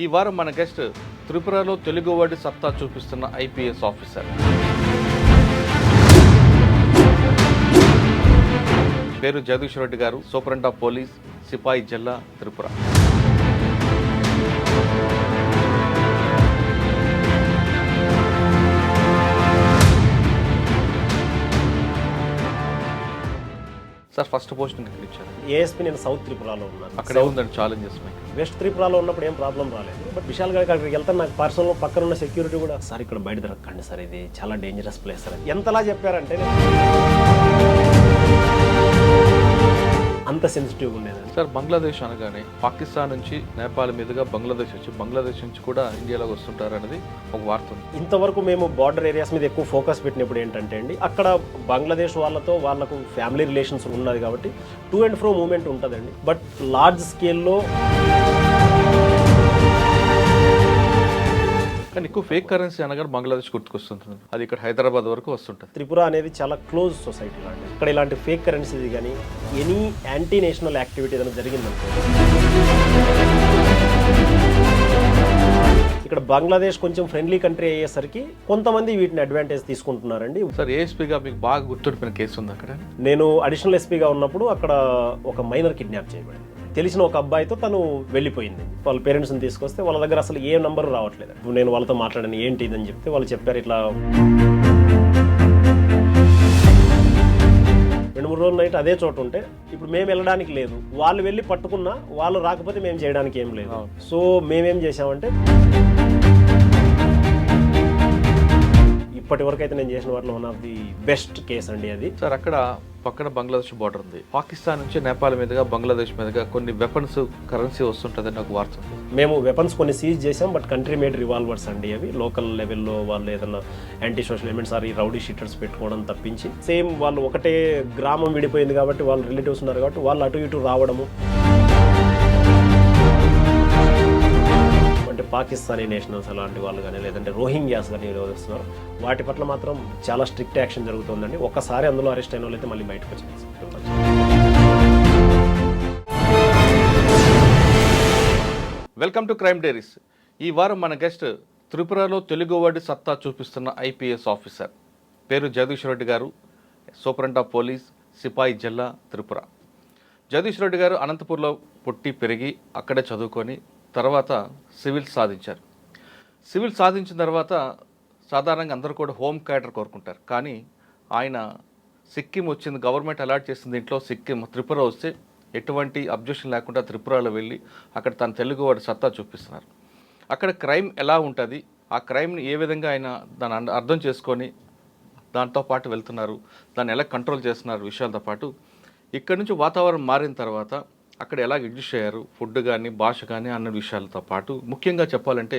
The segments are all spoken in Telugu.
ఈ వారం మన గెస్ట్ త్రిపురలో తెలుగువాడి సత్తా చూపిస్తున్న ఐపీఎస్ ఆఫీసర్. పేరు జగదీష్ రెడ్డి గారు, సూపరింటెండెంట్ ఆఫ్ పోలీస్, సిపాయి జిల్లా, త్రిపుర. సార్, ఫస్ట్ పోస్టింగ్ ఎక్కడ ఇచ్చారు? ఏఎస్పీ నేను సౌత్ త్రిపురలో ఉన్నాను. అక్కడే ఉందండి ఛాలెంజెస్. వెస్ట్ త్రిపురలో ఉన్నప్పుడు ఏం ప్రాబ్లం రాలేదు. బట్ విశాల్ గారికి అక్కడికి వెళ్తాను, నాకు పర్సనల్ పక్కన ఉన్న సెక్యూరిటీ కూడా సార్ ఇక్కడ బయట తిరగకండి సార్, ఇది చాలా డేంజరస్ ప్లేస్ సార్ ఎంతలా చెప్పారంటే అంత సెన్సిటివ్గా ఉండేది సార్. బంగ్లాదేశ్ అనగానే పాకిస్తాన్ నుంచి నేపాల్ మీదుగా బంగ్లాదేశ్ వచ్చి బంగ్లాదేశ్ నుంచి కూడా ఇండియాలోకి వస్తుంటారు అనేది ఒక వార్త ఉంది. ఇంతవరకు మేము బార్డర్ ఏరియాస్ మీద ఎక్కువ ఫోకస్ పెట్టినప్పుడు ఏంటంటే అండి, అక్కడ బంగ్లాదేశ్ వాళ్ళతో వాళ్ళకు ఫ్యామిలీ రిలేషన్స్ ఉన్నది కాబట్టి టు అండ్ ఫ్రో మూవ్మెంట్ ఉంటుందండి. బట్ లార్జ్ స్కేల్లో కానీ ఎక్కువ ఫేక్ కరెన్సీ అనగానే బంగ్లాదేశ్ గుర్తుకొస్తుంది. అది ఇక్కడ హైదరాబాద్ వరకు వస్తుంటుంది. త్రిపుర అనేది చాలా క్లోజ్ సొసైటీ లాంటి. ఇక్కడ ఇలాంటి ఫేక్ కరెన్సీ కానీ ఎనీ యాంటీ నేషనల్ యాక్టివిటీ ఏదైనా జరిగిందనుకో, ఇక్కడ బంగ్లాదేశ్ కొంచెం ఫ్రెండ్లీ కంట్రీ అయ్యేసరికి కొంతమంది వీటిని అడ్వాంటేజ్ తీసుకుంటున్నారండి. సార్, ఏఎస్పీగా మీకు బాగా గుర్తుండిపోయిన కేసు ఉంది అక్కడ? నేను అడిషనల్ ఎస్పీగా ఉన్నప్పుడు అక్కడ ఒక మైనర్ కిడ్నాప్ చేయబడింది. తెలిసిన ఒక అబ్బాయితో తను వెళ్ళిపోయింది. వాళ్ళ పేరెంట్స్ని తీసుకొస్తే వాళ్ళ దగ్గర అసలు ఏ నంబర్ రావట్లేదు. నేను వాళ్ళతో మాట్లాడాను, ఏంటి ఇదని చెప్తే వాళ్ళు చెప్పారు ఇట్లా 2-3 రోజులు నైట్ అదే చోట ఉంటే ఇప్పుడు మేము వెళ్ళడానికి లేదు, వాళ్ళు వెళ్ళి పట్టుకున్నా వాళ్ళు రాకపోతే మేము చేయడానికి ఏం లేదు. సో మేమేం చేసామంటే ఇప్పటి వరకు అయితే నేను చేసిన వాటిలో one of the best case అండి అది. సార్, అక్కడ పక్కన బంగ్లాదేశ్ బార్డర్ ఉంది. పాకిస్తాన్ నుంచి నేపాల్ మీదుగా బంగ్లాదేశ్ మీదుగా కొన్ని వెపన్స్ కరెన్సీ వస్తుంటుందని నాకు వార్త ఉంది. మేము వెపన్స్ కొన్ని సీజ్ చేసాం, బట్ కంట్రీ మేడ్ రివాల్వర్స్ అండి అవి. లోకల్ లెవెల్లో వాళ్ళు ఏదైనా యాంటీ సోషల్ ఎలిమెంట్స్ ఆర్ ఈ రౌడీ షీటర్స్ పెట్టుకోవడం తప్పించి, సేమ్ వాళ్ళు ఒకటే గ్రామం విడిపోయింది కాబట్టి వాళ్ళు రిలేటివ్స్ ఉన్నారు కాబట్టి వాళ్ళు అటు ఇటు రావడము, అంటే పాకిస్తానీ నేషనల్స్ అలాంటి వాళ్ళు కానీ లేదంటే రోహింగ్యాస్ కానీ వస్తున్నారు, వాటి పట్ల మాత్రం చాలా స్ట్రిక్ట్ యాక్షన్ జరుగుతుందండి. ఒక్కసారి అందులో అరెస్ట్ అయిన వాళ్ళైతే మళ్ళీ బయటకు వచ్చేసి. Welcome to crime diaries. ఈ వారం మన గెస్ట్ త్రిపురలో తెలుగువాడి సత్తా చూపిస్తున్న ఐపీఎస్ ఆఫీసర్. పేరు జగదీష్ రెడ్డి గారు, సూపరింటెండెంట్ ఆఫ్ పోలీస్, సిపాయి జిల్లా, త్రిపుర. జగదీష్ రెడ్డి గారు అనంతపూర్లో పుట్టి పెరిగి అక్కడే చదువుకొని తర్వాత సివిల్ సాధించారు. సివిల్ సాధించిన తర్వాత సాధారణంగా అందరూ కూడా హోమ్ క్యాడర్ కోరుకుంటారు. కానీ ఆయన సిక్కిం వచ్చింది, గవర్నమెంట్ అలాట్ చేసింది ఇంట్లో సిక్కిం, త్రిపుర వస్తే ఎటువంటి అబ్జెక్షన్ లేకుండా త్రిపురలో వెళ్ళి అక్కడ తన తెలుగు వాడి సత్తా చూపిస్తున్నారు. అక్కడ క్రైమ్ ఎలా ఉంటుంది, ఆ క్రైమ్ని ఏ విధంగా ఆయన దాన్ని అర్థం చేసుకొని దాంతో పాటు వెళ్తున్నారు, దాన్ని ఎలా కంట్రోల్ చేస్తున్నారు విషయాలతో పాటు ఇక్కడ నుంచి వాతావరణం మారిన తర్వాత అక్కడ ఎలా అడ్జస్ట్ అయ్యారు, ఫుడ్ కానీ భాష కానీ అన్న విషయాలతో పాటు ముఖ్యంగా చెప్పాలంటే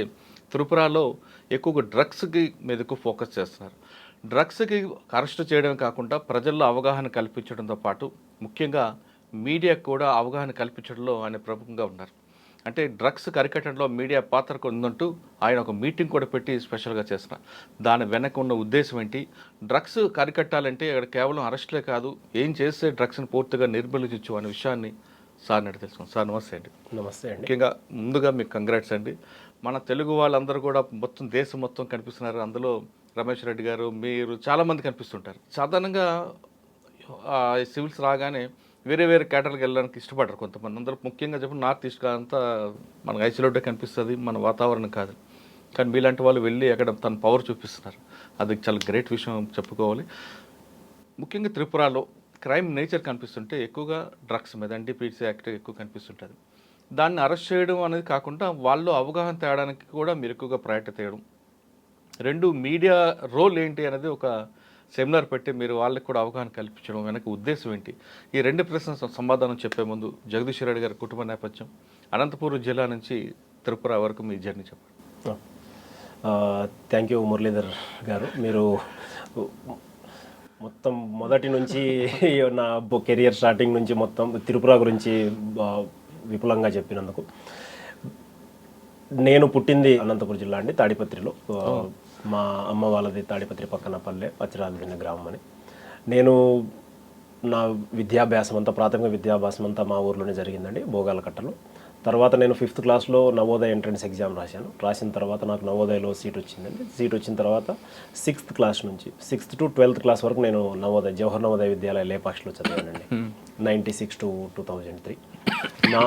త్రిపురలో ఎక్కువగా డ్రగ్స్కి మీదకు ఫోకస్ చేస్తున్నారు. డ్రగ్స్కి అరెస్ట్ చేయడమే కాకుండా ప్రజల్లో అవగాహన కల్పించడంతో పాటు ముఖ్యంగా మీడియాకు కూడా అవగాహన కల్పించడంలో ఆయన ప్రముఖంగా ఉన్నారు. అంటే డ్రగ్స్ అరికట్టడంలో మీడియా పాత్ర ఉందంటూ ఆయన ఒక మీటింగ్ కూడా పెట్టి స్పెషల్గా చేస్తున్నారు. దాని వెనక ఉన్న ఉద్దేశం ఏంటి, డ్రగ్స్ అరికట్టాలంటే అక్కడ కేవలం అరెస్ట్లే కాదు, ఏం చేస్తే డ్రగ్స్ని పూర్తిగా నిర్మూలించవచ్చు అనే విషయాన్ని సార్ అడిగి తెలుసుకోండి. సార్, నమస్తే అండి. నమస్తే అండి. ముఖ్యంగా ముందుగా మీకు కంగ్రాట్స్ అండి. మన తెలుగు వాళ్ళందరూ కూడా మొత్తం దేశం మొత్తం కనిపిస్తున్నారు. అందులో రమేష్ రెడ్డి గారు, మీరు చాలామంది కనిపిస్తుంటారు. సాధారణంగా సివిల్స్ రాగానే వేరే వేరే కేటర్కి వెళ్ళడానికి ఇష్టపడరు కొంతమంది. అందరూ ముఖ్యంగా చెప్పి నార్త్ ఈస్ట్ అంతా మనకు ఐసోలేట్గా కనిపిస్తుంది, మన వాతావరణం కాదు. కానీ మీలాంటి వాళ్ళు వెళ్ళి అక్కడ తన పవర్ చూపిస్తున్నారు. అది చాలా గ్రేట్ విషయం చెప్పుకోవాలి. ముఖ్యంగా త్రిపురలో క్రైమ్ నేచర్ కనిపిస్తుంటే ఎక్కువగా డ్రగ్స్ మీద ఎన్డీపీసీ యాక్ట్ ఎక్కువ కనిపిస్తుంటుంది. దాన్ని అరెస్ట్ చేయడం అనేది కాకుండా వాళ్ళు అవగాహన తేయడానికి కూడా మీరు ఎక్కువగా ప్రయారిటీ తేయడం, రెండు మీడియా రోల్ ఏంటి అనేది ఒక సెమినార్ పెట్టి మీరు వాళ్ళకి కూడా అవగాహన కల్పించడం వెనక ఉద్దేశం ఏంటి? ఈ రెండు ప్రశ్నల సమాధానం చెప్పే ముందు జగదీష్ రెడ్డి గారి కుటుంబ నేపథ్యం, అనంతపురం జిల్లా నుంచి త్రిపుర వరకు మీ జర్నీ చెప్పండి. థ్యాంక్ యూ మురళీధర్ గారు. మీరు మొత్తం మొదటి నుంచి నా కెరియర్ స్టార్టింగ్ నుంచి మొత్తం త్రిపుర గురించి విపులంగా చెప్పినందుకు. నేను పుట్టింది అనంతపురం జిల్లా అండి, తాడిపత్రిలో. మా అమ్మ వాళ్ళది తాడిపత్రి పక్కన పల్లె పచ్చిరాజు గ్రామం అని. నేను నా విద్యాభ్యాసం అంతా, ప్రాథమిక విద్యాభ్యాసం అంతా మా ఊర్లోనే జరిగిందండి, భోగాలకట్టలో. తర్వాత నేను 5th క్లాస్లో నవోదయ ఎంట్రన్స్ ఎగ్జామ్ రాసిన తర్వాత నాకు నవోదయలో సీట్ వచ్చిందండి. సీట్ వచ్చిన తర్వాత 6th క్లాస్ నుంచి 6th to 12th క్లాస్ వరకు నేను జవహర్ నవోదయ విద్యాలయ లేపాక్షిలో చదివానండి. 96 to 2003. నా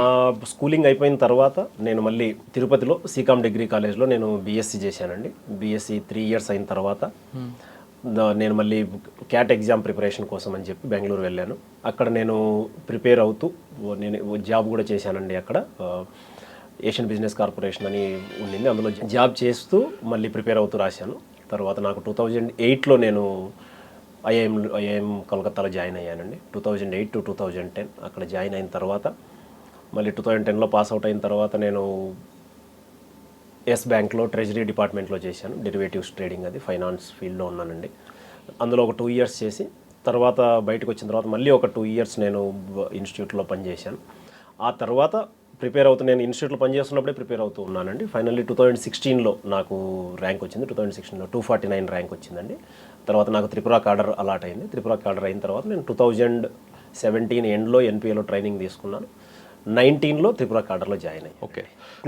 స్కూలింగ్ అయిపోయిన తర్వాత నేను మళ్ళీ తిరుపతిలో సీకామ్ డిగ్రీ కాలేజ్లో నేను బీఎస్సీ చేశానండి. బీఎస్సీ 3 years అయిన తర్వాత నేను మళ్ళీ క్యాట్ ఎగ్జామ్ ప్రిపరేషన్ కోసం అని చెప్పి బెంగళూరు వెళ్ళాను. అక్కడ నేను ప్రిపేర్ అవుతూ నేను జాబ్ కూడా చేశానండి. అక్కడ ఏషియన్ బిజినెస్ కార్పొరేషన్ అని ఉండింది, అందులో జాబ్ చేస్తూ మళ్ళీ ప్రిపేర్ అవుతూ రాశాను. తర్వాత నాకు 2008లో నేను ఐఐఎం కోల్కతాలో జాయిన్ అయ్యానండి. 2008 to 2010 అక్కడ జాయిన్ అయిన తర్వాత మళ్ళీ 2010లో పాస్ అవుట్ అయిన తర్వాత నేను ఎస్ బ్యాంక్లో ట్రెజరీ డిపార్ట్మెంట్లో చేశాను. డెరివేటివ్స్ ట్రేడింగ్, అది ఫైనాన్స్ ఫీల్డ్లో ఉన్నానండి. అందులో ఒక 2 years చేసి తర్వాత బయటకు వచ్చిన తర్వాత మళ్ళీ ఒక 2 years నేను ఇన్స్టిట్యూట్లో పనిచేశాను. ఆ తర్వాత నేను ఇన్స్టిట్యూట్లో పనిచేస్తున్నప్పుడే ప్రిపేర్ అవుతూ ఉన్నానండి. ఫైనల్లీ 2016లో నాకు ర్యాంక్ వచ్చింది. 2016లో 249 ర్యాంక్ వచ్చిందండి. తర్వాత నాకు త్రిపుర కాడర్ అలాట్ అయింది. త్రిపుర కాడర్ అయిన తర్వాత నేను 2017 ఎండ్లో ఎన్పిఏలో ట్రైనింగ్ తీసుకున్నాను. 19లో త్రిపుర కాడర్లో జాయిన్ అయ్యాను. ఓకే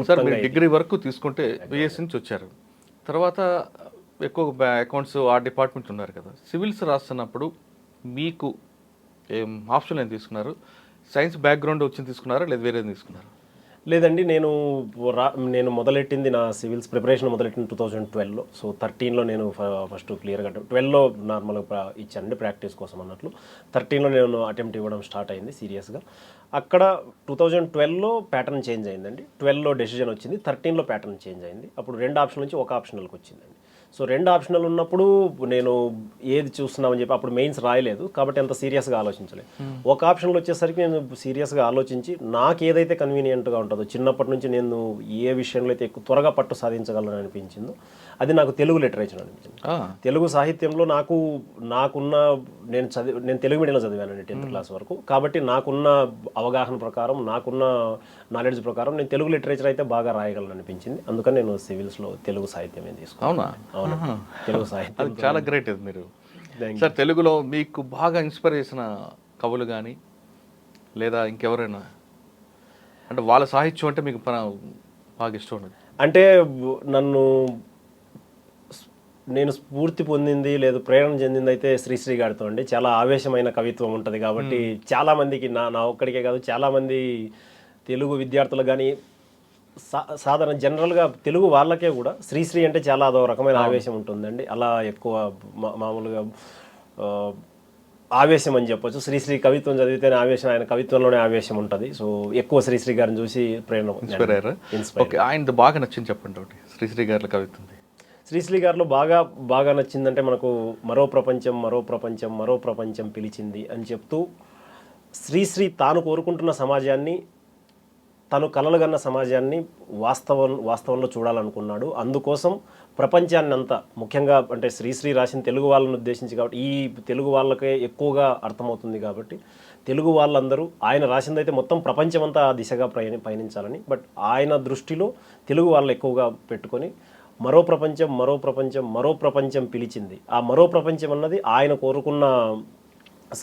సార్, మీరు డిగ్రీ వరకు తీసుకుంటే బిఎస్సీ నుంచి వచ్చారు. తర్వాత ఎక్కువ అకౌంట్స్ ఆ డిపార్ట్మెంట్ ఉన్నారు కదా, సివిల్స్ రాస్తున్నప్పుడు మీకు ఏం ఆప్షన్ ఏం తీసుకున్నారు? సైన్స్ బ్యాక్గ్రౌండ్ వచ్చి తీసుకున్నారా లేదా వేరేది తీసుకున్నారా? లేదండి, నేను మొదలెట్టింది నా సివిల్స్ ప్రిపరేషన్ మొదలెట్టింది 2012లో. సో 13లో నేను ఫస్ట్ క్లియర్గా 12లో నార్మల్గా ఇచ్చానండి ప్రాక్టీస్ కోసం అన్నట్లు. 13లో నేను అటెంప్ట్ ఇవ్వడం స్టార్ట్ అయింది సీరియస్గా. అక్కడ 2012లో ప్యాటర్న్ చేంజ్ అయిందండి. 12లో డెసిజన్ వచ్చింది, 13లో ప్యాటర్న్ చేంజ్ అయింది. అప్పుడు 2 ఆప్షన్ నుంచి ఒక ఆప్షనల్కి వచ్చిందండి. సో 2 ఆప్షనల్ ఉన్నప్పుడు నేను ఏది చూస్తున్నామని చెప్పి అప్పుడు మెయిన్స్ రాయలేదు కాబట్టి అంత సీరియస్గా ఆలోచించలేదు. ఒక ఆప్షన్లో వచ్చేసరికి నేను సీరియస్గా ఆలోచించి నాకు ఏదైతే కన్వీనియంట్గా ఉంటుందో, చిన్నప్పటి నుంచి నేను ఏ విషయంలో అయితే ఎక్కువ త్వరగా పట్టు సాధించగలను అనిపించిందో అది నాకు తెలుగు లిటరేచర్ అనిపించింది. తెలుగు సాహిత్యంలో నేను తెలుగు మీడియంలో చదివానండి 10th క్లాస్ వరకు. కాబట్టి నాకున్న అవగాహన ప్రకారం, నాకున్న నాలెడ్జ్ ప్రకారం నేను తెలుగు లిటరేచర్ అయితే బాగా రాయగలను అనిపించింది. అందుకని నేను సివిల్స్లో తెలుగు సాహిత్యమే తీసుకున్నాను. అవునా, తెలుగు సాహిత్యం చాలా గ్రేట్. మీరు సార్ తెలుగులో మీకు బాగా ఇన్స్పైర్ చేసిన కవులు కానీ లేదా ఇంకెవరైనా, అంటే వాళ్ళ సాహిత్యం అంటే మీకు బాగా ఇష్టం ఉన్నది? అంటే నేను స్ఫూర్తి పొందింది లేదు ప్రేరణ చెందింది అయితే శ్రీశ్రీ గారితో అండి. చాలా ఆవేశమైన కవిత్వం ఉంటుంది కాబట్టి చాలామందికి నా ఒక్కడికే కాదు చాలామంది తెలుగు విద్యార్థులు కానీ సాధారణ జనరల్గా తెలుగు వాళ్ళకే కూడా శ్రీశ్రీ అంటే చాలా అదో రకమైన ఆవేశం ఉంటుందండి. అలా ఎక్కువ మామూలుగా ఆవేశం అని చెప్పొచ్చు. శ్రీశ్రీ కవిత్వం చదివితేనే ఆవేశం, ఆయన కవిత్వంలోనే ఆవేశం ఉంటుంది. సో ఎక్కువ శ్రీశ్రీ గారిని చూసి ప్రేరణ ఇన్స్పైర్. ఆయన బాగా నచ్చింది చెప్పండి ఒకటి, శ్రీశ్రీ గారి కవిత్వం. శ్రీశ్రీ గారిలో బాగా నచ్చిందంటే మనకు మరో ప్రపంచం పిలిచింది అని చెప్తూ శ్రీశ్రీ తాను కోరుకుంటున్న సమాజాన్ని, తను కలలుగన్న సమాజాన్ని వాస్తవంలో చూడాలనుకున్నాడు. అందుకోసం ప్రపంచాన్ని అంతా, ముఖ్యంగా అంటే శ్రీశ్రీ రాసిన తెలుగు వాళ్ళని ఉద్దేశించి కాబట్టి ఈ తెలుగు వాళ్ళకే ఎక్కువగా అర్థమవుతుంది కాబట్టి తెలుగు వాళ్ళందరూ ఆయన రాసిందైతే మొత్తం ప్రపంచమంతా ఆ దిశగా పయనించాలని, బట్ ఆయన దృష్టిలో తెలుగు వాళ్ళు ఎక్కువగా పెట్టుకొని మరో ప్రపంచం పిలిచింది. ఆ మరో ప్రపంచం అన్నది ఆయన కోరుకున్న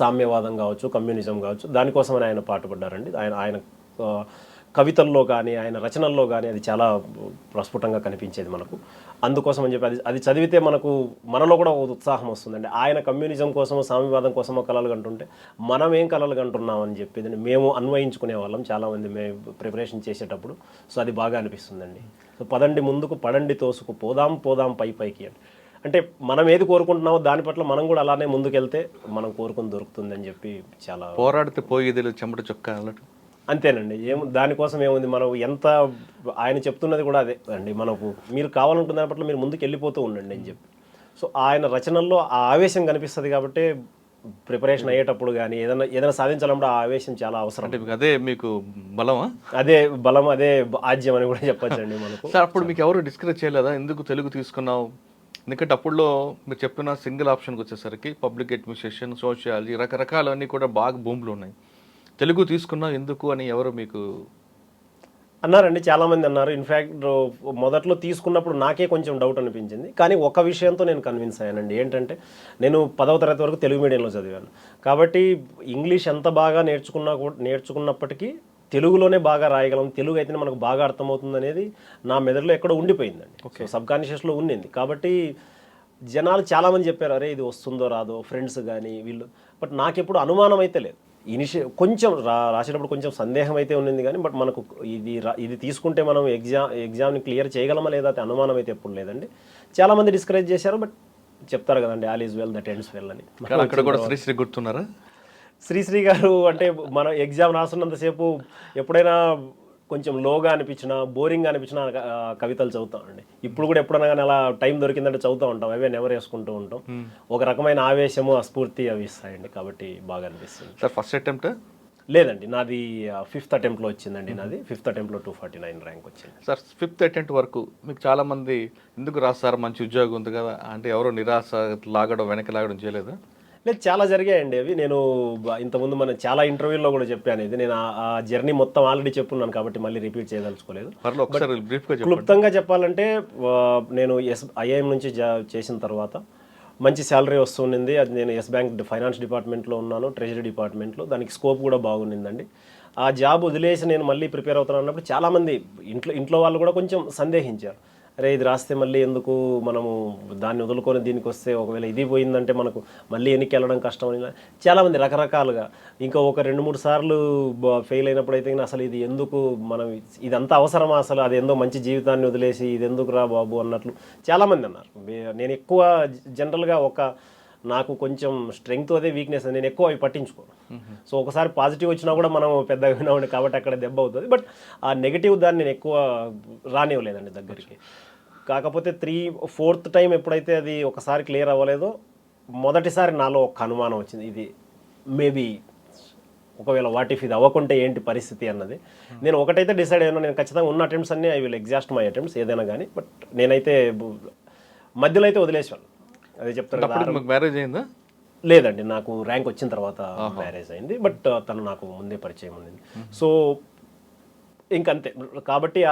సామ్యవాదం కావచ్చు, కమ్యూనిజం కావచ్చు, దానికోసమని ఆయన పాటుపడ్డారండి. ఆయన కవితల్లో కానీ ఆయన రచనల్లో కానీ అది చాలా ప్రస్ఫుటంగా కనిపించేది మనకు. అందుకోసం అని చెప్పి అది చదివితే మనలో కూడా ఒక ఉత్సాహం వస్తుందండి. ఆయన కమ్యూనిజం కోసమో సామ్యవాదం కోసమో కలలు కంటుంటే మనం ఏం కలలు కంటున్నామని చెప్పేది మేము అన్వయించుకునే వాళ్ళం చాలామంది మేము ప్రిపరేషన్ చేసేటప్పుడు. సో అది బాగా అనిపిస్తుందండి. సో పదండి ముందుకు, పడండి తోసుకు, పోదాం పైకి అంటే మనం ఏది కోరుకుంటున్నామో దాని పట్ల మనం కూడా అలానే ముందుకెళ్తే మనం కోరుకుని దొరుకుతుందని చెప్పి చాలా పోరాడితే పోయేది చెమట చొక్కా అన్నట్టు అంతేనండి. దానికోసం ఏముంది, మనం ఎంత ఆయన చెప్తున్నది కూడా అదే అండి. మనకు మీరు కావాలంటున్న దాని పట్ల మీరు ముందుకు వెళ్ళిపోతూ ఉండండి అని చెప్పి. సో ఆయన రచనల్లో ఆ ఆవేశం కనిపిస్తుంది కాబట్టి ప్రిపరేషన్ అయ్యేటప్పుడు కానీ ఏదైనా సాధించాలంటే ఆ ఆవేశం చాలా అవసరం. అదే మీకు బలమా? అదే బలం, అదే ఆజ్యం అని కూడా చెప్పొచ్చండి మనకు. సార్ అప్పుడు మీకు ఎవరు డిస్కరేజ్ చేయలేదా ఎందుకు తెలుగు తీసుకున్నావు? ఎందుకంటే అప్పుడులో మీరు చెప్పిన సింగిల్ ఆప్షన్కి వచ్చేసరికి పబ్లిక్ అడ్మినిస్ట్రేషన్, సోషియాలజీ రకరకాలన్నీ కూడా బాగా భూములు ఉన్నాయి, తెలుగు తీసుకున్నావు ఎందుకు అని ఎవరు మీకు అన్నారండి? చాలామంది అన్నారు. ఇన్ఫ్యాక్ట్ మొదట్లో తీసుకున్నప్పుడు నాకే కొంచెం డౌట్ అనిపించింది. కానీ ఒక విషయంతో నేను కన్విన్స్ అయ్యానండి. నేను 10వ తరగతి వరకు తెలుగు మీడియంలో చదివాను కాబట్టి ఇంగ్లీష్ ఎంత బాగా నేర్చుకున్నప్పటికీ తెలుగులోనే బాగా రాయగలం, తెలుగు అయితేనే మనకు బాగా అర్థమవుతుంది అనేది నా మెదడులో ఎక్కడో ఉండిపోయిందండి. సో సబ్ కాన్షియస్లో ఉండింది. కాబట్టి జనాలు చాలామంది చెప్పారు, అరే ఇది వస్తుందో రాదో, ఫ్రెండ్స్ కానీ వీళ్ళు. బట్ నాకెప్పుడు అనుమానం అయితే లేదు. కొంచెం రాసేటప్పుడు కొంచెం సందేహం అయితే ఉన్నింది కానీ, బట్ మనకు ఇది తీసుకుంటే మనం ఎగ్జామ్ని క్లియర్ చేయగలమా లేదా అయితే అనుమానం అయితే ఎప్పుడు లేదండి. చాలామంది డిస్కరేజ్ చేశారు, బట్ చెప్తారు కదండి, all is well that ends well అని. అక్కడ కూడా శ్రీశ్రీ గుర్తున్నారా? శ్రీశ్రీ గారు అంటే మనం ఎగ్జామ్ రాస్తున్నంతసేపు ఎప్పుడైనా కొంచెం లోగా అనిపించినా, బోరింగ్ అనిపించినా కవితలు చదువుతామండి. ఇప్పుడు కూడా ఎప్పుడైనా కానీ అలా టైం దొరికిందంటే చదువుతూ ఉంటాం, అవే నెవర్ వేసుకుంటూ ఉంటాం. ఒక రకమైన ఆవేశము, అస్ఫూర్తి అవి ఇస్తాయండి. కాబట్టి బాగా అనిపిస్తుంది. సార్ ఫస్ట్ అటెంప్ట్ లేదండి, నాది 5th అటెంప్ట్లో వచ్చిందండి. నాది 5th అటెంప్ట్లో 249 ర్యాంక్ వచ్చింది. సార్ 5th అటెంప్ట్ వరకు మీకు చాలామంది ఎందుకు రాస్తారు, మంచి ఉద్యోగం ఉంది కదా అంటే ఎవరో నిరాశ లాగడం, వెనక్కి లాగడం చేయలేదా? లేదు, చాలా జరిగాయండి అవి. నేను ఇంతకుముందు మనం చాలా ఇంటర్వ్యూల్లో కూడా చెప్పాను ఇది. నేను ఆ జర్నీ మొత్తం ఆల్రెడీ చెప్పున్నాను కాబట్టి మళ్ళీ రిపీట్ చేయదలుచుకోలేదు. క్లుప్తంగా చెప్పాలంటే నేను ఐఐఎం నుంచి చేసిన తర్వాత మంచి శాలరీ వస్తుండింది. అది నేను ఎస్ బ్యాంక్ ఫైనాన్స్ డిపార్ట్మెంట్లో ఉన్నాను, ట్రెజరీ డిపార్ట్మెంట్లో. దానికి స్కోప్ కూడా బాగుండిందండి. ఆ జాబ్ వదిలేసి నేను మళ్ళీ ప్రిపేర్ అవుతాను అన్నప్పుడు చాలామంది ఇంట్లో వాళ్ళు కూడా కొంచెం సందేహించారు. అరే ఇది రాస్తే మళ్ళీ ఎందుకు మనము దాన్ని వదులుకొని దీనికి వస్తే ఒకవేళ ఇది పోయిందంటే మనకు మళ్ళీ ఎన్నిక వెళ్ళడం కష్టం అని చాలామంది రకరకాలుగా. ఇంకా ఒక 2-3 సార్లు ఫెయిల్ అయినప్పుడు అయితే అసలు ఇది ఎందుకు, మనం ఇదంతా అవసరమా, అసలు అది ఎందో మంచి జీవితాన్ని వదిలేసి ఇది ఎందుకు రా బాబు అన్నట్లు చాలామంది అన్నారు. నేను ఎక్కువ జనరల్గా నాకు కొంచెం స్ట్రెంగ్త్ అదే వీక్నెస్, నేను ఎక్కువ అవి పట్టించుకోను. సో ఒకసారి పాజిటివ్ వచ్చినా కూడా మనం పెద్దగా వినవండి కాబట్టి అక్కడ దెబ్బ అవుతుంది. బట్ ఆ నెగిటివ్ దాన్ని నేను ఎక్కువ రానివ్వలేదండి దగ్గరికి. కాకపోతే 4th టైం ఎప్పుడైతే అది ఒకసారి క్లియర్ అవ్వలేదో, మొదటిసారి నాలో ఒక అనుమానం వచ్చింది, ఇది మేబీ ఒకవేళ వాట్ ఇఫ్ ఇది అవ్వకుంటే ఏంటి పరిస్థితి అన్నది. నేను ఒకటైతే డిసైడ్ అయ్యాను, నేను ఖచ్చితంగా ఉన్న అటెంప్ట్స్ అన్నీ I will exhaust my attempts ఏదైనా కానీ. బట్ నేనైతే మధ్యలో అయితే వదిలేసాను. అదే చెప్తాను. మ్యారేజ్ అయిందా? లేదండి, నాకు ర్యాంక్ వచ్చిన తర్వాత మ్యారేజ్ అయింది. బట్ తను నాకు ముందే పరిచయం ఉంది. సో ఇంకంతే. కాబట్టి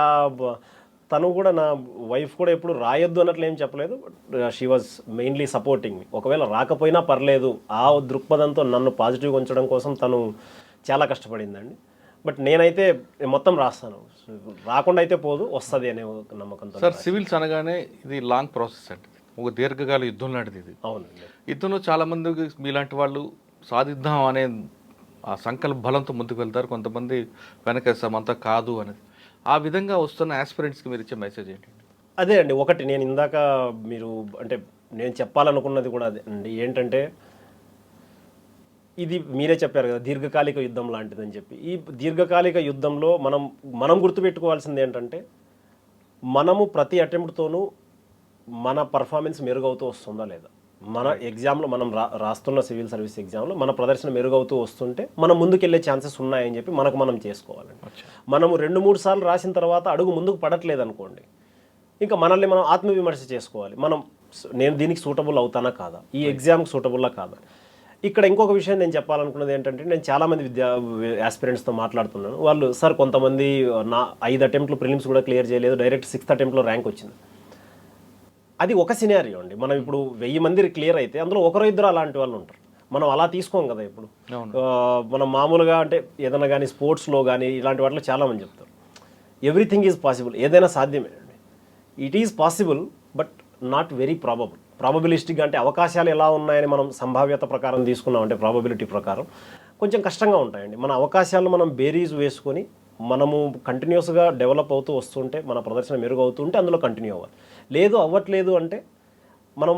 తను కూడా, నా వైఫ్ కూడా ఎప్పుడు రాయొద్దు అన్నట్లు ఏం చెప్పలేదు. షీ వాజ్ మెయిన్లీ సపోర్టింగ్ మీ. ఒకవేళ రాకపోయినా పర్లేదు, ఆ దృక్పథంతో నన్ను పాజిటివ్గా ఉంచడం కోసం తను చాలా కష్టపడిందండి. బట్ నేనైతే మొత్తం రాస్తాను, రాకుండా అయితే పోదు, వస్తుంది అనే నమ్మకంతో. సార్ సివిల్స్ అనగానే ఇది లాంగ్ ప్రాసెస్ అండి, ఒక దీర్ఘకాల యుద్ధం లాంటిది ఇది. అవునండి. యుద్ధంలో చాలామంది మీలాంటి వాళ్ళు సాధిద్దాం అనే ఆ సంకల్ప బలంతో ముందుకు వెళ్తారు, కొంతమంది వెనకేస్తామంతా కాదు అనేది. ఆ విధంగా వస్తున్న ఆస్పిరెంట్స్కి మీరు ఇచ్చే మెసేజ్ ఏంటండి? అదే అండి, ఒకటి నేను ఇందాక మీరు అంటే నేను చెప్పాలనుకున్నది కూడా అదే అండి. ఏంటంటే ఇది మీరే చెప్పారు కదా, దీర్ఘకాలిక యుద్ధం లాంటిదని చెప్పి. ఈ దీర్ఘకాలిక యుద్ధంలో మనం గుర్తుపెట్టుకోవాల్సింది ఏంటంటే, మనము ప్రతి అటెంప్ట్తోనూ మన పర్ఫార్మెన్స్ మెరుగవుతూ వస్తుందా లేదా, మన ఎగ్జామ్లో మనం రాస్తున్న సివిల్ సర్వీస్ ఎగ్జామ్లో మన ప్రదర్శన మెరుగవుతూ వస్తుంటే మనం ముందుకెళ్ళే ఛాన్సెస్ ఉన్నాయని చెప్పి మనం చేసుకోవాలండి. మనము 2-3 సార్లు రాసిన తర్వాత అడుగు ముందుకు పడట్లేదు అనుకోండి, ఇంకా మనల్ని మనం ఆత్మవిమర్శ చేసుకోవాలి. నేను దీనికి సూటబుల్ అవుతానా కాదా, ఈ ఎగ్జామ్కి సూటబుల్లా కాదా. ఇక్కడ ఇంకొక విషయం నేను చెప్పాలనుకున్నది ఏంటంటే, నేను చాలామంది ఆస్పిరెంట్స్తో మాట్లాడుతున్నాను. వాళ్ళు సార్ కొంతమంది 5 అటెంప్ట్లు ప్రిలిమ్స్ కూడా క్లియర్ చేయలేదు, డైరెక్ట్ 6th అటెంప్ట్లో ర్యాంక్ వచ్చింది. అది ఒక సినారియో అండి. మనం ఇప్పుడు 1000 మంది క్లియర్ అయితే అందులో 1-2 అలాంటి వాళ్ళు ఉంటారు. మనం అలా తీసుకోం కదా. ఇప్పుడు మనం మామూలుగా అంటే ఏదైనా కానీ స్పోర్ట్స్లో కానీ ఇలాంటి వాటిలో చాలామంది చెప్తారు ఎవ్రీథింగ్ ఈజ్ పాసిబుల్, ఏదైనా సాధ్యమే అండి. It is possible but not very probable. ప్రాబబిలిస్టిక్గా అంటే అవకాశాలు ఎలా ఉన్నాయని మనం సంభావ్యత ప్రకారం తీసుకున్నామంటే, ప్రాబబిలిటీ ప్రకారం కొంచెం కష్టంగా ఉంటాయండి. మన అవకాశాలను మనం బేరీజ్ వేసుకొని మనము కంటిన్యూస్గా డెవలప్ అవుతూ వస్తుంటే, మన ప్రదర్శన మెరుగవుతుంటే అందులో కంటిన్యూ అవ్వాలి. లేదు అవ్వట్లేదు అంటే మనం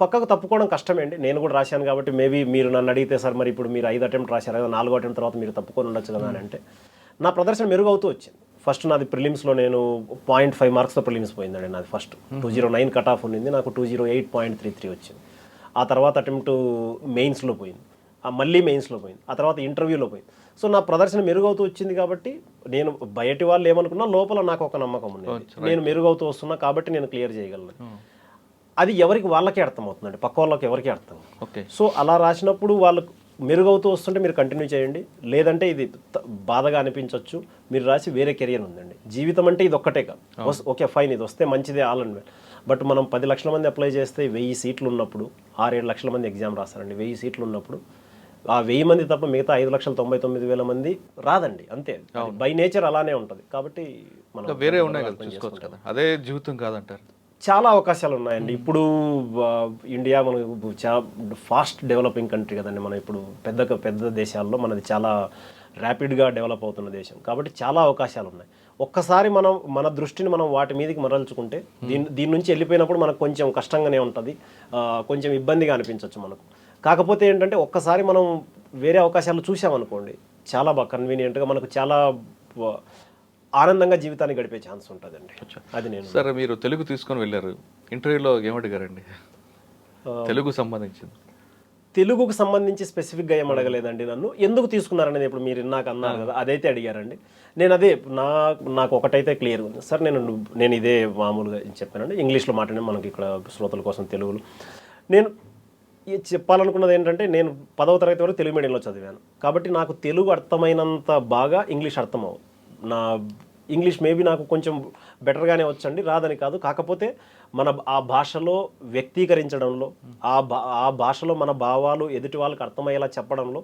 పక్కకు తప్పుకోవడం కష్టమే అండి. నేను కూడా రాశాను కాబట్టి మేబీ మీరు నన్ను అడిగితే సార్ మరి ఇప్పుడు మీరు 5 అటెంప్ట్ రాశారు కదా, 4వ అటెంప్ట్ తర్వాత మీరు తప్పుకొని ఉండొచ్చు కదా అని అంటే, నా ప్రదర్శన మెరుగవుతూ వచ్చింది. ఫస్ట్ నాది ప్రిలిమ్స్లో నేను 0.5 మార్క్స్తో ప్రిలిమ్స్ పోయిందండి. నాది ఫస్ట్ 209 కట్ ఆఫ్ ఉండింది, నాకు 208.33 వచ్చింది. ఆ తర్వాత అటెంప్ట్ మెయిన్స్లో పోయింది, మళ్ళీ మెయిన్స్లో పోయింది, ఆ తర్వాత ఇంటర్వ్యూలో పోయింది. సో నా ప్రదర్శన మెరుగవుతూ వచ్చింది కాబట్టి నేను బయటి వాళ్ళు ఏమనుకున్నా లోపల నాకు ఒక నమ్మకం ఉంది, నేను మెరుగవుతూ వస్తున్నా కాబట్టి నేను క్లియర్ చేయగలను. అది ఎవరికి వాళ్ళకే అర్థమవుతుందండి, పక్క వాళ్ళకి ఎవరికి అర్థం. సో అలా రాసినప్పుడు వాళ్ళకు మెరుగవుతూ వస్తుంటే మీరు కంటిన్యూ చేయండి. లేదంటే ఇది బాధగా అనిపించవచ్చు, మీరు రాసి వేరే కెరియర్ ఉందండి. జీవితం అంటే ఇది ఒక్కటే కాదు. ఓకే ఫైన్, ఇది వస్తే మంచిదే ఆల్ అండ్ వెల్. బట్ మనం 10 లక్షల మంది అప్లై చేస్తే 1000 సీట్లు ఉన్నప్పుడు, 6-7 లక్షల మంది ఎగ్జామ్ రాస్తారండి. 1000 సీట్లు ఉన్నప్పుడు ఆ 1000 మంది తప్ప మిగతా 5,99,000 మంది రాదండి, అంతే. బై నేచర్ అలానే ఉంటుంది. కాబట్టి మనం ఇంకా వేరే ఉన్నాయి కదా, చూసుకోవచ్చు కదా, అదే జీవితం కాదంటారు. చాలా అవకాశాలు ఉన్నాయండి. ఇప్పుడు ఇండియా మనకు చాలా ఫాస్ట్ డెవలపింగ్ కంట్రీ కదండి. మనం ఇప్పుడు పెద్ద దేశాల్లో మనది చాలా ర్యాపిడ్గా డెవలప్ అవుతున్న దేశం. కాబట్టి చాలా అవకాశాలు ఉన్నాయి. ఒక్కసారి మనం మన దృష్టిని మనం వాటి మీదకి మరల్చుకుంటే దీని నుంచి వెళ్ళిపోయినప్పుడు మనకు కొంచెం కష్టంగానే ఉంటుంది, కొంచెం ఇబ్బందిగా అనిపించవచ్చు మనకు. కాకపోతే ఏంటంటే ఒక్కసారి మనం వేరే అవకాశాలు చూసామనుకోండి, చాలా బాగా కన్వీనియంట్గా మనకు చాలా ఆనందంగా జీవితాన్ని గడిపే ఛాన్స్ ఉంటుందండి. అది నేను సరే, మీరు తెలుగు తీసుకొని వెళ్ళారు, ఇంటర్వ్యూలో ఏమడిగారండి తెలుగు సంబంధించింది? తెలుగుకు సంబంధించి స్పెసిఫిక్గా ఏం అడగలేదండి నన్ను. ఎందుకు తీసుకున్నారనేది ఇప్పుడు మీరు ఇందాక అన్నారు కదా, అదైతే అడిగారండి. నేను అదే నాకు ఒకటైతే క్లియర్ ఉంది సార్. నేను ఇదే మామూలుగా చెప్పానండి, ఇంగ్లీష్లో మాట్లాడి మనకి ఇక్కడ శ్రోతల కోసం తెలుగులో. నేను చెప్పాలనుకున్నది ఏంటంటే, నేను 10వ తరగతి వరకు తెలుగు మీడియంలో చదివాను. కాబట్టి నాకు తెలుగు అర్థమైనంత బాగా ఇంగ్లీష్ అర్థమవు. నా ఇంగ్లీష్ మేబీ నాకు కొంచెం బెటర్గానే వచ్చండి, రాదని కాదు. కాకపోతే ఆ భాషలో వ్యక్తీకరించడంలో, ఆ భాషలో మన భావాలు ఎదుటి వాళ్ళకి అర్థమయ్యేలా చెప్పడంలో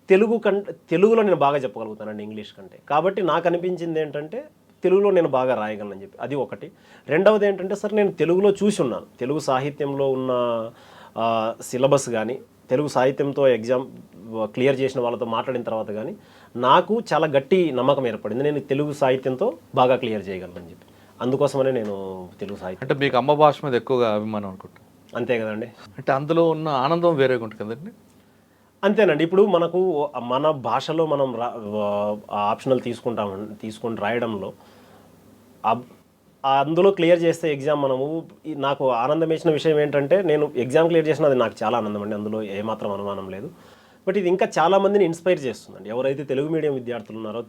తెలుగులో నేను బాగా చెప్పగలుగుతానండి ఇంగ్లీష్ కంటే. కాబట్టి నాకు అనిపించింది ఏంటంటే తెలుగులో నేను బాగా రాయగలనని చెప్పి, అది ఒకటి. రెండవది ఏంటంటే సార్, నేను తెలుగులో చూసి ఉన్నాను. తెలుగు సాహిత్యంలో ఉన్న సిలబస్ కానీ, తెలుగు సాహిత్యంతో ఎగ్జామ్ క్లియర్ చేసిన వాళ్ళతో మాట్లాడిన తర్వాత కానీ నాకు చాలా గట్టి నమ్మకం ఏర్పడింది, నేను తెలుగు సాహిత్యంతో బాగా క్లియర్ చేయగలనని చెప్పి. అందుకోసమనే నేను తెలుగు సాహిత్యం. అంటే మీకు అమ్మ భాష మీద ఎక్కువగా అభిమానం అనుకుంటా. అంతే కదండి. అంటే అందులో ఉన్న ఆనందం వేరేగా ఉంటుంది కదండి. అంతేనండి. ఇప్పుడు మనకు మన భాషలో మనం ఆప్షనల్ తీసుకొని రాయడంలో అందులో క్లియర్ చేస్తే ఎగ్జామ్ నాకు ఆనందం వేసిన విషయం ఏంటంటే, నేను ఎగ్జామ్ క్లియర్ చేసిన అది నాకు చాలా ఆనందం అండి, అందులో ఏమాత్రం అనుమానం లేదు. బట్ ఇది ఇంకా చాలామందిని ఇన్స్పైర్ చేస్తుందండి. ఎవరైతే తెలుగు మీడియం విద్యార్థులు ఉన్నారో,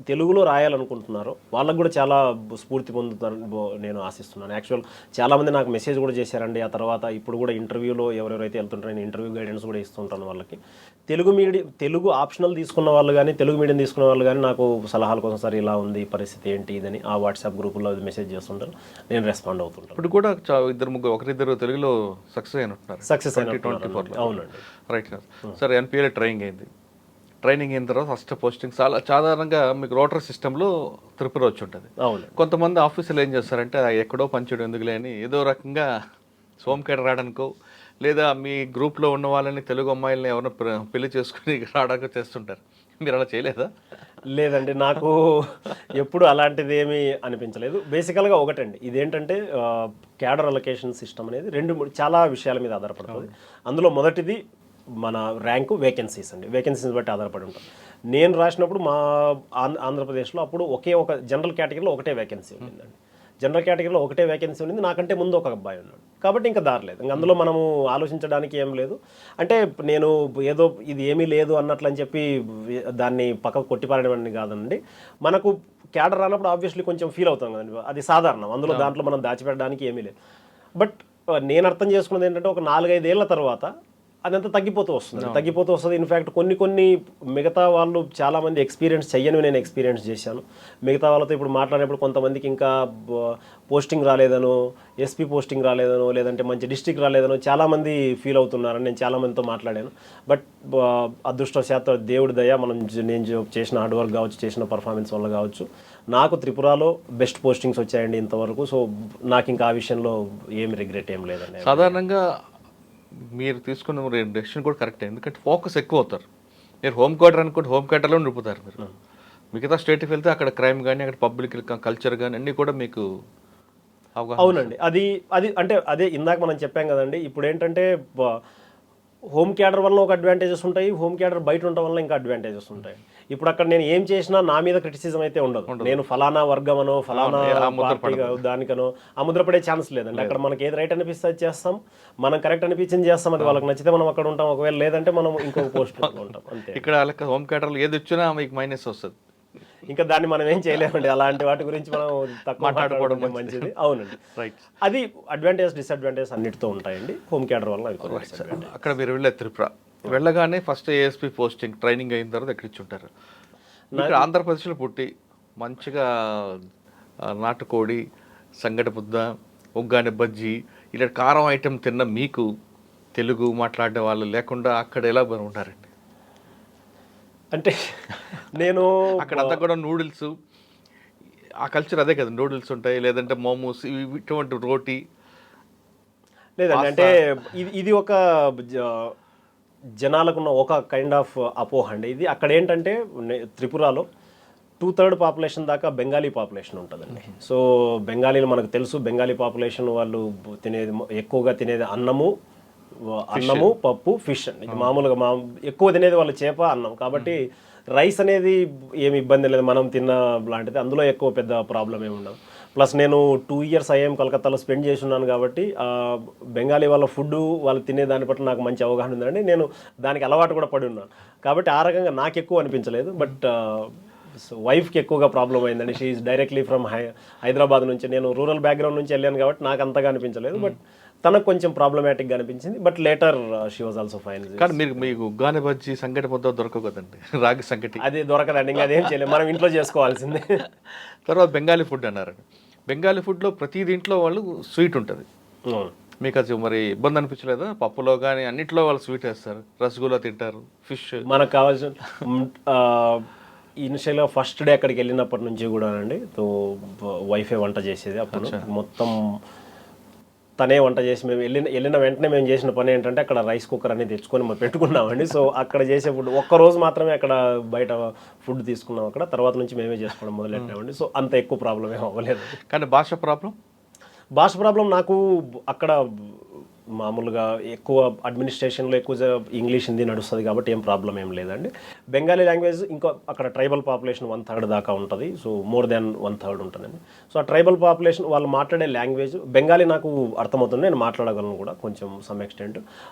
తెలుగులో రాయాలనుకుంటున్నారో వాళ్ళకు కూడా చాలా స్ఫూర్తి పొందుతారని నేను ఆశిస్తున్నాను. యాక్చువల్ చాలామంది నాకు మెసేజ్ కూడా చేశారండి. ఆ తర్వాత ఇప్పుడు కూడా ఇంటర్వ్యూలో ఎవరెవరైతే వెళ్తుంటారో నేను ఇంటర్వ్యూ గైడెన్స్ కూడా ఇస్తుంటాను వాళ్ళకి. తెలుగు ఆప్షనల్ తీసుకున్న వాళ్ళు కానీ, తెలుగు మీడియం తీసుకున్న వాళ్ళు కానీ నాకు సలహాల కోసం సార్ ఇలా ఉంది పరిస్థితి ఏంటి ఇదని ఆ వాట్సాప్ గ్రూపుల్లో మెసేజ్ చేస్తుంటారు, నేను రెస్పాండ్ అవుతుంటాను. ఇప్పుడు కూడా ఒకరిద్దరు తెలుగులో సక్సెస్ అయినట్టున్నారు. సక్సెస్ అయినట్టు. అవునండి. Right sir. సరే, ఎన్పిఎల్ ట్రైనింగ్ అయిన తర్వాత ఫస్ట్ పోస్టింగ్ సాధారణంగా మీకు రోటరీ సిస్టంలో త్రిపుర వచ్చి ఉంటుంది. అవును. కొంతమంది ఆఫీసులు ఏం చేస్తారంటే ఎక్కడో పంచుడు ఎందుకులే అని ఏదో రకంగా సోమకేట రావడానికో, లేదా మీ గ్రూప్లో ఉన్న వాళ్ళని తెలుగు అమ్మాయిలని ఎవరైనా పెళ్లి చేసుకుని రావడానికి చేస్తుంటారు. మీరు అలా చేయలేదా? లేదండి, నాకు ఎప్పుడు అలాంటిది ఏమీ అనిపించలేదు. బేసికల్గా ఒకటండి, ఇదేంటంటే క్యాడర్ అలొకేషన్ సిస్టమ్ అనేది చాలా విషయాల మీద ఆధారపడుతుంది. అందులో మొదటిది మన ర్యాంకు, వేకెన్సీస్ అండి. వేకెన్సీస్ బట్టి ఆధారపడి ఉంటాం. నేను రాసినప్పుడు మా ఆంధ్రప్రదేశ్లో అప్పుడు ఒక జనరల్ కేటగిరీలో ఒకటే వేకెన్సీ ఉండిందండి. జనరల్ కేటగిరీలో ఒకటే వేకెన్సీ ఉంది, నాకంటే ముందు ఒక అబ్బాయి ఉన్నాడు. కాబట్టి ఇంకా దారలేదు, ఇంకా అందులో మనము ఆలోచించడానికి ఏం లేదు. అంటే నేను ఏదో ఇది ఏమీ లేదు అన్నట్లు అని చెప్పి దాన్ని పక్కకు కొట్టిపారడం కాదండి. మనకు క్యాడర్ రానప్పుడు ఆబ్వియస్లీ కొంచెం ఫీల్ అవుతాం కదండి, అది సాధారణం. దాంట్లో మనం దాచిపెట్టడానికి ఏమీ లేదు. బట్ నేను అర్థం చేసుకున్నది ఏంటంటే, ఒక 4-5 ఏళ్ల తర్వాత అదంతా తగ్గిపోతూ వస్తుంది. ఇన్ఫ్యాక్ట్ కొన్ని మిగతా వాళ్ళు చాలామంది ఎక్స్పీరియన్స్ చెయ్యని నేను ఎక్స్పీరియన్స్ చేశాను. మిగతా వాళ్ళతో ఇప్పుడు మాట్లాడినప్పుడు కొంతమందికి ఇంకా పోస్టింగ్ రాలేదనో, ఎస్పీ పోస్టింగ్ రాలేదనో, లేదంటే మంచి డిస్ట్రిక్ట్ రాలేదనో చాలామంది ఫీల్ అవుతున్నారని నేను చాలామందితో మాట్లాడాను. బట్ అదృష్టవశాత్తు దేవుడి దయ, నేను చేసిన హార్డ్ వర్క్ కావచ్చు, చేసిన పర్ఫార్మెన్స్ వల్ల కావచ్చు, నాకు త్రిపురలో బెస్ట్ పోస్టింగ్స్ వచ్చాయండి ఇంతవరకు. సో నాకు ఇంకా ఆ విషయంలో ఏమి రిగ్రెట్ ఏం లేదండి. సాధారణంగా మీరు తీసుకున్న డెసిషన్ కూడా కరెక్టే, ఎందుకంటే ఫోకస్ ఎక్కువ అవుతారు. మీరు హోమ్ క్వార్టర్ అనుకుంటే హోమ్ క్వార్టర్లో నిలుపుతారు. మీరు మిగతా స్టేట్కి వెళ్తే అక్కడ క్రైమ్ కానీ, అక్కడ పబ్లిక్ కల్చర్ కానీ అన్నీ కూడా మీకు అవగాహన. అవునండి, అది అంటే అదే ఇందాక మనం చెప్పాం కదండి. ఇప్పుడు ఏంటంటే హోమ్ క్యాడర్ వల్ల ఒక అడ్వాంటేజెస్ ఉంటాయి, హోమ్ క్యాడర్ బయట ఉండడం వల్ల ఇంకా అడ్వాంటేజెస్ ఉంటాయి. ఇప్పుడు అక్కడ నేను ఏం చేసినా నా మీద క్రిటిసిజం అయితే ఉండదు. నేను ఫలానా వర్గమనో, ఫలానా దానికనో ఆ ముద్ర పడే ఛాన్స్ లేదండి. అక్కడ మనకి ఏది రైట్ అనిపిస్తే అది చేస్తాం, మనం కరెక్ట్ అనిపించింది చేస్తాం. అది వాళ్ళకి నచ్చితే మనం అక్కడ ఉంటాం, ఒకవేళ లేదంటే మనం ఇంకొక పోస్ట్ ఉంటాం అంతే. ఇక్కడ హోమ్ క్యాడర్లో ఏది వచ్చినా మీకు మైనస్ వస్తుంది, ఇంకా దాన్ని మనం ఏం చేయలేమండి. అలాంటి వాటి గురించి మనం తక్కువ మాట్లాడుకోవడం మంచిది. అవునండి, రైట్. అది అడ్వాంటేజ్ డిసడ్వాంటేజ్ అన్నిటితో ఉంటాయండి హోమ్ క్యాడర్ వల్ల. అక్కడ మీరు వెళ్ళే త్రిపుర వెళ్ళగానే ఫస్ట్ ఏఎస్పీ పోస్టింగ్ ట్రైనింగ్ అయిన తర్వాత ఎక్కడ ఇచ్చుంటారు? ఇక్కడ ఆంధ్రప్రదేశ్లో పుట్టి మంచిగా నాటుకోడి, సంగటి ముద్ద, ఉగ్గాని బజ్జీ ఇలా కారం ఐటెం తిన్న మీకు తెలుగు మాట్లాడే వాళ్ళు లేకుండా అక్కడ ఎలా ఉంటారండి? అంటే నేను అక్కడంతా కూడా నూడిల్స్, ఆ కల్చర్ అదే కదా, నూడిల్స్ ఉంటాయి, లేదంటే మోమోస్, ఇటువంటి రోటీ. లేదండి, అంటే ఇది ఒక జనాలకున్న ఒక కైండ్ ఆఫ్ అపోహ అండి. ఇది అక్కడ ఏంటంటే త్రిపురలో 2/3 పాపులేషన్ దాకా బెంగాలీ పాపులేషన్ ఉంటుందండి. సో బెంగాలీలు మనకు తెలుసు, బెంగాలీ పాపులేషన్ వాళ్ళు తినేది ఎక్కువగా తినేది అన్నము, పప్పు, ఫిష్ అండి. ఇది మామూలుగా ఎక్కువ తినేది వాళ్ళు చేప, అన్నం. కాబట్టి రైస్ అనేది ఏమి ఇబ్బంది లేదు, మనం తిన్న లాంటిది. అందులో ఎక్కువ పెద్ద ప్రాబ్లం ఏమి ఉండదు. ప్లస్ నేను 2 ఇయర్స్ ఐఎం కలకత్తాలో స్పెండ్ చేసి ఉన్నాను కాబట్టి బెంగాలీ వాళ్ళ ఫుడ్, వాళ్ళు తినే దాని పట్ల నాకు మంచి అవగాహన ఉందండి. నేను దానికి అలవాటు కూడా పడి ఉన్నాను కాబట్టి ఆ రకంగా నాకు ఎక్కువ అనిపించలేదు. బట్ వైఫ్కి ఎక్కువగా ప్రాబ్లం అయిందండి. She is directly from Hyderabad నుంచి. నేను రూరల్ బ్యాక్గ్రౌండ్ నుంచి వెళ్ళాను కాబట్టి నాకు అంతగా అనిపించలేదు. బట్ తనకు కొంచెం ప్రాబ్లమాటిక్గా అనిపించింది. But later she was also fine. కానీ మీకు ఉగ్గాని బజ్జీ, సంగటి ముద్ద దొరకవు కదండి, రాగి సంగటి. అది దొరకదండి, ఇంకా అదేం చేయలేదు, మనం ఇంట్లో చేసుకోవాల్సిందే. తర్వాత బెంగాలీ ఫుడ్ అన్నారండి. బెంగాలీ ఫుడ్లో ప్రతి దీంట్లో వాళ్ళు స్వీట్ ఉంటుంది. మీకు అది మరి ఇబ్బంది అనిపించలేదా? పప్పులో కానీ అన్నింటిలో వాళ్ళు స్వీట్ వేస్తారు, రసగుల్లా తింటారు, ఫిష్. మనకు కావాల్సిన ఇనిషియల్గా ఫస్ట్ డే అక్కడికి వెళ్ళినప్పటి నుంచి కూడా అండి, తో వైఫే వంట చేసేది. అప్పుడు మొత్తం తనే వంట చేసి, మేము వెళ్ళిన వెంటనే మేము చేసిన పని ఏంటంటే అక్కడ రైస్ కుక్కర్ అనేది తెచ్చుకొని మేము పెట్టుకున్నామండి. సో అక్కడ చేసే ఫుడ్ ఒక్కరోజు మాత్రమే అక్కడ బయట ఫుడ్ తీసుకున్నాం అక్కడ. తర్వాత నుంచి మేమే చేసుకోవడం మొదలెట్టామండి. సో అంత ఎక్కువ ప్రాబ్లం ఏం అవ్వలేదు. కానీ భాష ప్రాబ్లం నాకు అక్కడ మామూలుగా ఎక్కువ అడ్మినిస్ట్రేషన్లో ఎక్కువ ఇంగ్లీష్, హిందీ నడుస్తుంది కాబట్టి ఏం ప్రాబ్లం ఏం లేదండి. బెంగాలీ లాంగ్వేజ్ ఇంకా అక్కడ ట్రైబల్ పాపులేషన్ 1/3 దాకా ఉంటుంది. సో మోర్ దాన్ 1/3 ఉంటుందండి. సో ఆ ట్రైబల్ పాపులేషన్ వాళ్ళు మాట్లాడే లాంగ్వేజ్ బెంగాలీ నాకు అర్థమవుతుంది, నేను మాట్లాడగలను కూడా కొంచెం సమ్ ఎక్స్టెంట్.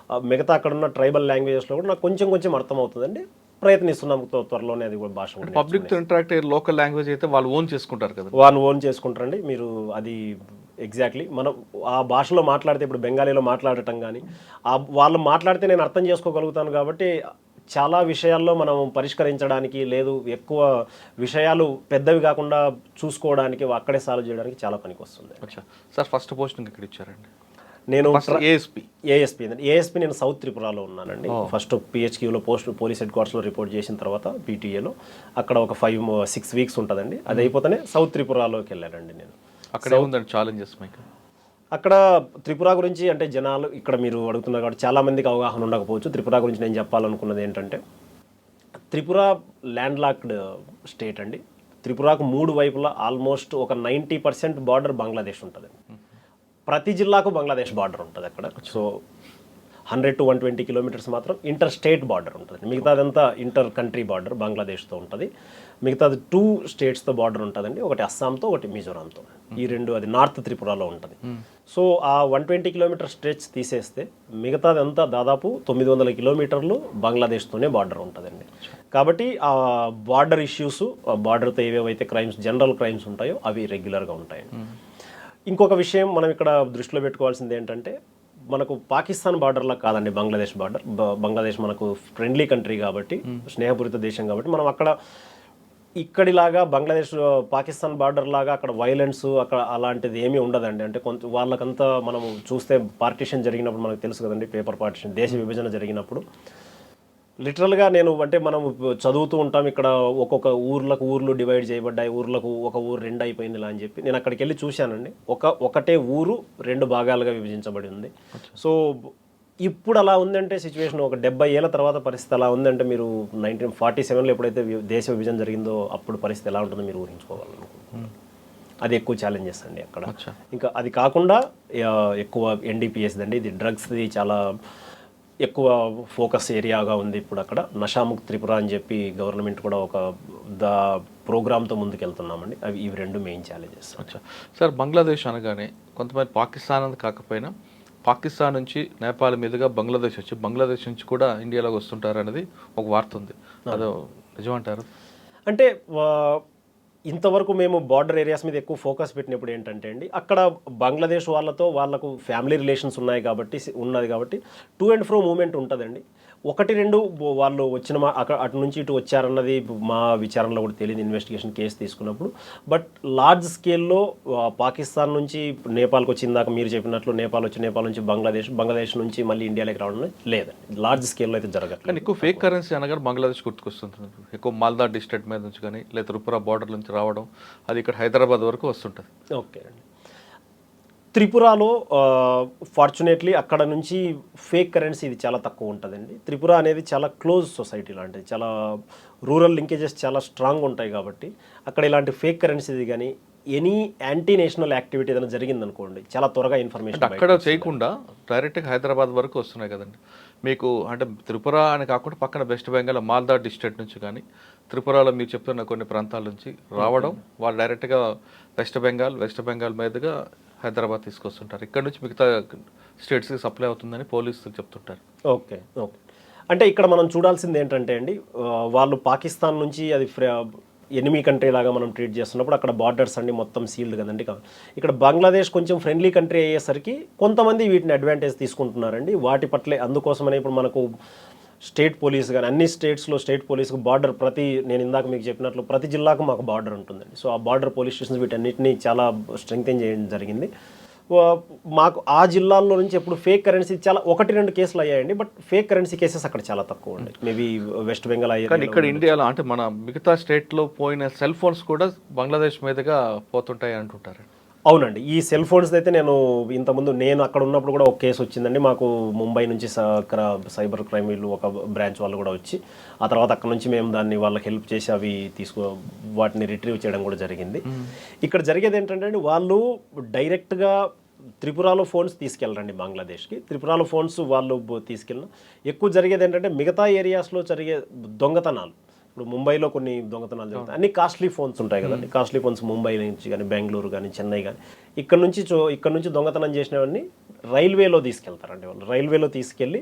మిగతా అక్కడ ఉన్న ట్రైబల్ లాంగ్వేజెస్లో కూడా నాకు కొంచెం అర్థమవుతుందండి. ప్రయత్నిస్తున్నాం త్వరలోనే అది కూడా భాష. పబ్లిక్ ఇంటరాక్ట్ లోకల్ లాంగ్వేజ్ అయితే వాళ్ళు ఓన్ చేసుకుంటారు కదా, వాళ్ళు ఓన్ చేసుకుంటారండి. మీరు అది ఎగ్జాక్ట్లీ మనం ఆ భాషలో మాట్లాడితే, ఇప్పుడు బెంగాలీలో మాట్లాడటం కానీ వాళ్ళు మాట్లాడితే నేను అర్థం చేసుకోగలుగుతాను కాబట్టి చాలా విషయాల్లో మనం పరిష్కరించడానికి, లేదు ఎక్కువ విషయాలు పెద్దవి కాకుండా చూసుకోవడానికి, అక్కడే సాల్వ్ చేయడానికి చాలా పనికి వస్తుంది. సార్ ఫస్ట్ పోస్టింగ్ ఇక్కడ ఇచ్చారండి? నేను ఏఎస్పీ నేను సౌత్ త్రిపురలో ఉన్నానండి. ఫస్ట్ పిహెచ్క్యూలో పోలీస్ హెడ్ క్వార్టర్స్లో రిపోర్ట్ చేసిన తర్వాత పీటీఏలో అక్కడ ఒక 5-6 వీక్స్ ఉంటుందండి. అది అయిపోతేనే సౌత్ త్రిపురలోకి వెళ్ళానండి నేను. అక్కడ ఏముందండి ఛాలెంజెస్ మీకు? అక్కడ త్రిపుర గురించి అంటే జనాలు ఇక్కడ మీరు అడుగుతున్నారు కాబట్టి చాలామందికి అవగాహన ఉండకపోవచ్చు. త్రిపుర గురించి నేను చెప్పాలనుకున్నది ఏంటంటే, త్రిపుర ల్యాండ్ లాక్డ్ స్టేట్ అండి. త్రిపురకు 3 వైపులా ఆల్మోస్ట్ ఒక 90% బార్డర్ బంగ్లాదేశ్ ఉంటుంది. ప్రతి జిల్లాకు బంగ్లాదేశ్ బార్డర్ ఉంటుంది అక్కడ. సో 100 to 120 కిలోమీటర్స్ మాత్రం ఇంటర్ స్టేట్ బార్డర్ ఉంటుంది. మిగతాదంతా ఇంటర్ కంట్రీ బార్డర్ బంగ్లాదేశ్తో ఉంటుంది. మిగతాది 2 స్టేట్స్తో బార్డర్ ఉంటుందండి, ఒకటి అస్సాంతో, ఒకటి మిజోరాంతో. ఈ 2 అది నార్త్ త్రిపురలో ఉంటుంది. సో ఆ 120 కిలోమీటర్ స్ట్రెచ్ తీసేస్తే మిగతాదంతా దాదాపు 900 కిలోమీటర్లు బంగ్లాదేశ్తోనే బార్డర్ ఉంటుందండి. కాబట్టి ఆ బార్డర్ ఇష్యూస్, బార్డర్తో ఏవేవైతే క్రైమ్స్, జనరల్ క్రైమ్స్ ఉంటాయో అవి రెగ్యులర్గా ఉంటాయండి. ఇంకొక విషయం మనం ఇక్కడ దృష్టిలో పెట్టుకోవాల్సింది ఏంటంటే, మనకు పాకిస్తాన్ బార్డర్లా కాదండి బంగ్లాదేశ్ బార్డర్. బంగ్లాదేశ్ మనకు ఫ్రెండ్లీ కంట్రీ కాబట్టి, స్నేహపూరిత దేశం కాబట్టి మనం అక్కడ ఇక్కడిలాగా బంగ్లాదేశ్ పాకిస్తాన్ బార్డర్ లాగా అక్కడ వైలెన్స్ అక్కడ అలాంటిది ఏమీ ఉండదండి. అంటే కొంత వాళ్ళకంతా మనం చూస్తే పార్టీషన్ జరిగినప్పుడు మనకు తెలుసు కదండి, పేపర్ పార్టీషన్, దేశ విభజన జరిగినప్పుడు లిటరల్గా నేను అంటే మనం చదువుతూ ఉంటాం ఇక్కడ ఒక్కొక్క ఊర్లు డివైడ్ చేయబడ్డాయి, ఊర్లకు ఒక ఊరు 2 అయిపోయింది ఇలా అని చెప్పి. నేను అక్కడికి వెళ్ళి చూశానండి, ఒకటే ఊరు 2 భాగాలుగా విభజించబడి ఉంది. సో ఇప్పుడు అలా ఉందంటే సిచ్యువేషన్ ఒక 70 ఏళ్ళ తర్వాత పరిస్థితి అలా ఉందంటే, మీరు 1947లో ఎప్పుడైతే దేశ విభజన జరిగిందో అప్పుడు పరిస్థితి ఎలా ఉంటుందో మీరు ఊహించుకోవాలనుకుంటున్నాను. అది ఎక్కువ ఛాలెంజెస్ అండి అక్కడ. ఇంకా అది కాకుండా ఎక్కువ ఎన్డీపీఎస్ అండి, ఇది డ్రగ్స్ది చాలా ఎక్కువ ఫోకస్ ఏరియాగా ఉంది ఇప్పుడు అక్కడ. నషాముక్ త్రిపుర అని చెప్పి గవర్నమెంట్ కూడా ఒక ప్రోగ్రామ్తో ముందుకెళ్తున్నామండి. అవి ఇవి 2 మెయిన్ ఛాలెంజెస్. సార్ బంగ్లాదేశ్ అనగానే కొంతమంది పాకిస్తాన్ అని కాకపోయినా పాకిస్తాన్ నుంచి నేపాల్ మీదుగా బంగ్లాదేశ్ వచ్చి, బంగ్లాదేశ్ నుంచి కూడా ఇండియాలోకి వస్తుంటారు అనేది ఒక వార్త ఉంది, అది నిజమంటారు? అంటే ఇంతవరకు మేము బార్డర్ ఏరియాస్ మీద ఎక్కువ ఫోకస్ పెట్టినప్పుడు ఏంటంటే అండి, అక్కడ బంగ్లాదేశ్ వాళ్ళతో వాళ్ళకు ఫ్యామిలీ రిలేషన్స్ ఉన్నది కాబట్టి 2 and fro మూవ్మెంట్ ఉంటుందండి. ఒకటి రెండు వాళ్ళు వచ్చిన అటు నుంచి ఇటు వచ్చారన్నది మా విచారణలో కూడా తెలియదు, ఇన్వెస్టిగేషన్ కేసు తీసుకున్నప్పుడు. బట్ లార్జ్ స్కేల్లో పాకిస్తాన్ నుంచి నేపాల్కి వచ్చిందాక మీరు చెప్పినట్లు నేపాల్ నుంచి బంగ్లాదేశ్ నుంచి మళ్ళీ ఇండియాలోకి రావడం లేదండి. లార్జ్ స్కేల్లో అయితే జరగదు. కానీ ఎక్కువ ఫేక్ కరెన్సీ అనగా బంగ్లాదేశ్ గుర్తుకొస్తుంది. ఎక్కువ మాల్దా డిస్ట్రిక్ట్ మీద నుంచి కానీ లేదా త్రిపుర బార్డర్ నుంచి రావడం, అది ఇక్కడ హైదరాబాద్ వరకు వస్తుంటుంది. ఓకే అండి. త్రిపురలో ఫార్చునేట్లీ అక్కడ నుంచి ఫేక్ కరెన్సీ ఇది చాలా తక్కువ ఉంటుందండి. త్రిపుర అనేది చాలా క్లోజ్ సొసైటీ లాంటిది, చాలా రూరల్ లింకేజెస్ చాలా స్ట్రాంగ్ ఉంటాయి కాబట్టి అక్కడ ఇలాంటి ఫేక్ కరెన్సీది కానీ ఎనీ యాంటీ నేషనల్ యాక్టివిటీ ఏదైనా జరిగిందనుకోండి చాలా త్వరగా ఇన్ఫర్మేషన్ అక్కడ చేయకుండా డైరెక్ట్గా హైదరాబాద్ వరకు వస్తున్నాయి కదండి మీకు. అంటే త్రిపుర అని కాకుండా పక్కన వెస్ట్ బెంగాల్ మాల్దా డిస్ట్రిక్ట్ నుంచి కానీ త్రిపురలో మీరు చెప్తున్న కొన్ని ప్రాంతాల నుంచి రావడం, వాళ్ళు డైరెక్ట్గా వెస్ట్ బెంగాల్ మీదుగా హైదరాబాద్ తీసుకొస్తుంటారు. ఇక్కడ నుంచి మిగతా స్టేట్స్కి సప్లై అవుతుందని పోలీసులు చెప్తుంటారు. ఓకే. అంటే ఇక్కడ మనం చూడాల్సింది ఏంటంటే అండి, వాళ్ళు పాకిస్తాన్ నుంచి అది ఎనిమీ కంట్రీ లాగా మనం ట్రీట్ చేస్తున్నప్పుడు అక్కడ బార్డర్స్ అన్ని మొత్తం సీల్డ్ కదండి. ఇక్కడ బంగ్లాదేశ్ కొంచెం ఫ్రెండ్లీ కంట్రీ అయ్యేసరికి కొంతమంది వీటిని అడ్వాంటేజ్ తీసుకుంటున్నారండి. వాటి పట్లే అందుకోసమనే ఇప్పుడు మనకు స్టేట్ పోలీస్ కానీ అన్ని స్టేట్స్లో స్టేట్ పోలీస్కి బార్డర్ నేను ఇందాక మీకు చెప్పినట్లు ప్రతి జిల్లాకు మాకు బార్డర్ ఉంటుందండి. సో ఆ బార్డర్ పోలీస్ స్టేషన్స్ వీటన్నిటిని చాలా స్ట్రెంగ్తెన్ చేయడం జరిగింది. మాకు ఆ జిల్లాల్లో నుంచి ఎప్పుడు ఫేక్ కరెన్సీ చాలా 1-2 కేసులు అయ్యాయండి. బట్ ఫేక్ కరెన్సీ కేసెస్ అక్కడ చాలా తక్కువ ఉన్నాయి. మేబీ వెస్ట్ బెంగాల్ అయ్యాయి. కానీ ఇక్కడ ఇండియాలో అంటే మన మిగతా స్టేట్లో పోయిన సెల్ ఫోన్స్ కూడా బంగ్లాదేశ్ మీదుగా పోతుంటాయి అంటుంటారు. అవునండి. ఈ సెల్ ఫోన్స్ అయితే నేను అక్కడ ఉన్నప్పుడు కూడా ఒక కేసు వచ్చిందండి. మాకు ముంబై నుంచి సైబర్ క్రైమ్ వీళ్ళు ఒక బ్రాంచ్ వాళ్ళు కూడా వచ్చి ఆ తర్వాత అక్కడ నుంచి మేము దాన్ని వాళ్ళకి హెల్ప్ చేసి అవి వాటిని రిట్రీవ్ చేయడం కూడా జరిగింది. ఇక్కడ జరిగేది ఏంటంటే వాళ్ళు డైరెక్ట్గా త్రిపురలో ఫోన్స్ తీసుకెళ్ళరండి బంగ్లాదేశ్కి. త్రిపురలో ఫోన్స్ వాళ్ళు తీసుకెళ్ళిన ఎక్కువ జరిగేది ఏంటంటే మిగతా ఏరియాస్లో జరిగే దొంగతనాలు. ఇప్పుడు ముంబైలో కొన్ని దొంగతనాలు జరుగుతాయి. అన్ని కాస్ట్లీ ఫోన్స్ ఉంటాయి కదండి. కాస్ట్లీ ఫోన్స్ ముంబై నుంచి కానీ బెంగళూరు కానీ చెన్నై కానీ ఇక్కడ నుంచి దొంగతనం చేసినవన్నీ రైల్వేలో తీసుకెళ్తారండి. వాళ్ళు రైల్వేలో తీసుకెళ్ళి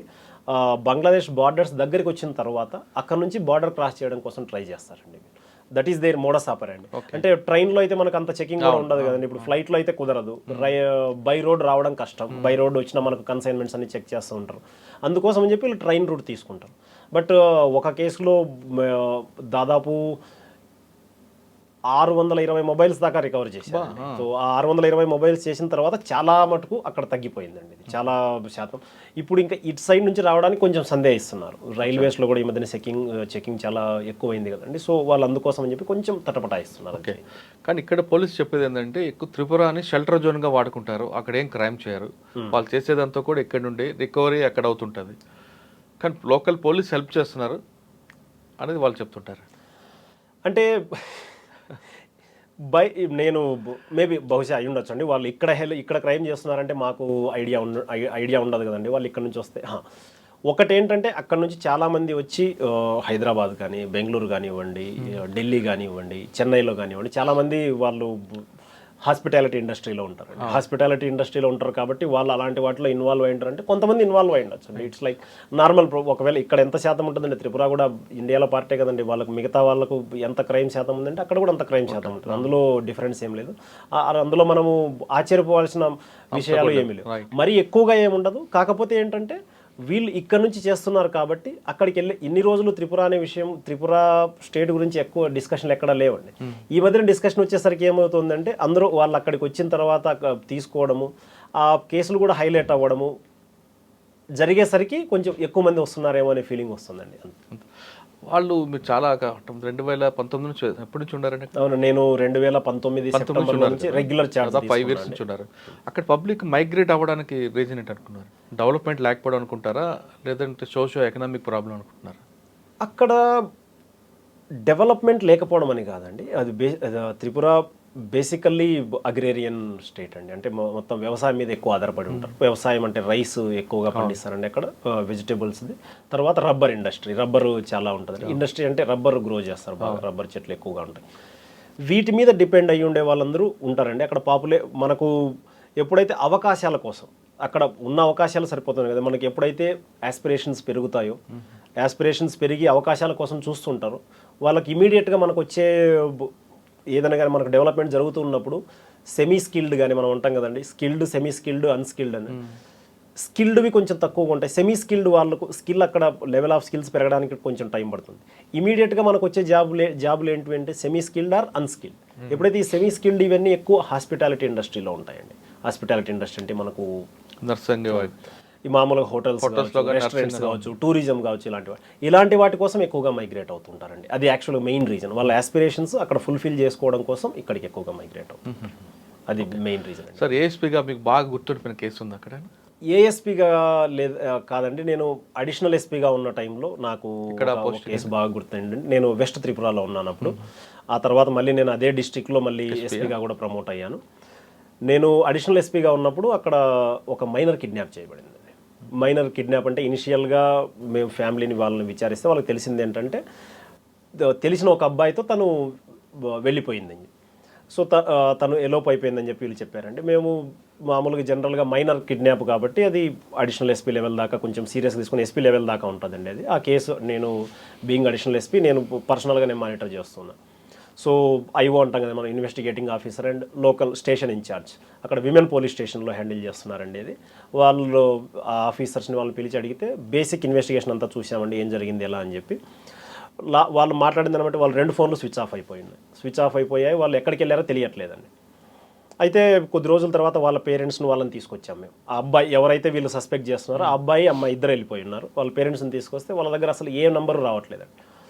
బంగ్లాదేశ్ బార్డర్స్ దగ్గరికి వచ్చిన తర్వాత అక్కడ నుంచి బార్డర్ క్రాస్ చేయడం కోసం ట్రై చేస్తారండి. That is their modus operandi. అంటే ట్రైన్లో అయితే మనకు అంత చెకింగ్ కూడా ఉండదు కదండి. ఇప్పుడు ఫ్లైట్లో అయితే కుదరదు. బై రోడ్ రావడం కష్టం. బై రోడ్ వచ్చినా మనకు కన్సైన్మెంట్స్ అన్ని చెక్ చేస్తూ ఉంటారు. అందుకోసం అని చెప్పి వీళ్ళు ట్రైన్ రూట్ తీసుకుంటారు. బట్ ఒక కేసులో దాదాపు 620 మొబైల్స్ దాకా రికవర్ చేశారు. సో ఆ 620 మొబైల్స్ చేసిన తర్వాత చాలా మటుకు అక్కడ తగ్గిపోయిందండి. ఇది చాలా శాతం. ఇప్పుడు ఇంకా ఇటు సైడ్ నుంచి రావడానికి కొంచెం సందేహిస్తున్నారు. రైల్వేస్లో కూడా ఈ మధ్యన చెకింగ్ చాలా ఎక్కువైంది కదండి. సో వాళ్ళు అందుకోసం అని చెప్పి కొంచెం తటపటాయిస్తున్నారు. ఓకే. కానీ ఇక్కడ పోలీసు చెప్పేది ఏంటంటే ఎక్కువ త్రిపురని షెల్టర్ జోన్గా వాడుకుంటారు. అక్కడ ఏం క్రైమ్ చేయరు. వాళ్ళు చేసేదంతా కూడా ఇక్కడ నుండి రికవరీ ఎక్కడ అవుతుంటుంది. కానీ లోకల్ పోలీస్ హెల్ప్ చేస్తున్నారు అనేది వాళ్ళు చెప్తుంటారు. అంటే నేను మేబీ బహుశా అయి ఉండొచ్చు అండి. వాళ్ళు ఇక్కడ క్రైమ్ చేస్తున్నారంటే మాకు ఐడియా ఉండదు కదండి. వాళ్ళు ఇక్కడ నుంచి వస్తే ఒకటేంటంటే అక్కడ నుంచి చాలామంది వచ్చి హైదరాబాద్ కానీ బెంగళూరు కానివ్వండి, ఢిల్లీ కానివ్వండి, చెన్నైలో కానివ్వండి చాలామంది వాళ్ళు హాస్పిటాలిటీ ఇండస్ట్రీలో ఉంటారు. హాస్పిటాలిటీ ఇండస్ట్రీలో ఉంటారు కాబట్టి వాళ్ళు అలాంటి వాటిలో ఇన్వాల్వ్ అయి ఉంటారు. అంటే కొంతమంది ఇన్వాల్వ్ అయి ఉండొచ్చు అండి. It's like normal. ఒకవేళ ఇక్కడ ఎంత శాతం ఉంటుందండి, త్రిపుర కూడా ఇండియాలో పార్టీ కదండి. వాళ్ళకు మిగతా వాళ్ళకు ఎంత క్రైమ్ శాతం ఉందంటే అక్కడ కూడా అంత క్రైమ్ శాతం ఉంటుంది. అందులో డిఫరెన్స్ ఏం లేదు. అందులో మనము ఆశ్చర్యపోవాల్సిన విషయాలు ఏమీ లేవు. మరీ ఎక్కువగా ఏముండదు. కాకపోతే ఏంటంటే వీళ్ళు ఇక్కడ నుంచి చేస్తున్నారు కాబట్టి అక్కడికి వెళ్ళి ఇన్ని రోజులు త్రిపుర స్టేట్ గురించి ఎక్కువ డిస్కషన్లు ఎక్కడ లేవండి. ఈ మధ్యన డిస్కషన్ వచ్చేసరికి ఏమవుతుందంటే అందరూ వాళ్ళు అక్కడికి వచ్చిన తర్వాత తీసుకోవడము, ఆ కేసులు కూడా హైలైట్ అవ్వడము జరిగేసరికి కొంచెం ఎక్కువ మంది వస్తున్నారేమో అనే ఫీలింగ్ వస్తుందండి. వాళ్ళు మీరు చాలా 2019 నుంచి ఎప్పటి నుంచి ఉన్నారండి? అవును, నేను 2019 సెప్టెంబర్ నుంచి రెగ్యులర్ చార్జ్ 5 years నుంచి ఉన్నారు. అక్కడ పబ్లిక్ మైగ్రేట్ అవ్వడానికి రీజన్ ఏంటి అనుకున్నారు? డెవలప్మెంట్ లేకపోవడం అనుకుంటారా, లేదంటే సోషో ఎకనామిక్ ప్రాబ్లం అనుకుంటున్నారా? అక్కడ డెవలప్మెంట్ లేకపోవడం అని కాదండి. అది త్రిపుర బేసికల్లీ అగ్రేరియన్ స్టేట్ అండి. అంటే మొత్తం వ్యవసాయం మీద ఎక్కువ ఆధారపడి ఉంటారు. వ్యవసాయం అంటే రైస్ ఎక్కువగా పండిస్తారండి అక్కడ, వెజిటేబుల్స్ది. తర్వాత రబ్బర్ ఇండస్ట్రీ, రబ్బరు చాలా ఉంటుంది. ఇండస్ట్రీ అంటే రబ్బర్ గ్రో చేస్తారు బాగా, రబ్బర్ చెట్లు ఎక్కువగా ఉంటాయి. వీటి మీద డిపెండ్ అయ్యి ఉండే వాళ్ళందరూ ఉంటారండి అక్కడ. మనకు ఎప్పుడైతే అవకాశాల కోసం అక్కడ ఉన్న అవకాశాలు సరిపోతుంది కదా, మనకి ఎప్పుడైతే యాస్పిరేషన్స్ పెరుగుతాయో, యాస్పిరేషన్స్ పెరిగి అవకాశాల కోసం చూస్తుంటారో వాళ్ళకి ఇమీడియట్గా మనకు వచ్చే ఏదైనా కానీ మనకు డెవలప్మెంట్ జరుగుతూ ఉన్నప్పుడు సెమీ స్కిల్డ్ కానీ మనం ఉంటాం కదండి, స్కిల్డ్, సెమీ స్కిల్డ్, అన్స్కిల్డ్ అని. స్కిల్డ్వి కొంచెం తక్కువగా ఉంటాయి. సెమీ స్కిల్డ్ వాళ్ళకు స్కిల్ అక్కడ లెవెల్ ఆఫ్ స్కిల్స్ పెరగడానికి కొంచెం టైం పడుతుంది. ఇమీడియట్గా మనకు వచ్చే జాబులు ఏంటంటే సెమీ స్కిల్డ్ ఆర్ అన్స్కిల్డ్. ఎప్పుడైతే ఈ సెమీ స్కిల్డ్ ఇవన్నీ ఎక్కువ హాస్పిటాలిటీ ఇండస్ట్రీలో ఉంటాయండి. హాస్పిటాలిటీ ఇండస్ట్రీ అంటే మనకు నర్సింగ్, ఈ మామూలుగా హోటల్స్, రెస్టారెంట్స్ కావచ్చు, టూరిజం కావచ్చు, ఇలాంటి వాటి కోసం ఎక్కువగా మైగ్రేట్ అవుతుంటారండి. అది యాక్చువల్గా మెయిన్ రీజన్. వాళ్ళ ఆస్పిరేషన్స్ అక్కడ ఫుల్ఫిల్ చేసుకోవడం కోసం ఇక్కడికి ఎక్కువగా మైగ్రేట్ అవుతుంది. అది మెయిన్ రీజన్. సార్ ఏఎస్పీగా మీకు బాగా గుర్తుండిపోయిన కేసు ఉంది అక్కడ? ఏఎస్పీగా లేదు కాదండి, నేను అడిషనల్ ఎస్పీగా ఉన్న టైంలో నాకు కేసు బాగా గుర్తుండి. నేను వెస్ట్ త్రిపురలో ఉన్నాను అప్పుడు. ఆ తర్వాత మళ్ళీ నేను అదే డిస్టిక్లో మళ్ళీ ఎస్పీగా కూడా ప్రమోట్ అయ్యాను. నేను అడిషనల్ ఎస్పీగా ఉన్నప్పుడు అక్కడ ఒక మైనర్ కిడ్నాప్ చేయబడింది. మైనర్ కిడ్నాప్ అంటే ఇనిషియల్గా మేము ఫ్యామిలీని వాళ్ళని విచారిస్తే వాళ్ళకి తెలిసింది ఏంటంటే తెలిసిన ఒక అబ్బాయితో తను వెళ్ళిపోయిందండి. సో తను ఎలోప్ అయిపోయిందని చెప్పి వీళ్ళు చెప్పారండి. మేము మామూలుగా జనరల్గా మైనర్ కిడ్నాప్ కాబట్టి అది అడిషనల్ ఎస్పీ లెవెల్ దాకా కొంచెం సీరియస్గా తీసుకుని ఎస్పీ లెవెల్ దాకా ఉంటుందండి అది. ఆ కేసు నేను బీయింగ్ అడిషనల్ ఎస్పీ నేను పర్సనల్గా నేను మానిటర్ చేస్తున్నాను. సో ఐఓ అంటాం కదా మనం, investigating officer and local station incharge, అక్కడ విమెన్ పోలీస్ స్టేషన్లో హ్యాండిల్ చేస్తున్నారండి ఇది. వాళ్ళు ఆ ఆఫీసర్స్ని వాళ్ళని పిలిచి అడిగితే బేసిక్ ఇన్వెస్టిగేషన్ అంతా చూసామండి, ఏం జరిగింది ఎలా అని చెప్పి. వాళ్ళు మాట్లాడింది అనమాట. వాళ్ళు 2 ఫోన్లు స్విచ్ ఆఫ్ అయిపోయాయి. వాళ్ళు ఎక్కడికి వెళ్ళారో తెలియట్లేదండి. అయితే కొద్ది రోజుల తర్వాత వాళ్ళ పేరెంట్స్ని వాళ్ళని తీసుకొచ్చాం మేము. ఆ అబ్బాయి ఎవరైతే వీళ్ళు సస్పెక్ట్ చేస్తున్నారో ఆ అబ్బాయి అమ్మాయి ఇద్దరు వెళ్ళిపోయి ఉన్నారు. వాళ్ళ పేరెంట్స్ని తీసుకొస్తే వాళ్ళ దగ్గర అసలు ఏ నెంబరు రావట్లేదండి.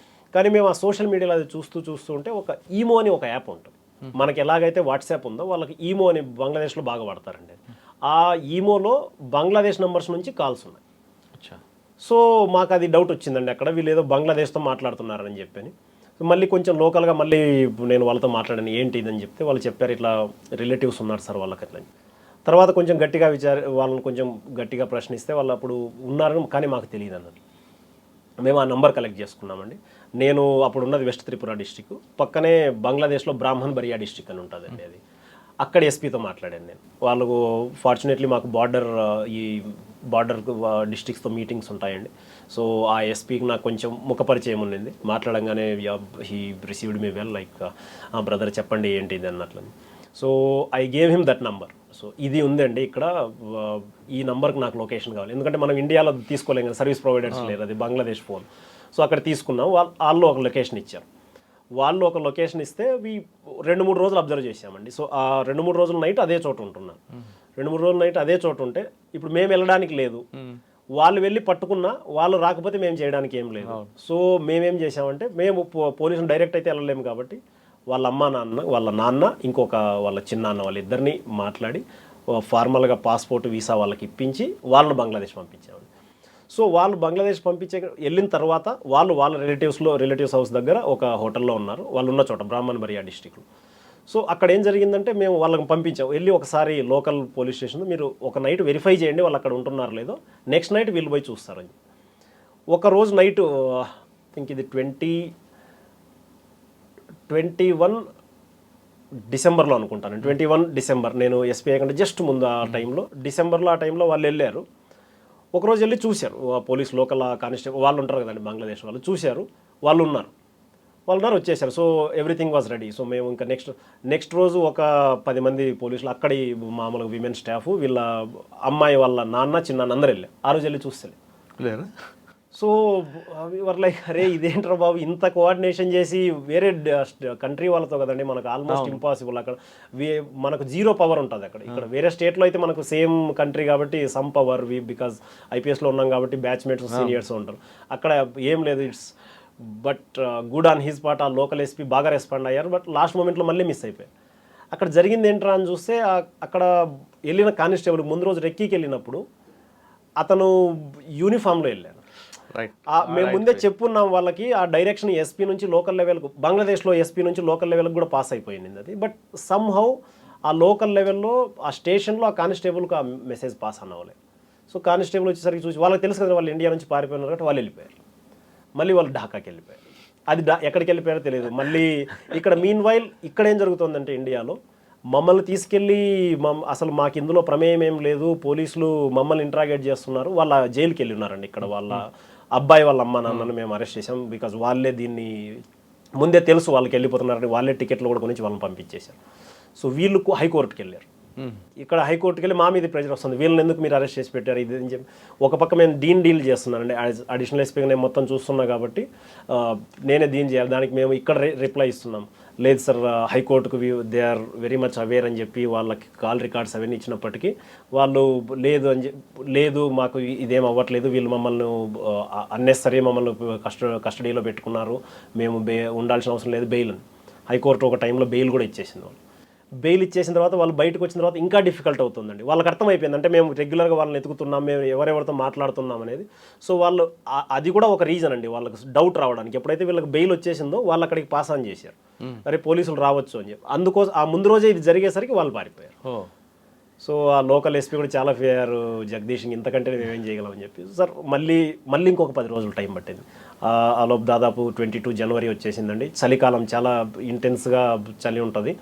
కానీ మేము ఆ సోషల్ మీడియాలో అది చూస్తూ ఉంటే ఒక ఈమో అని ఒక యాప్ ఉంటుంది. మనకి ఎలాగైతే వాట్సాప్ ఉందో వాళ్ళకి ఈమో అని బంగ్లాదేశ్లో బాగా వాడతారండి. ఆ ఈమోలో బంగ్లాదేశ్ నెంబర్స్ నుంచి కాల్స్ ఉన్నాయి. సో మాకు అది డౌట్ వచ్చిందండి, అక్కడ వీళ్ళు ఏదో బంగ్లాదేశ్తో మాట్లాడుతున్నారని చెప్పని. మళ్ళీ కొంచెం లోకల్గా మళ్ళీ నేను వాళ్ళతో మాట్లాడాను, ఏంటి ఇదని చెప్తే వాళ్ళు చెప్పారు ఇట్లా రిలేటివ్స్ ఉన్నారు సార్ వాళ్ళకి అట్లా. తర్వాత కొంచెం గట్టిగా వాళ్ళని కొంచెం గట్టిగా ప్రశ్నిస్తే వాళ్ళు అప్పుడు ఉన్నారని కానీ మాకు తెలియదు అన్నట్టు. మేము ఆ నంబర్ కలెక్ట్ చేసుకున్నామండి. నేను అప్పుడు ఉన్నది వెస్ట్ త్రిపుర డిస్టిక్, పక్కనే బంగ్లాదేశ్లో బ్రాహ్మణ్ బరియా డిస్టిక్ అని ఉంటుందండి అది. అక్కడ ఎస్పీతో మాట్లాడాను నేను. వాళ్ళకు ఫార్చునేట్లీ మాకు ఈ బార్డర్ డిస్ట్రిక్ట్స్తో మీటింగ్స్ ఉంటాయండి. సో ఆ ఎస్పీకి నాకు కొంచెం ముఖపరిచయం ఉండింది. మాట్లాడంగానే he received me well, like brother చెప్పండి ఏంటి ఇది అన్నట్లు. So I gave him that number. So ఇది ఉందండి ఇక్కడ, ఈ నంబర్కి నాకు లొకేషన్ కావాలి, ఎందుకంటే మనం ఇండియాలో తీసుకోలేం కదా, సర్వీస్ ప్రొవైడర్స్ లేరు, అది బంగ్లాదేశ్ ఫోన్. సో అక్కడ తీసుకున్నాం. వాళ్ళు ఒక లొకేషన్ ఇచ్చారు. వాళ్ళు ఒక లొకేషన్ ఇస్తే 2-3 రోజులు అబ్జర్వ్ చేసామండి. సో ఆ 2-3 రోజుల నైట్ అదే చోట ఉంటున్నాను. 2-3 రోజుల నైట్ అదే చోట ఉంటే ఇప్పుడు మేము వెళ్ళడానికి లేదు, వాళ్ళు వెళ్ళి పట్టుకున్నా వాళ్ళు రాకపోతే మేము చేయడానికి ఏం లేదు. సో మేమేం చేసామంటే మేము పోలీసులు డైరెక్ట్ అయితే వెళ్ళలేము కాబట్టి వాళ్ళ నాన్న ఇంకొక వాళ్ళ చిన్నాన్న వాళ్ళిద్దరిని మాట్లాడి ఫార్మల్గా పాస్పోర్ట్ వీసా వాళ్ళకి ఇప్పించి వాళ్ళని బంగ్లాదేశ్ పంపించామండి. సో వాళ్ళు బంగ్లాదేశ్ వెళ్ళిన తర్వాత వాళ్ళ రిలేటివ్స్ హౌస్ దగ్గర ఒక హోటల్లో ఉన్నారు. వాళ్ళు ఉన్న చోట బ్రాహ్మణ్ బరియా డిస్టిక్లో. సో అక్కడ ఏం జరిగిందంటే మేము వాళ్ళకి పంపించాం, వెళ్ళి ఒకసారి లోకల్ పోలీస్ స్టేషన్ మీరు ఒక నైట్ వెరిఫై చేయండి వాళ్ళు అక్కడ ఉంటున్నారు లేదో, నెక్స్ట్ నైట్ వీళ్ళు పోయి చూస్తారని. ఒకరోజు నైట్ థింక్ ఇది 21 డిసెంబర్లో అనుకుంటాను, 21 డిసెంబర్, నేను ఎస్పీఐ కంటే జస్ట్ ముందు ఆ టైంలో డిసెంబర్లో ఆ టైంలో వాళ్ళు వెళ్ళారు. ఒకరోజు వెళ్ళి చూశారు, పోలీస్ లోకల్ కానిస్టేబుల్ వాళ్ళు ఉంటారు కదండి బంగ్లాదేశ్ వాళ్ళు, చూశారు వాళ్ళు ఉన్నారు వచ్చేసారు. So everything was ready. So మేము ఇంకా నెక్స్ట్ రోజు ఒక 10 మంది పోలీసులు అక్కడి మామూలుగా విమెన్ స్టాఫ్ వీళ్ళ అమ్మాయి వాళ్ళ నాన్న చిన్నాన్న అందరూ వెళ్ళారు. ఆ రోజు వెళ్ళి చూస్తలేదు. సో వర్ లైక్ అరే ఇదేంట్రా బాబు, ఇంత కోఆర్డినేషన్ చేసి వేరే కంట్రీ వాళ్ళతో కదండి మనకు ఆల్మోస్ట్ ఇంపాసిబుల్. అక్కడ మనకు 0 పవర్ ఉంటుంది అక్కడ. ఇక్కడ వేరే స్టేట్లో అయితే మనకు సేమ్ కంట్రీ కాబట్టి సమ్ పవర్, బికాజ్ ఐపీఎస్లో ఉన్నాం కాబట్టి బ్యాచ్మేట్స్ సీనియర్స్ ఉంటారు. అక్కడ ఏం లేదు. It's but good on his part. ఆ లోకల్ ఎస్పీ బాగా రెస్పాండ్ అయ్యారు. బట్ లాస్ట్ మూమెంట్లో మళ్ళీ మిస్ అయిపోయారు. అక్కడ జరిగింది ఏంట్రా అని చూస్తే అక్కడ వెళ్ళిన కానిస్టేబుల్ ముందు రోజు రెక్కీకి వెళ్ళినప్పుడు అతను యూనిఫామ్లో వెళ్ళారు. మేము ముందే చెప్పున్నాం వాళ్ళకి, ఆ డైరెక్షన్ ఎస్పీ నుంచి లోకల్ లెవెల్కు, బంగ్లాదేశ్లో ఎస్పీ నుంచి లోకల్ లెవెల్కి కూడా పాస్ అయిపోయింది అది. బట్ సమ్హౌ ఆ లోకల్ లెవెల్లో ఆ స్టేషన్లో ఆ కానిస్టేబుల్కి ఆ మెసేజ్ పాస్ అన్నవాళ్ళే. సో కానిస్టేబుల్ వచ్చేసరికి చూసి వాళ్ళకి తెలుసు కదా వాళ్ళు ఇండియా నుంచి పారిపోయినారు కాబట్టి వాళ్ళు వెళ్ళిపోయారు. మళ్ళీ వాళ్ళు ఢాకాకి వెళ్ళిపోయారు. అది ఎక్కడికి వెళ్ళిపోయారో తెలియదు. మళ్ళీ ఇక్కడ మీన్ వైల్ ఇక్కడ ఏం జరుగుతుందంటే ఇండియాలో మమ్మల్ని తీసుకెళ్ళి అసలు మాకు ఇందులో ప్రమేయం ఏం లేదు, పోలీసులు మమ్మల్ని ఇంట్రాగేట్ చేస్తున్నారు, వాళ్ళ జైలుకి వెళ్ళి ఉన్నారండి. ఇక్కడ వాళ్ళ అబ్బాయి వాళ్ళ అమ్మ నాన్నను మేము అరెస్ట్ చేసాం. బికాజ్ వాళ్ళే దీన్ని ముందే తెలుసు వాళ్ళకి వెళ్ళిపోతున్నారని, వాళ్ళే టికెట్లు కూడా కొనిచ్చి వాళ్ళని పంపించేశారు. సో వీళ్ళు హైకోర్టుకి వెళ్ళారు. ఇక్కడ హైకోర్టుకి వెళ్ళి మా మీద ప్రెజర్ వస్తుంది, వీళ్ళని ఎందుకు మీరు అరెస్ట్ చేసి పెట్టారు ఇది అని చెప్పి. ఒక పక్క మేము డీల్ చేస్తున్నానండి, అడిషనల్ ఎస్పీగా నేను మొత్తం చూస్తున్నా కాబట్టి నేనే దీని చేయాలి, దానికి మేము ఇక్కడ రిప్లై ఇస్తున్నాం. లేదు సార్, హైకోర్టుకు they are very much aware అని చెప్పి వాళ్ళకి కాల్ రికార్డ్స్ అవన్నీ ఇచ్చినప్పటికీ వాళ్ళు లేదు మాకు ఇదేం అవ్వట్లేదు, వీళ్ళు మమ్మల్ని అన్నెసరీ మమ్మల్ని కస్టడీలో పెట్టుకున్నారు, మేము ఉండాల్సిన అవసరం లేదు, బెయిల్ అని. హైకోర్టు ఒక టైంలో బెయిల్ కూడా ఇచ్చేసింది. వాళ్ళు బెయిల్ ఇచ్చేసిన తర్వాత వాళ్ళు బయటకు వచ్చిన తర్వాత ఇంకా డిఫికల్ట్ అవుతుందండి. వాళ్ళకి అర్థమైపోయింది, అంటే మేము రెగ్యులర్గా వాళ్ళని ఎతుకుతున్నాం, మేము ఎవరెవరితో మాట్లాడుతున్నాం అనేది. సో వాళ్ళు అది కూడా ఒక రీజన్ అండి వాళ్ళకి డౌట్ రావడానికి. ఎప్పుడైతే వీళ్ళకి బెయిల్ వచ్చేసిందో వాళ్ళు అక్కడికి పాస్ ఆన్ చేశారు, అరే పోలీసులు రావచ్చు అని చెప్పి. అందుకోసం ఆ ముందు రోజే ఇది జరిగేసరికి వాళ్ళు పారిపోయారు. సో ఆ లోకల్ ఎస్పీ కూడా చాలా ఫియర్, జగదీష్ ఇంతకంటే మేమేం చేయగలమని చెప్పి. సార్ మళ్ళీ ఇంకొక 10 రోజులు టైం పట్టింది. ఆ లోపు దాదాపు 22 జనవరి వచ్చేసిందండి. చలికాలం, చాలా ఇంటెన్స్గా చలి ఉంటుంది.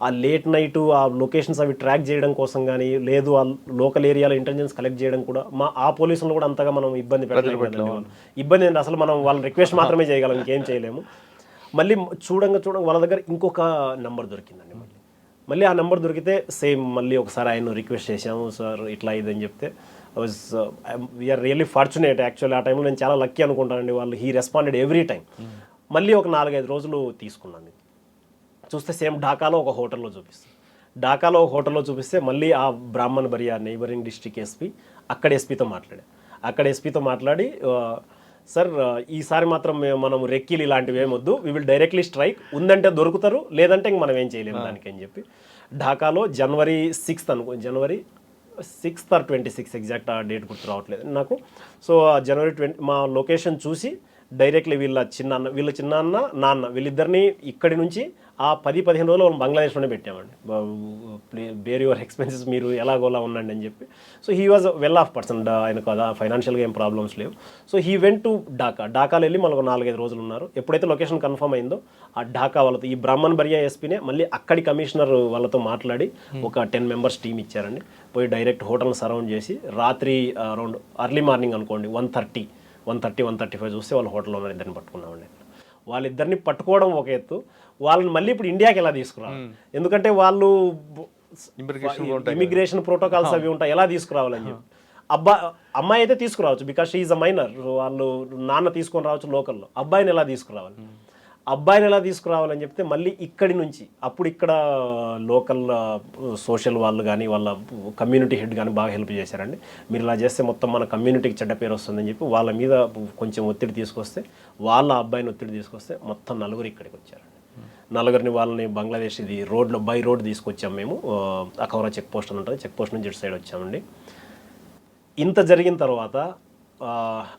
ఆ లేట్ నైట్ ఆ లొకేషన్స్ అవి ట్రాక్ చేయడం కోసం కానీ, లేదు ఆ లోకల్ ఏరియాలో ఇంటెలిజెన్స్ కలెక్ట్ చేయడం కూడా ఆ పోలీసులు కూడా అంతగా మనం ఇబ్బంది పెట్టలేము. ఇబ్బంది ఏంటి అసలు, మనం వాళ్ళ రిక్వెస్ట్ మాత్రమే చేయగలం, ఇంకేం చేయలేము. మళ్ళీ చూడంగా వాళ్ళ దగ్గర ఇంకొక నెంబర్ దొరికిందండి. మళ్ళీ ఆ నెంబర్ దొరికితే సేమ్ మళ్ళీ ఒకసారి ఆయన రిక్వెస్ట్ చేశాము, సార్ ఇట్లా ఇదని చెప్తే వీఆర్ రియల్లీ ఫార్చునేట్. యాక్చువల్లీ ఆ టైంలో నేను చాలా లక్కీ అనుకుంటానండి. వాళ్ళు హీ రెస్పాండెడ్ ఎవ్రీ టైం. మళ్ళీ ఒక 4-5 రోజులు తీసుకున్నాను. చూస్తే సేమ్ ఢాకాలో ఒక హోటల్లో చూపిస్తే మళ్ళీ ఆ బ్రాహ్మణ్ బరియా నైబరింగ్ డిస్ట్రిక్ట్ ఎస్పీ అక్కడ ఎస్పీతో మాట్లాడి సార్ ఈసారి మాత్రం మనం రెక్కీలు ఇలాంటివి ఏమొద్దు, వీ విల్ డైరెక్ట్లీ స్ట్రైక్, ఉందంటే దొరుకుతారు, లేదంటే ఇంక మనం ఏం చేయలేము దానికి అని చెప్పి. ఢాకాలో జనవరి 6th or 26 ఎగ్జాక్ట్ ఆ డేట్ గుర్తు రావట్లేదు నాకు. సో జనవరి 20 మా లొకేషన్ చూసి డైరెక్ట్లీ వీళ్ళ చిన్నాన్న నాన్న వీళ్ళిద్దరిని ఇక్కడి నుంచి ఆ 10-15 రోజులు వాళ్ళు బంగ్లాదేశ్లోనే పెట్టామండి. బేర్ యువర్ ఎక్స్పెన్సెస్, మీరు ఎలాగోలా ఉండండి అని చెప్పి. So he was well of person, ఆయనకు అదా ఫైనాన్షియల్గా ఏం ప్రాబ్లమ్స్ లేవు. సో హీ వెంట్ టు ఢాకాలో వెళ్ళి మనకు 4-5 రోజులు ఉన్నారు. ఎప్పుడైతే లొకేషన్ కన్ఫర్మ్ అయిందో ఆ ఢాకా వాళ్ళతో ఈ బ్రాహ్మణ్ బరియా ఎస్పీనే మళ్ళీ అక్కడి కమిషనర్ వాళ్ళతో మాట్లాడి ఒక 10 members టీం ఇచ్చారండి. పోయి డైరెక్ట్ హోటల్ని సరౌండ్ చేసి రాత్రి అరౌండ్ అర్లీ మార్నింగ్ అనుకోండి 1:30-1:35 చూస్తే వాళ్ళు హోటల్లో ఉన్న ఇద్దరిని పట్టుకున్నామండి. వాళ్ళిద్దరిని పట్టుకోవడం ఒక ఎత్తు, వాళ్ళని మళ్ళీ ఇప్పుడు ఇండియాకి ఎలా తీసుకురావాలి, ఎందుకంటే వాళ్ళు ఇమిగ్రేషన్ ప్రోటోకాల్స్ అవి ఉంటాయి, ఎలా తీసుకురావాలని చెప్పి. అమ్మాయి అయితే తీసుకురావచ్చు, because she is a minor, వాళ్ళు నాన్న తీసుకొని రావచ్చు లోకల్లో. అబ్బాయిని ఎలా తీసుకురావాలని చెప్తే మళ్ళీ ఇక్కడి నుంచి అప్పుడు ఇక్కడ లోకల్ సోషల్ వాళ్ళు కానీ వాళ్ళ కమ్యూనిటీ హెడ్ కానీ బాగా హెల్ప్ చేశారండి. మీరు ఇలా చేస్తే మొత్తం మన కమ్యూనిటీకి చెడ్డ పేరు వస్తుందని చెప్పి వాళ్ళ మీద కొంచెం ఒత్తిడి తీసుకొస్తే, వాళ్ళ అబ్బాయిని ఒత్తిడి తీసుకొస్తే మొత్తం 4 ఇక్కడికి వచ్చారండి. 4 వాళ్ళని బంగ్లాదేశ్ ఇది బై రోడ్ తీసుకొచ్చాం మేము. అఖౌరా చెక్ పోస్ట్ అని ఉంటుంది, చెక్ పోస్ట్ నుంచి ఇటు సైడ్ వచ్చామండి. ఇంత జరిగిన తర్వాత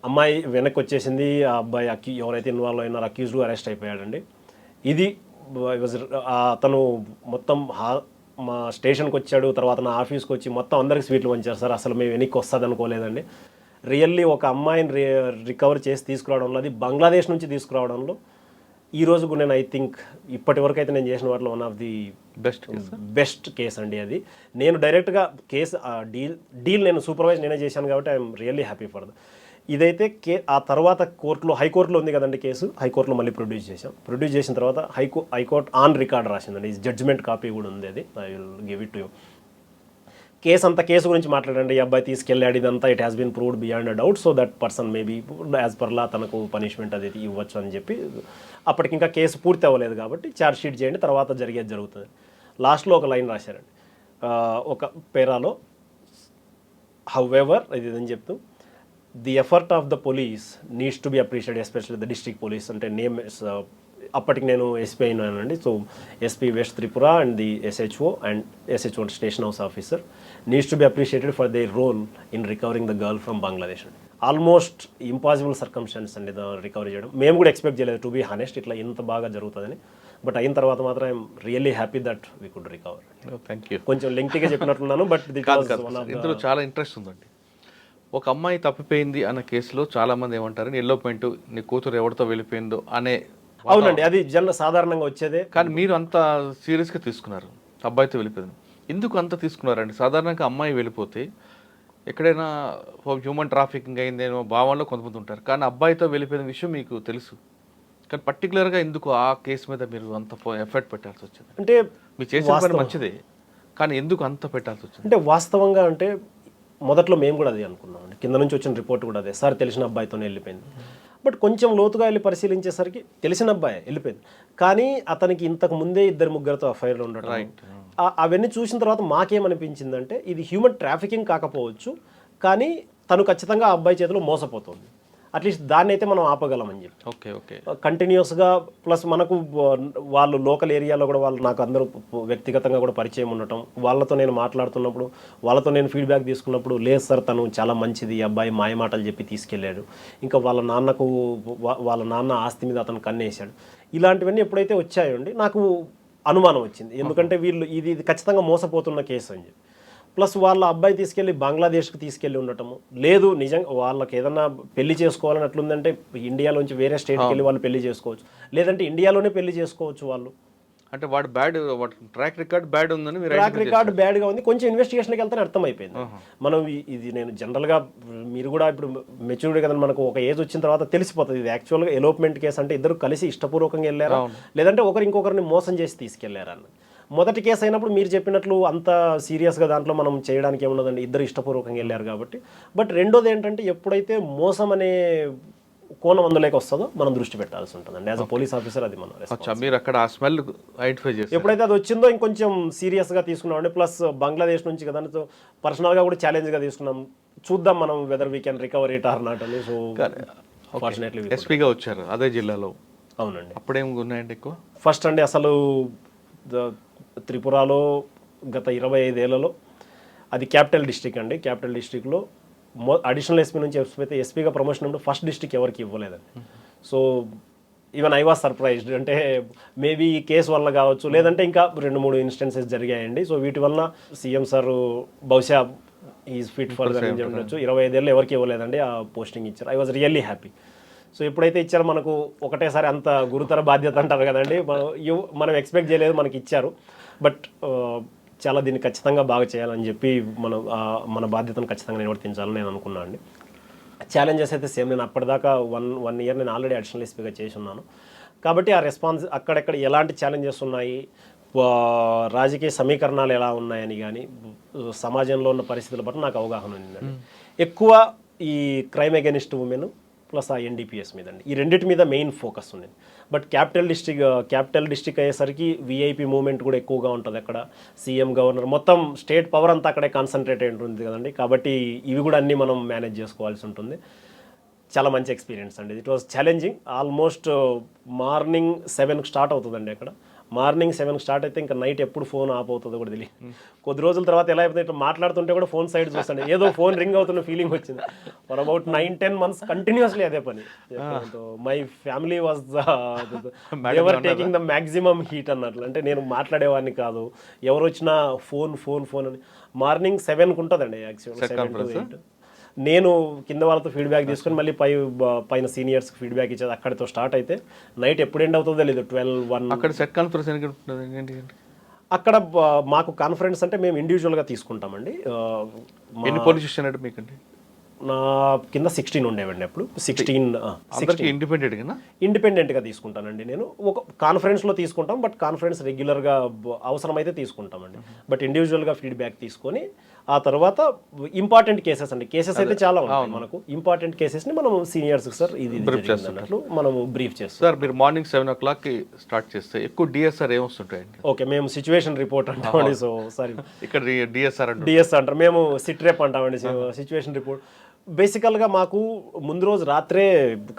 అమ్మాయి వెనక్కి వచ్చేసింది, ఆ అబ్బాయి ఎవరైతే ఇన్వాల్వ్ అయినారో అక్యూజ్డ్ అరెస్ట్ అయిపోయాడండి. ఇది అతను మొత్తం మా స్టేషన్కి వచ్చాడు, తర్వాత నా ఆఫీస్కి వచ్చి మొత్తం అందరికి స్వీట్లు పంచారు. సార్ అసలు మేము వెనక్కి వస్తుంది అనుకోలేదండి. రియల్లీ ఒక అమ్మాయిని రికవర్ చేసి తీసుకురావడంలో, అది బంగ్లాదేశ్ నుంచి తీసుకురావడంలో ఈ రోజుకు నేను ఐ థింక్ ఇప్పటి వరకు అయితే నేను చేసిన వాటిలో one of the best case అండి అది. నేను డైరెక్ట్గా కేసు డీల్ నేను సూపర్వైజ్ నేనే చేశాను కాబట్టి I'm really happy for that. ఇదైతే ఆ తర్వాత హైకోర్టులో ఉంది కదండి కేసు, హైకోర్టులో మళ్ళీ ప్రొడ్యూస్ చేసిన తర్వాత హైకోర్టు ఆన్ రికార్డ్ రాసిందండి. జడ్జిమెంట్ కాపీ కూడా ఉంది, అది I will give it to you. Case గురించి మాట్లాడండి, ఈ అబ్బాయి తీసుకెళ్ళాడు ఇదంతా, it has been proved beyond a doubt, so that person maybe as per law తనకు పనిష్మెంట్ అది ఇవ్వచ్చు అని చెప్పి. అప్పటికి ఇంకా కేసు పూర్తి అవ్వలేదు కాబట్టి ఛార్జ్ షీట్ చేయండి, తర్వాత జరుగుతుంది. లాస్ట్లో ఒక లైన్ రాశారండి ఒక పేరాలో, హౌఎవర్ ఇదని చెప్తూ, the effort of the police needs to be appreciated, especially the district police, అంటే నేమ్ అప్పటికి నేను ఎస్పీ అయినానండి. So SP west Tripura and the SHO station house officer needs to be appreciated for their role in recovering the girl from Bangladesh. Almost impossible circumstance అండి రికవరీ చేయడం. మేము కూడా ఎక్స్పెక్ట్ చేయలేదు, టు బీ హానెస్ట్, ఇట్లా ఇంత బాగా జరుగుతుందని. బట్ అయిన తర్వాత మాత్రం I'm really happy that we could recover. Thank you. కొంచెం లెంగ్తీగా చెప్పినట్టున్నాను, బట్ ఇందులో చాలా ఇంట్రెస్ట్ ఉందండి. ఒక అమ్మాయి తప్పిపోయింది అన్న కేసులో చాలామంది ఏమంటారు, ఎల్లోపెంట్ నీ కూతురు ఎవరితో వెళ్ళిపోయిందో అనే. అవునండి, అది సాధారణంగా వచ్చేదే. కానీ మీరు అంత సీరియస్గా తీసుకున్నారు, అబ్బాయితో వెళ్ళిపోయింది. ఎందుకు అంత తీసుకున్నారండి? సాధారణంగా అమ్మాయి వెళ్ళిపోతే ఎక్కడైనా హ్యూమన్ ట్రాఫికింగ్ అయిందేమో భావనలో కొంతమంది ఉంటారు, కానీ అబ్బాయితో వెళ్ళిపోయిన విషయం మీకు తెలుసు. కానీ పర్టికులర్గా ఎందుకు ఆ కేసు మీద మీరు అంత ఎఫర్ట్ పెట్టాల్సి వచ్చింది? అంటే మీరు చేసిన పని మంచిదే, కానీ ఎందుకు అంత పెట్టాల్సి వచ్చింది? అంటే వాస్తవంగా అంటే మొదట్లో మేము కూడా అదే అనుకున్నామండి, కింద నుంచి వచ్చిన రిపోర్ట్ కూడా అదే, సార్ తెలిసిన అబ్బాయితోనే వెళ్ళిపోయింది. బట్ కొంచెం లోతుగా వెళ్ళి పరిశీలించేసరికి తెలిసిన అబ్బాయి వెళ్ళిపోయింది, కానీ అతనికి ఇంతకు ముందే 2-3 అఫైర్లు ఉండడం, అవన్నీ చూసిన తర్వాత మాకేమనిపించిందంటే ఇది హ్యూమన్ ట్రాఫికింగ్ కాకపోవచ్చు, కానీ తను ఖచ్చితంగా ఆ అబ్బాయి చేతిలో మోసపోతుంది, అట్లీస్ట్ దాన్ని అయితే మనం ఆపగలమని చెప్పి. Okay okay. కంటిన్యూస్గా ప్లస్ మనకు వాళ్ళు లోకల్ ఏరియాలో కూడా వాళ్ళు నాకు అందరూ వ్యక్తిగతంగా కూడా పరిచయం ఉండటం, వాళ్ళతో నేను మాట్లాడుతున్నప్పుడు వాళ్ళతో నేను ఫీడ్బ్యాక్ తీసుకున్నప్పుడు, లేదు సార్ తను చాలా మంచిది, అబ్బాయి మాయమాటలు చెప్పి తీసుకెళ్ళాడు, ఇంకా వాళ్ళ నాన్న ఆస్తి మీద అతను కన్నేసాడు, ఇలాంటివన్నీ ఎప్పుడైతే వచ్చాయండి నాకు అనుమానం వచ్చింది. ఎందుకంటే వీళ్ళు ఇది ఖచ్చితంగా మోసపోతున్న కేసు అని చెప్పి. ప్లస్ వాళ్ళ అబ్బాయి తీసుకెళ్ళి బంగ్లాదేశ్కి తీసుకెళ్ళి ఉండటము, లేదు నిజంగా వాళ్ళకి ఏదన్నా పెళ్లి చేసుకోవాలని అట్లుందంటే ఇండియాలోంచి వేరే స్టేట్కి వెళ్ళి వాళ్ళు పెళ్లి చేసుకోవచ్చు, లేదంటే ఇండియాలోనే పెళ్లి చేసుకోవచ్చు వాళ్ళు. అంటే వాడు బ్యాడ్, ట్రాక్ రికార్డ్ బ్యాడ్ ఉందని ట్రాక్ రికార్డ్ బ్యాడ్గా ఉంది, కొంచెం ఇన్వెస్టిగేషన్కి వెళ్తే అర్థమైపోయింది. మనం ఇది నేను జనరల్గా మీరు కూడా ఇప్పుడు మెచ్యూరిటీ కదండి, మనకు ఒక ఏజ్ వచ్చిన తర్వాత తెలిసిపోతుంది ఇది యాక్చువల్గా ఎలోప్మెంట్ కేసు అంటే ఇద్దరు కలిసి ఇష్టపూర్వకంగా వెళ్ళారా, లేదంటే ఒకరు ఇంకొకరిని మోసం చేసి తీసుకెళ్లారా అన్నది. మొదటి కేసు అయినప్పుడు మీరు చెప్పినట్లు అంత సీరియస్గా దాంట్లో మనం చేయడానికి ఏమున్నదండి, ఇద్దరు ఇష్టపూర్వకంగా వెళ్ళారు కాబట్టి. బట్ రెండోది ఏంటంటే ఎప్పుడైతే మోసం అనే కోణం అందులోకి వస్తుందో మనం దృష్టి పెట్టాల్సి ఉంటుందండి యాజ్ అ పోలీస్ ఆఫీసర్. అది మనం మీరు అక్కడ ఆ స్మెల్ ఐడెంటిఫై చేసి ఎప్పుడైతే అది వచ్చిందో ఇంకొంచెం సీరియస్గా తీసుకున్నామండి. ప్లస్ బంగ్లాదేశ్ నుంచి కదా, సో పర్సనల్గా కూడా ఛాలెంజ్గా తీసుకున్నాం, చూద్దాం మనం whether we can recover it or not అని. సో ఫార్చునేట్లీ ఎస్పీగా వచ్చారు అదే జిల్లాలో. అవునండి. అప్పుడేం ఉన్నాయండి ఎక్కువ? ఫస్ట్ అండి అసలు త్రిపురలో గత 25 ఏళ్లలో అది క్యాపిటల్ డిస్ట్రిక్ట్ అండి, క్యాపిటల్ డిస్ట్రిక్ట్లో అడిషనల్ ఎస్పీ నుంచి ఎస్పీగా ప్రమోషన్ ఉన్నప్పుడు ఫస్ట్ డిస్ట్రిక్ట్ ఎవరికి ఇవ్వలేదండి. So even I was surprised, అంటే మేబీ ఈ కేసు వల్ల కావచ్చు, లేదంటే ఇంకా 2-3 ఇన్స్టెన్సెస్ జరిగాయండి. సో వీటి వల్ల సీఎం సార్ బహుశా ఈజ్ ఫిట్ ఫర్ దట్ అని చెప్పవచ్చు. 25 ఏళ్ళు ఎవరికి ఇవ్వలేదండి ఆ పోస్టింగ్ ఇచ్చారు. I was really happy. So ఎప్పుడైతే ఇచ్చారో మనకు ఒకటేసారి అంత గురుతర బాధ్యత అంటారు కదండి, మనం ఎక్స్పెక్ట్ చేయలేదు, మనకి ఇచ్చారు. బట్ చాలా దీన్ని ఖచ్చితంగా బాగా చేయాలని చెప్పి మన బాధ్యతను ఖచ్చితంగా నిర్వర్తించాలని నేను అనుకున్నాను అండి. ఛాలెంజెస్ అయితే సేమ్, నేను అప్పటిదాకా వన్ ఇయర్ నేను ఆల్రెడీ అడిషనల్ ఎస్పీగా చేసి ఉన్నాను కాబట్టి ఆ రెస్పాన్స్ అక్కడెక్కడ ఎలాంటి ఛాలెంజెస్ ఉన్నాయి, రాజకీయ సమీకరణాలు ఎలా ఉన్నాయని కానీ సమాజంలో ఉన్న పరిస్థితుల పట్ల నాకు అవగాహన ఉందండి. ఎక్కువ ఈ క్రైమ్ అగెనిస్ట్ ఉమెన్ ప్లస్ ఆ ఎన్డీపీఎస్ మీద అండి, ఈ రెండింటి మీద మెయిన్ ఫోకస్ ఉంది. బట్ క్యాపిటల్ డిస్ట్రిక్ట్ అయ్యేసరికి వీఐపీ మూవ్మెంట్ కూడా ఎక్కువగా ఉంటుంది అక్కడ, సీఎం గవర్నర్ మొత్తం స్టేట్ పవర్ అంతా అక్కడే కాన్సన్ట్రేట్ అయి ఉంటుంది కదండి, కాబట్టి ఇవి కూడా అన్నీ మనం మేనేజ్ చేసుకోవాల్సి ఉంటుంది. చాలా మంచి ఎక్స్పీరియన్స్ అండి. It was challenging. Almost morning 7కి స్టార్ట్ అవుతుందండి అక్కడ. మార్నింగ్ 7కి స్టార్ట్ అయితే ఇంకా నైట్ ఎప్పుడు ఫోన్ ఆఫ్ అవుతుందో కూడా తెలియదు. కొద్ది రోజుల తర్వాత ఎలా అయిపోతే ఇట్లా మాట్లాడుతుంటే కూడా ఫోన్ సైడ్ చూస్తాను, ఏదో ఫోన్ రింగ్ అవుతున్న ఫీలింగ్ వచ్చింది. ఫర్ అబౌట్ 9-10 months కంటిన్యూస్లీ అదే పని. My family was ever taking the maximum heat అన్నట్లు, అంటే నేను మాట్లాడేవాడిని కాదు, ఎవరు వచ్చినా ఫోన్ అని. మార్నింగ్ 7కి ఉంటుందండి యాక్చువల్గా, 7 to 8. నేను కింద వాళ్ళతో ఫీడ్బ్యాక్ తీసుకొని మళ్ళీ పైన సీనియర్స్కి ఫీడ్బ్యాక్ ఇచ్చేది. అక్కడితో స్టార్ట్ అయితే నైట్ ఎప్పుడు ఎండ్ అవుతుందో లేదు, 12-1. అక్కడ సెట్ కాన్ఫరెన్స్ అక్కడ మాకు కాన్ఫరెన్స్ అంటే మేము ఇండివిజువల్గా తీసుకుంటామండి. ఎన్ని పోలీస్ స్టేషన్ అంటే మీకండి? నా కింద 16 ఉండేవండి అప్పుడు. 16 ఇండిపెండెంట్గా తీసుకుంటానండి నేను. ఒక కాన్ఫరెన్స్లో తీసుకుంటాం, బట్ కాన్ఫరెన్స్ రెగ్యులర్గా అవసరమైతే తీసుకుంటామండి. బట్ ఇండివిజువల్గా ఫీడ్బ్యాక్ తీసుకొని ఆ తర్వాత ఇంపార్టెంట్ కేసెస్ అండి, కేసెస్ అయితే చాలా ఉంటాయి మనకు. ఇంపార్టెంట్ కేసెస్ని మనం సీనియర్స్ సార్ ఇది అన్నట్లు మనం బ్రీఫ్ చేస్తాం. సార్ మీరు మార్నింగ్ 7 o'clock స్టార్ట్ చేస్తే ఎక్కువ డిఎస్ఆర్ ఏమొస్తుంటాయండి? ఓకే, మేము సిచ్యువేషన్ రిపోర్ట్ అంటామండి. సో సారీ, ఇక్కడ డిఎస్ఆర్ అంటారు, మేము సిట్రేప్ అంటామండి, సిచ్యువేషన్ రిపోర్ట్. బేసికల్గా మాకు ముందు రోజు రాత్రే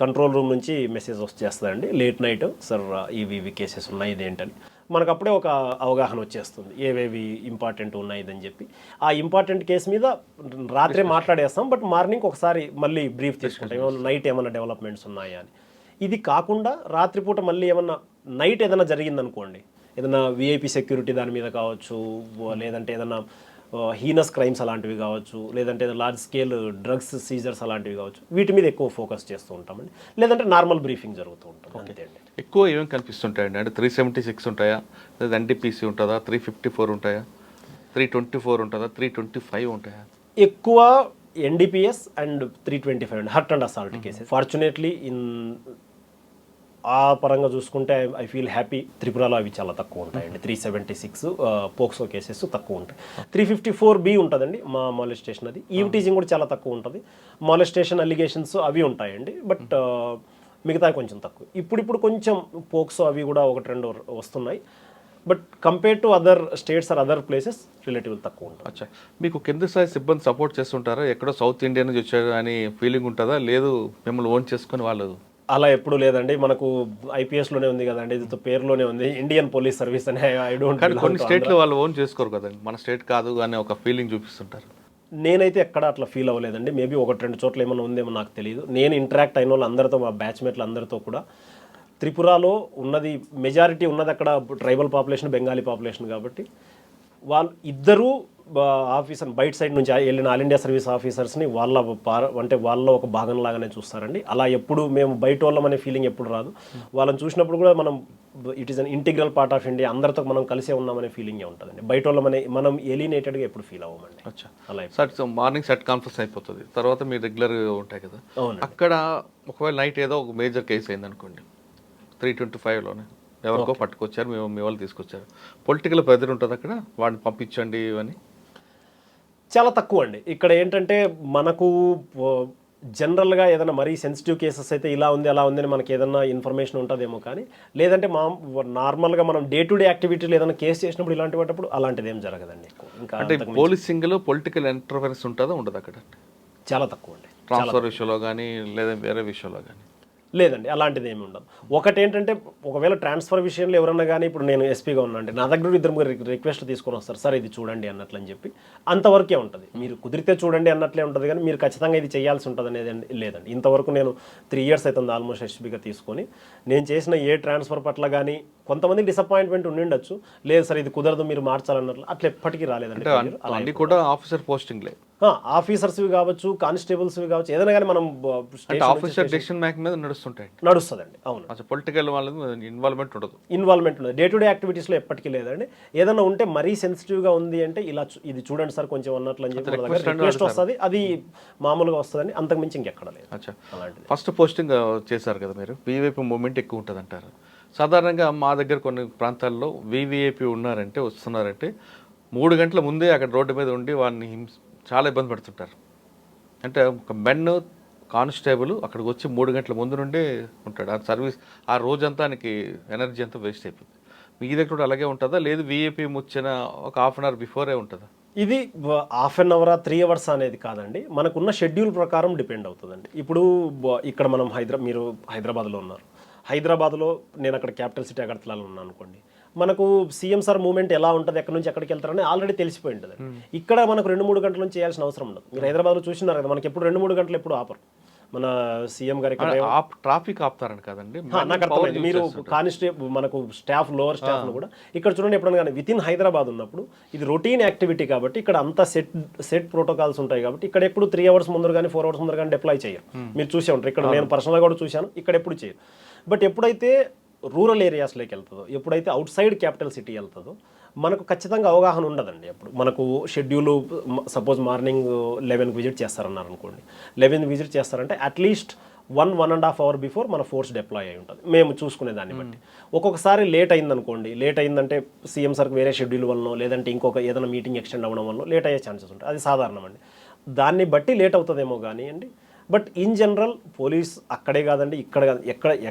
కంట్రోల్ రూమ్ నుంచి మెసేజ్ వచ్చేస్తుందండి, లేట్ నైట్ సార్ ఇవి కేసెస్ ఉన్నాయి ఇదేంటని. మనకు అప్పుడే ఒక అవగాహన వచ్చేస్తుంది ఏవేవి ఇంపార్టెంట్ ఉన్నాయి ఇదని చెప్పి. ఆ ఇంపార్టెంట్ కేసు మీద రాత్రే మాట్లాడేస్తాం, బట్ మార్నింగ్ ఒకసారి మళ్ళీ బ్రీఫ్ తీసుకుంటాం, ఏమన్నా నైట్ ఏమైనా డెవలప్మెంట్స్ ఉన్నాయా అని. ఇది కాకుండా రాత్రిపూట మళ్ళీ ఏమన్నా నైట్ ఏదైనా జరిగిందనుకోండి, ఏదైనా విఐపి సెక్యూరిటీ దాని మీద కావచ్చు, లేదంటే ఏదైనా హీనస్ క్రైమ్స్ అలాంటివి కావచ్చు, లేదంటే లార్జ్ స్కేల్ డ్రగ్స్ సీజర్స్ అలాంటివి కావచ్చు, వీటి మీద ఎక్కువ ఫోకస్ చేస్తూ ఉంటామండి. లేదంటే నార్మల్ బ్రీఫింగ్ జరుగుతూ ఉంటుంది అంతే అండి. ఎక్కువ ఏమేమి కనిపిస్తుంటాయండి? అంటే 376 ఉంటాయా, లేదా ఎన్డీపీసీ ఉంటుందా, 354 ఉంటాయా, 324 ఉంటుందా, 325 ఉంటాయా? ఎక్కువ ఎన్డీపీఎస్ అండ్ 325 అండి, hurt and assault cases. Fortunately in ఆ పరంగా చూసుకుంటే ఐ ఫీల్ హ్యాపీ. త్రిపురలో అవి చాలా తక్కువ ఉంటాయండి. 376 పోక్సో కేసెస్ తక్కువ ఉంటాయి. 354B ఉంటుందండి మా మాలెస్టేషన్, అది ఈవ్ టీజింగ్ కూడా చాలా తక్కువ ఉంటుంది. మాలెస్టేషన్ అలిగేషన్స్ అవి ఉంటాయండి, బట్ మిగతా కొంచెం తక్కువ. ఇప్పుడు కొంచెం పోక్సో అవి కూడా ఒకటి రెండు వస్తున్నాయి, but compare to other states or other places relative తక్కువ ఉంటుంది. అచ్చా, మీకు కింద స్థాయి సిబ్బంది సపోర్ట్ చేస్తుంటారా? ఎక్కడో సౌత్ ఇండియా నుంచి వచ్చారు అని ఫీలింగ్ ఉంటుందా? లేదు మిమ్మల్ని ఓన్ చేసుకొని వాళ్ళు? అలా ఎప్పుడు లేదండి. మనకు ఐపీఎస్లోనే ఉంది కదండి, ఇది పేరులోనే ఉంది ఇండియన్ పోలీస్ సర్వీస్ అని. I don't. కానీ కొన్ని స్టేట్లో వాళ్ళు ఓన్ చేసుకోరు కదండి, మన స్టేట్ కాదు అనే ఒక ఫీలింగ్ చూపిస్తుంటారు. నేనైతే ఎక్కడ అట్లా ఫీల్ అవ్వలేదండి. మేబీ ఒకటి రెండు చోట్ల ఏమైనా ఉందేమో నాకు తెలియదు. నేను ఇంటరాక్ట్ అయిన వాళ్ళు అందరితో, మా బ్యాచ్మేట్లు అందరితో కూడా త్రిపురలో ఉన్నది మెజారిటీ ఉన్నది అక్కడ ట్రైబల్ పాపులేషన్, బెంగాలీ పాపులేషన్ కాబట్టి వాళ్ళు ఇద్దరూ ఆఫీసర్ బయట సైడ్ నుంచి వెళ్ళిన ఆల్ ఇండియా సర్వీస్ ఆఫీసర్స్ని అంటే వాళ్ళ ఒక భాగం లాగానే చూస్తారండి. అలా ఎప్పుడు మేము బయట వాళ్ళం అనే ఫీలింగ్ ఎప్పుడు రాదు. వాళ్ళని చూసినప్పుడు కూడా మనం it is an integral part of India, అందరితో మనం కలిసే ఉన్నామనే ఫీలింగే ఉంటుందండి. బయట వాళ్ళమనే మనం ఎలినేటెడ్గా ఎప్పుడు ఫీల్ అవ్వమండి. అచ్చా, అలా సార్ మార్నింగ్ సెట్ కాన్ఫరెన్స్ అయిపోతుంది, తర్వాత మీరు రెగ్యులర్ ఉంటాయి కదా. అక్కడ ఒకవేళ నైట్ ఏదో ఒక మేజర్ కేసు అయింది అనుకోండి, 325లోనే ఎవరికో పట్టుకొచ్చారు, మీ వాళ్ళు తీసుకొచ్చారు, పొలిటికల్ ప్రెజర్ ఉంటుంది అక్కడ, వాడిని పంపించండి అని? చాలా తక్కువ అండి. ఇక్కడ ఏంటంటే మనకు జనరల్గా ఏదైనా మరీ సెన్సిటివ్ కేసెస్ అయితే ఇలా ఉంది అలా ఉంది అని మనకి ఏదైనా ఇన్ఫర్మేషన్ ఉంటుందేమో, కానీ లేదంటే నార్మల్గా మనం డే టు డే యాక్టివిటీలు ఏదైనా కేసు చేసినప్పుడు ఇలాంటి వాటప్పుడు అలాంటిది ఏం జరగదండి. ఇంకా అంటే పోలీసింగ్లో పొలిటికల్ ఇంటర్ఫరెన్స్ ఉంటుందా ఉండదు అక్కడ? చాలా తక్కువ అండి. ట్రాన్స్ఫర్ విషయంలో కానీ లేదా వేరే విషయంలో కానీ లేదండి, అలాంటిది ఏమి ఉండదు. ఒకటి ఏంటంటే ఒకవేళ ట్రాన్స్ఫర్ విషయంలో ఎవరన్నా కానీ, ఇప్పుడు నేను ఎస్పీగా ఉన్నానండి, నా దగ్గర ఇద్దరు రిక్వెస్ట్ తీసుకొని వస్తారు, సార్ ఇది చూడండి అన్నట్లు అని చెప్పి, అంతవరకే ఉంటుంది. మీరు కుదిరితే చూడండి అన్నట్లే ఉంటుంది, కానీ మీరు ఖచ్చితంగా ఇది చేయాల్సి ఉంటుంది అనేది లేదండి. ఇంతవరకు నేను 3 years అవుతుంది ఆల్మోస్ట్ ఎస్పీగా తీసుకొని. నేను చేసిన ఏ ట్రాన్స్ఫర్ పట్ల కానీ కొంతమందికి డిసప్పాయింట్మెంట్ ఉండిండొచ్చు, లేదు సార్ ఇది కుదరదు మీరు మార్చాలన్నట్లు, అట్లా ఎప్పటికీ రాలేదండి. అన్ని కూడా ఆఫీసర్ పోస్టింగ్లే, ఆఫీసర్స్వి కావచ్చు, కానిస్టేబుల్స్వి కావచ్చు, ఏదైనా కానీ మనం ఆఫీసర్ డెసిషన్ మేకింగ్ మీద నడుస్తుందండి. అవును, పొలిటికల్ వాళ్ళది ఇన్వాల్వ్మెంట్ ఉండదు. ఇన్వాల్వ్మెంట్ ఉండదు. డే టు డే యాక్టివిటీస్లో ఎప్పటికీ లేదండి. ఏదైనా ఉంటే మరీ సెన్సిటివ్గా ఉంది అంటే ఇలా ఇది చూడండి సార్ కొంచెం అన్నట్లు అని చెప్పి రిక్వెస్ట్ వస్తుంది, అది మామూలుగా వస్తుందని, అంతకుమించి ఇంకెక్కడ లేదు. అలాంటిది ఫస్ట్ పోస్టింగ్ చేశారు కదా మీరు, వీవీఐపీ మూవ్మెంట్ ఎక్కువ ఉంటుంది అంటారు. సాధారణంగా మా దగ్గర కొన్ని ప్రాంతాల్లో వీవీఐపీ వస్తున్నారంటే 3 గంటల ముందే అక్కడ రోడ్డు మీద ఉండి వాళ్ళని చాలా ఇబ్బంది పడుతుంటారు. అంటే ఒక మెన్ కానిస్టేబుల్ అక్కడికి వచ్చి 3 గంటల ముందు నుండే ఉంటాడు. ఆ సర్వీస్ ఆ రోజంతా ఆయనకి ఎనర్జీ అంతా వేస్ట్ అయిపోతుంది. మీ దగ్గర కూడా అలాగే ఉంటుందా, లేదు వీఐపీ వచ్చిన ఒక 1/2 hour బిఫోరే ఉంటుందా? ఇది 1/2 hour 3 hours అనేది కాదండి, మనకున్న షెడ్యూల్ ప్రకారం డిపెండ్ అవుతుందండి. ఇప్పుడు ఇక్కడ మనం మీరు హైదరాబాద్లో ఉన్నారు, హైదరాబాద్లో నేను అక్కడ క్యాపిటల్ సిటీ అగర్తలాలో ఉన్నాను అనుకోండి, మనకు సీఎం సార్ మూవ్మెంట్ ఎలా ఉంటుంది, ఎక్కడి నుంచి ఎక్కడికి వెళ్తారని ఆల్రెడీ తెలిసిపోయి ఉంటుంది. ఇక్కడ మనకు 2-3 గంటల నుంచి చేయాల్సిన అవసరం ఉండదు. మీరు హైదరాబాద్లో చూసినారు కదా, మనకి ఎప్పుడు 2-3 గంటలు ఎప్పుడు ఆపరు. మన సీఎం గారి ట్రాఫిక్ ఆపుతారని కదండి, నాకు అర్థమైంది. మీరు కానిస్టేబుల్ మనకు స్టాఫ్, లోవర్ స్టాఫ్ను కూడా ఇక్కడ చూడండి, ఎప్పుడైనా కానీ విత్ ఇన్ హైదరాబాద్ ఉన్నప్పుడు ఇది రొటీన్ యాక్టివిటీ కాబట్టి ఇక్కడ అంతా సెట్ ప్రోటోకాల్స్ ఉంటాయి కాబట్టి ఇక్కడ ఎప్పుడు 3 hours ముందర కానీ 4 hours ముందర కానీ డిప్లాయ్ చేయరు. మీరు చూసే ఉంటారు, ఇక్కడ నేను పర్సనల్గా కూడా చూశాను, ఇక్కడ ఎప్పుడు చేయరు. బట్ ఎప్పుడైతే రూరల్ ఏరియాస్లోకి వెళ్తుందో, ఎప్పుడైతే అవుట్ సైడ్ క్యాపిటల్ సిటీ వెళ్తుందో మనకు ఖచ్చితంగా అవగాహన ఉండదండి. అప్పుడు మనకు షెడ్యూల్ సపోజ్ మార్నింగ్ 11కి విజిట్ చేస్తారన్నారు అనుకోండి, 11కి విజిట్ చేస్తారంటే అట్లీస్ట్ 1.5 hour బిఫోర్ మన ఫోర్స్ డిప్లాయ్ అయి ఉంటుంది. మేము చూసుకునే దాన్ని బట్టి ఒక్కొక్కసారి లేట్ అయిందనుకోండి, లేట్ అయిందంటే సీఎం సార్కి వేరే షెడ్యూల్ వల్ల లేదంటే ఇంకొక ఏదైనా మీటింగ్ ఎక్స్టెండ్ అవ్వడం వల్ల లేట్ అయ్యే ఛాన్సెస్ ఉంటాయి, అది సాధారణం అండి. దాన్ని బట్టి లేట్ అవుతుందేమో కానీ అండి, బట్ ఇన్ జనరల్ పోలీస్ అక్కడే కాదండి,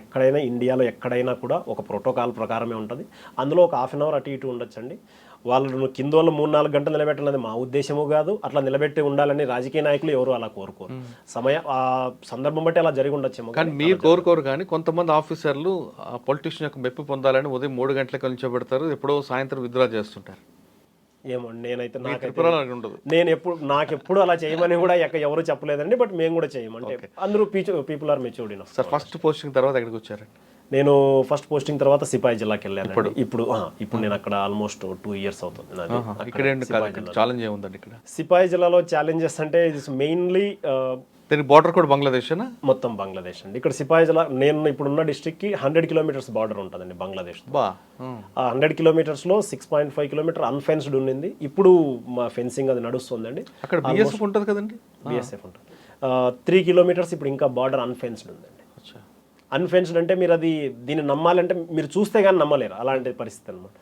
ఎక్కడైనా ఇండియాలో ఎక్కడైనా కూడా ఒక ప్రోటోకాల్ ప్రకారమే ఉంటుంది. అందులో ఒక 1/2 hour అటు ఇటు ఉండొచ్చండి. వాళ్ళు కింద వాళ్ళు 3-4 గంటలు నిలబెట్టాలని మా ఉద్దేశము కాదు, అట్లా నిలబెట్టి ఉండాలని రాజకీయ నాయకులు ఎవరు అలా కోరుకోరు. ఆ సందర్భం బట్టి అలా జరిగి ఉండొచ్చేమో, కానీ మీరు కోరుకోరు. కానీ కొంతమంది ఆఫీసర్లు పొలిటీషియన్ యొక్క మెప్పు పొందాలని ఉదయం 3 గంటలకు నిల్చోబెడతారు, ఎప్పుడో సాయంత్రం విత్డ్రా చేస్తుంటారు. ఏమో నేనైతే నాకెప్పుడు అలా చేయమని కూడా ఎవరు చెప్పలేదండి, బట్ మేము కూడా చేయమంటే అందరూ people are matured enough. Sir first posting తర్వాత ఎక్కడికి వచ్చారు? నేను ఫస్ట్ పోస్టింగ్ తర్వాత సిపాయి జిల్లాకి వెళ్ళాను. ఇప్పుడు నేను అక్కడ ఆల్మోస్ట్ 2 years అవుతుంది. సిపాయి జిల్లాలో ఛాలెంజెస్ అంటే మెయిన్లీ బార్డర్ కూడా బంగ్లాదేశ్, మొత్తం బంగ్లాదేశ్ అండి. ఇక్కడ సిపాయి జిల్లా నేను ఇప్పుడున్న డిస్ట్రిక్ట్కి 100 kilometers బార్డర్ ఉంటుందండి బంగ్లాదేశ్. ఆ 100 kilometersలో 6.5 kilometers అన్ఫెన్స్డ్ ఉండింది. ఇప్పుడు మా ఫెన్సింగ్ అది నడుస్తుందండి. అక్కడ బిఎస్ఎఫ్ ఉంటుంది కదండి, బిఎస్ఎఫ్ ఉంటుంది. 3 kilometers ఇప్పుడు ఇంకా బార్డర్ అన్ఫెన్స్డ్ ఉందండి. అన్ఫెన్స్డ్ అంటే మీరు అది దీన్ని నమ్మాలంటే మీరు చూస్తే కానీ నమ్మలేరు అలాంటి పరిస్థితి అనమాట.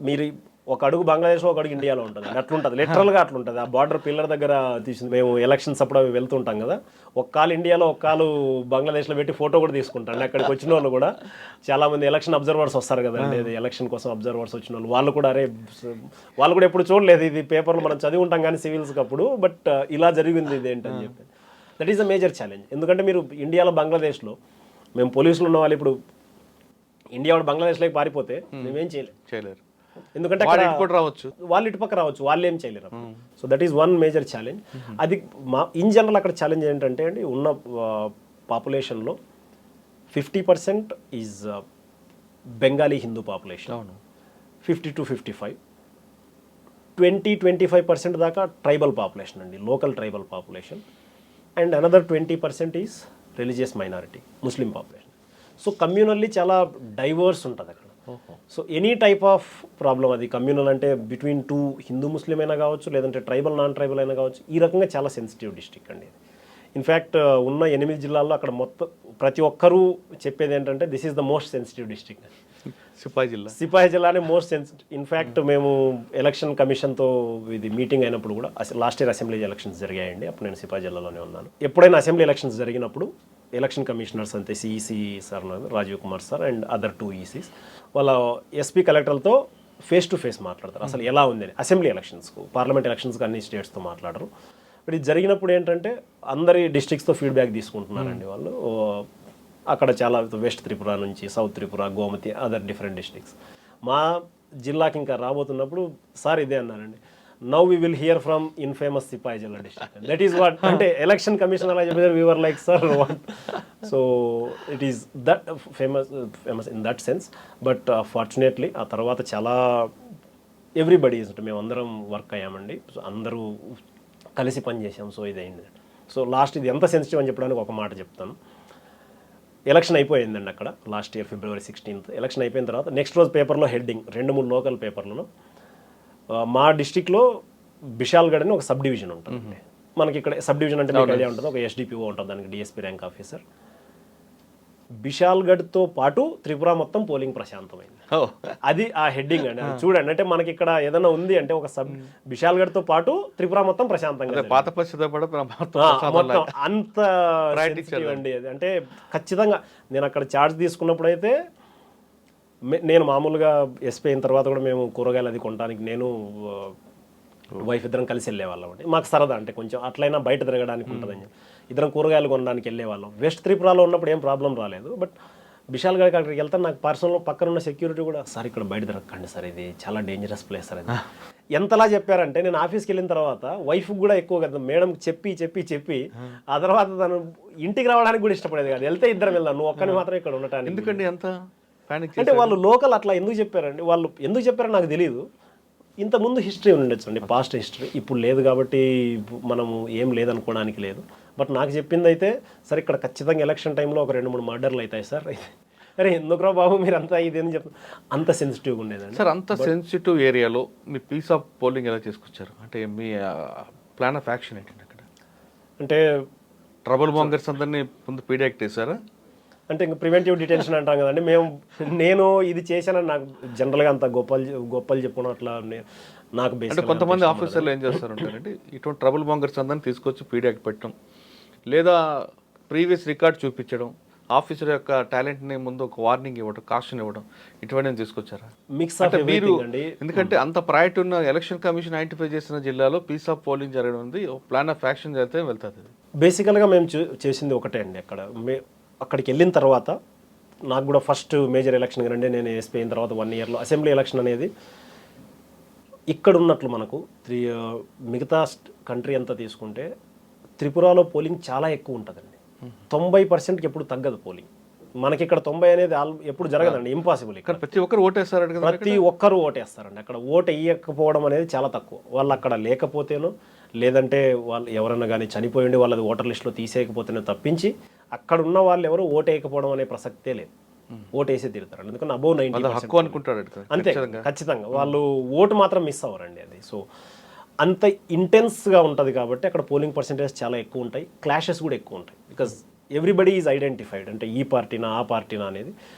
మీరు ఒక అడుగు బంగ్లాదేశ్లో ఒక అడుగు ఇండియాలో ఉంటుంది, అట్లుంటుంది, లిటరల్గా అట్లుంటుంది. ఆ బార్డర్ పిల్లర్ దగ్గర తీసింది. మేము ఎలక్షన్స్ అప్పుడు అవి వెళ్తుంటాం కదా, ఒక కాలు ఇండియాలో ఒక కాలు బంగ్లాదేశ్లో పెట్టి ఫోటో కూడా తీసుకుంటాను. అక్కడికి వచ్చిన వాళ్ళు కూడా చాలామంది ఎలక్షన్ అబ్జర్వర్స్ వస్తారు కదండి, ఎలక్షన్ కోసం అబ్జర్వర్స్ వచ్చిన వాళ్ళు కూడా వాళ్ళు కూడా ఎప్పుడు చూడలేదు ఇది పేపర్లో మనం చదివి ఉంటాం కానీ సివిల్స్కి అప్పుడు, బట్ ఇలా జరిగింది ఇది ఏంటని చెప్పి. That is a major challenge. ఎందుకంటే మీరు ఇండియాలో బంగ్లాదేశ్లో మేము పోలీసులు ఉన్న వాళ్ళు ఇప్పుడు ఇండియా వాడు బంగ్లాదేశ్లోకి పారిపోతే మేమేం చేయలేరు. ఎందుకంటే రావచ్చు, వాళ్ళు ఇటుపక్క రావచ్చు, వాళ్ళు ఏం చేయలేరు. So that is one major challenge. అది ఇన్ జనరల్ అక్కడ ఛాలెంజ్ ఏంటంటే అండి, ఉన్న పాపులేషన్లో 50% is Bengali Hindu population, 50 to 55, 20-25% దాకా ట్రైబల్ పాపులేషన్ అండి, local tribal population, and another 20% is religious minority, Muslim population. So communally చాలా డైవర్స్ ఉంటుంది అక్కడ. So any type of problem, అది కమ్యూనల్ అంటే బిట్వీన్ టూ హిందూ ముస్లిం అయినా కావచ్చు, లేదంటే ట్రైబల్ నాన్ ట్రైబల్ అయినా కావచ్చు, ఈ రకంగా చాలా సెన్సిటివ్ డిస్ట్రిక్ట్ అండి. ఇన్ఫ్యాక్ట్ ఉన్న 8 జిల్లాల్లో అక్కడ మొత్తం ప్రతి ఒక్కరూ చెప్పేది ఏంటంటే this is the most sensitive district. సిపాయి జిల్లానే మోస్ట్ సెన్సిటివ్. ఇన్ఫ్యాక్ట్ మేము ఎలక్షన్ కమిషన్తో ఇది మీటింగ్ అయినప్పుడు కూడా, లాస్ట్ ఇయర్ అసెంబ్లీ ఎలక్షన్స్ జరిగాయండి, అప్పుడు నేను సిపాయి జిల్లాలోనే ఉన్నాను. ఎప్పుడైనా అసెంబ్లీ ఎలక్షన్స్ జరిగినప్పుడు ఎలక్షన్ కమిషనర్స్ అంతే, CEC sir Rajiv Kumar sir and other 2 ECs వాళ్ళ ఎస్పీ కలెక్టర్లతో ఫేస్ టు ఫేస్ మాట్లాడతారు అసలు ఎలా ఉందని. అసెంబ్లీ ఎలక్షన్స్కు, పార్లమెంట్ ఎలక్షన్స్కి అన్ని స్టేట్స్తో మాట్లాడరు. బట్ ఇది జరిగినప్పుడు ఏంటంటే అందరి డిస్ట్రిక్ట్స్తో ఫీడ్బ్యాక్ తీసుకుంటున్నారండి వాళ్ళు. అక్కడ చాలా వెస్ట్ త్రిపుర నుంచి, south Tripura, Gomati, other different districts. మా జిల్లాకి ఇంకా రాబోతున్నప్పుడు సార్ ఇదే అన్నారండి, now we will hear from infamous Sepahijala district. That is what అంటే ఎలక్షన్ కమిషన్ అలా చెప్పారు, we were like sir what. So it is that famous in that sense. But fortunately ఆ తర్వాత చాలా ఎవ్రీబడి అంటే మేము అందరం వర్క్ అయ్యామండి, సో అందరూ కలిసి పనిచేసాం. సో ఇదైంది. సో లాస్ట్ ఇది ఎంత సెన్సిటివ్ అని చెప్పడానికి ఒక మాట చెప్తాను. ఎలక్షన్ అయిపోయిందండి అక్కడ last year February 16th. Election అయిపోయిన తర్వాత నెక్స్ట్ రోజు పేపర్లో హెడ్డింగ్ 2-3 లోకల్ పేపర్లలో మా డిస్టిక్లో బిషాల్గఢ్ అని ఒక సబ్ డివిజన్ ఉంటుంది. మనకి ఇక్కడ సబ్ డివిజన్ అంటే మీకు ఐడియా ఉంటుంది, ఒక SDPO ఉంటుంది, దానికి DSP ర్యాంక్ ఆఫీసర్. బిషాల్గఢ్తో పాటు త్రిపుర మొత్తం పోలింగ్ ప్రశాంతమైంది. అది ఆ హెడ్డింగ్ అండి. చూడండి, అంటే మనకి ఇక్కడ ఏదైనా ఉంది అంటే ఒక బిషాల్గఢ్తో పాటు త్రిపుర మొత్తం ప్రశాంతంగా, మొత్తం అంత అండి. అది అంటే ఖచ్చితంగా నేను అక్కడ ఛార్జ్ తీసుకున్నప్పుడు అయితే నేను మామూలుగా ఎస్పీ అయిన తర్వాత కూడా మేము కూరగాయలు అది కొనడానికి నేను వైఫ్ ఇద్దరం కలిసి వెళ్ళేవాళ్ళం అండి. మాకు సరదా, అంటే కొంచెం అట్లయినా బయట తిరగడానికి ఉంటుందని ఇద్దరం కూరగాయలు కొనడానికి వెళ్ళేవాళ్ళం. వెస్ట్ త్రిపురలో ఉన్నప్పుడు ఏం ప్రాబ్లం రాలేదు. బట్ బిషాల్గఢ్ అక్కడికి వెళ్తాను, నాకు పర్సనల్ పక్కన ఉన్న సెక్యూరిటీ కూడా సార్ ఇక్కడ బయట తిరగకండి సార్, ఇది చాలా డేంజరస్ ప్లేస్ సార్. అది ఎంతలా చెప్పారంటే నేను ఆఫీస్కి వెళ్ళిన తర్వాత వైఫ్కి కూడా ఎక్కువ కదా మేడం చెప్పి ఆ తర్వాత తను ఇంటికి రావడానికి కూడా ఇష్టపడేది కాదు. వెళ్తే ఇద్దరం వెళ్దాం, నువ్వు ఒక్కని మాత్రం ఇక్కడ ఉండటానికి. ఎందుకండి అంత అంటే వాళ్ళు లోకల్ అట్లా ఎందుకు చెప్పారండి, వాళ్ళు ఎందుకు చెప్పారో నాకు తెలియదు. ఇంతకుముందు హిస్టరీ ఉండొచ్చు అండి, పాస్ట్ హిస్టరీ. ఇప్పుడు లేదు కాబట్టి మనము ఏం లేదనుకోవడానికి లేదు. బట్ నాకు చెప్పింది అయితే సార్ ఇక్కడ ఖచ్చితంగా ఎలక్షన్ టైంలో ఒక 2-3 మర్డర్లు అవుతాయి సార్. అరే ఎందుకురా బాబు మీరు అంతా ఇది అని చెప్పి అంత సెన్సిటివ్గా ఉండేదండి సార్. అంత సెన్సిటివ్ ఏరియాలో మీ పీస్ ఆఫ్ పోలింగ్ ఎలా చేసుకొచ్చారు? అంటే మీ ప్లాన్ ఆఫ్ యాక్షన్ ఏంటంటే అక్కడ? అంటే ట్రబుల్ మాంగర్స్ అందరినీ ముందు పీడియాక్ట్ చేశారా? అంటే ఇంకా ప్రివెంటివ్ డిటెన్షన్ అంటాం కదండి. నేను ఇది చేశానని నాకు జనరల్గా అంత గొప్పలు చెప్పుకున్న అట్లా నాకు అంటే కొంతమంది ఆఫీసర్లు ఏం చేస్తారంటే ఇటువంటి ట్రబుల్ మాంగర్స్ అందరినీ తీసుకొచ్చి పీడియాక్ట్ పెట్టడం, లేదా ప్రీవియస్ రికార్డ్ చూపించడం, ఆఫీసర్ యొక్క టాలెంట్ని ముందు ఒక వార్నింగ్ ఇవ్వడం, కాషన్ ఇవ్వడం, ఇటువంటి తీసుకొచ్చారా? మిక్స్ ఆఫ్ మీరు ఎందుకంటే అంత ప్రయారిటీ ఉన్న ఎలక్షన్ కమిషన్ ఐడెంటిఫై చేసిన జిల్లాలో పీస్ ఆఫ్ పోలింగ్ జరగడం ఉంది, ప్లాన్ ఆఫ్ యాక్షన్ జరిగితే వెళ్తుంది. బేసికల్గా మేము చేసింది ఒకటే అండి. అక్కడికి వెళ్ళిన తర్వాత నాకు కూడా ఫస్ట్ మేజర్ ఎలక్షన్ కంటే నేను ఎస్పీ అయిన తర్వాత 1 yearలో అసెంబ్లీ ఎలక్షన్ అనేది ఇక్కడ ఉన్నట్లు మనకు మిగతా కంట్రీ అంతా తీసుకుంటే త్రిపురలో పోలింగ్ చాలా ఎక్కువ ఉంటుందండి. 90%కి ఎప్పుడు తగ్గదు పోలింగ్. మనకి ఇక్కడ 90 అనేది ఎప్పుడు జరగదండి, ఇంపాసిబుల్. ఇక్కడ ప్రతి ఒక్కరు ఓటేస్తారు, ప్రతి ఒక్కరు ఓటేస్తారండి. అక్కడ ఓటు వేయకపోవడం అనేది చాలా తక్కువ. వాళ్ళు అక్కడ లేకపోతేనో లేదంటే వాళ్ళు ఎవరన్నా కానీ చనిపోయి ఉండి వాళ్ళది ఓటర్ లిస్టులో తీసేయకపోతేనే తప్పించి అక్కడ ఉన్న వాళ్ళు ఎవరు ఓటు వేయకపోవడం అనే ప్రసక్తే లేదు. ఓటు వేసే తీరుతారు, ఎందుకంటే అబౌవ్ 90% అనుకుంటారు. అంతే, ఖచ్చితంగా వాళ్ళు ఓటు మాత్రం మిస్ అవ్వరండి అది. సో అంత ఇంటెన్స్గా ఉంటుంది కాబట్టి అక్కడ పోలింగ్ పర్సెంటేజ్ చాలా ఎక్కువ ఉంటాయి, క్లాషెస్ కూడా ఎక్కువ ఉంటాయి. బికాజ్ ఎవ్రీబడి ఈజ్ ఐడెంటిఫైడ్, అంటే ఈ పార్టీనా ఆ పార్టీనా అనేది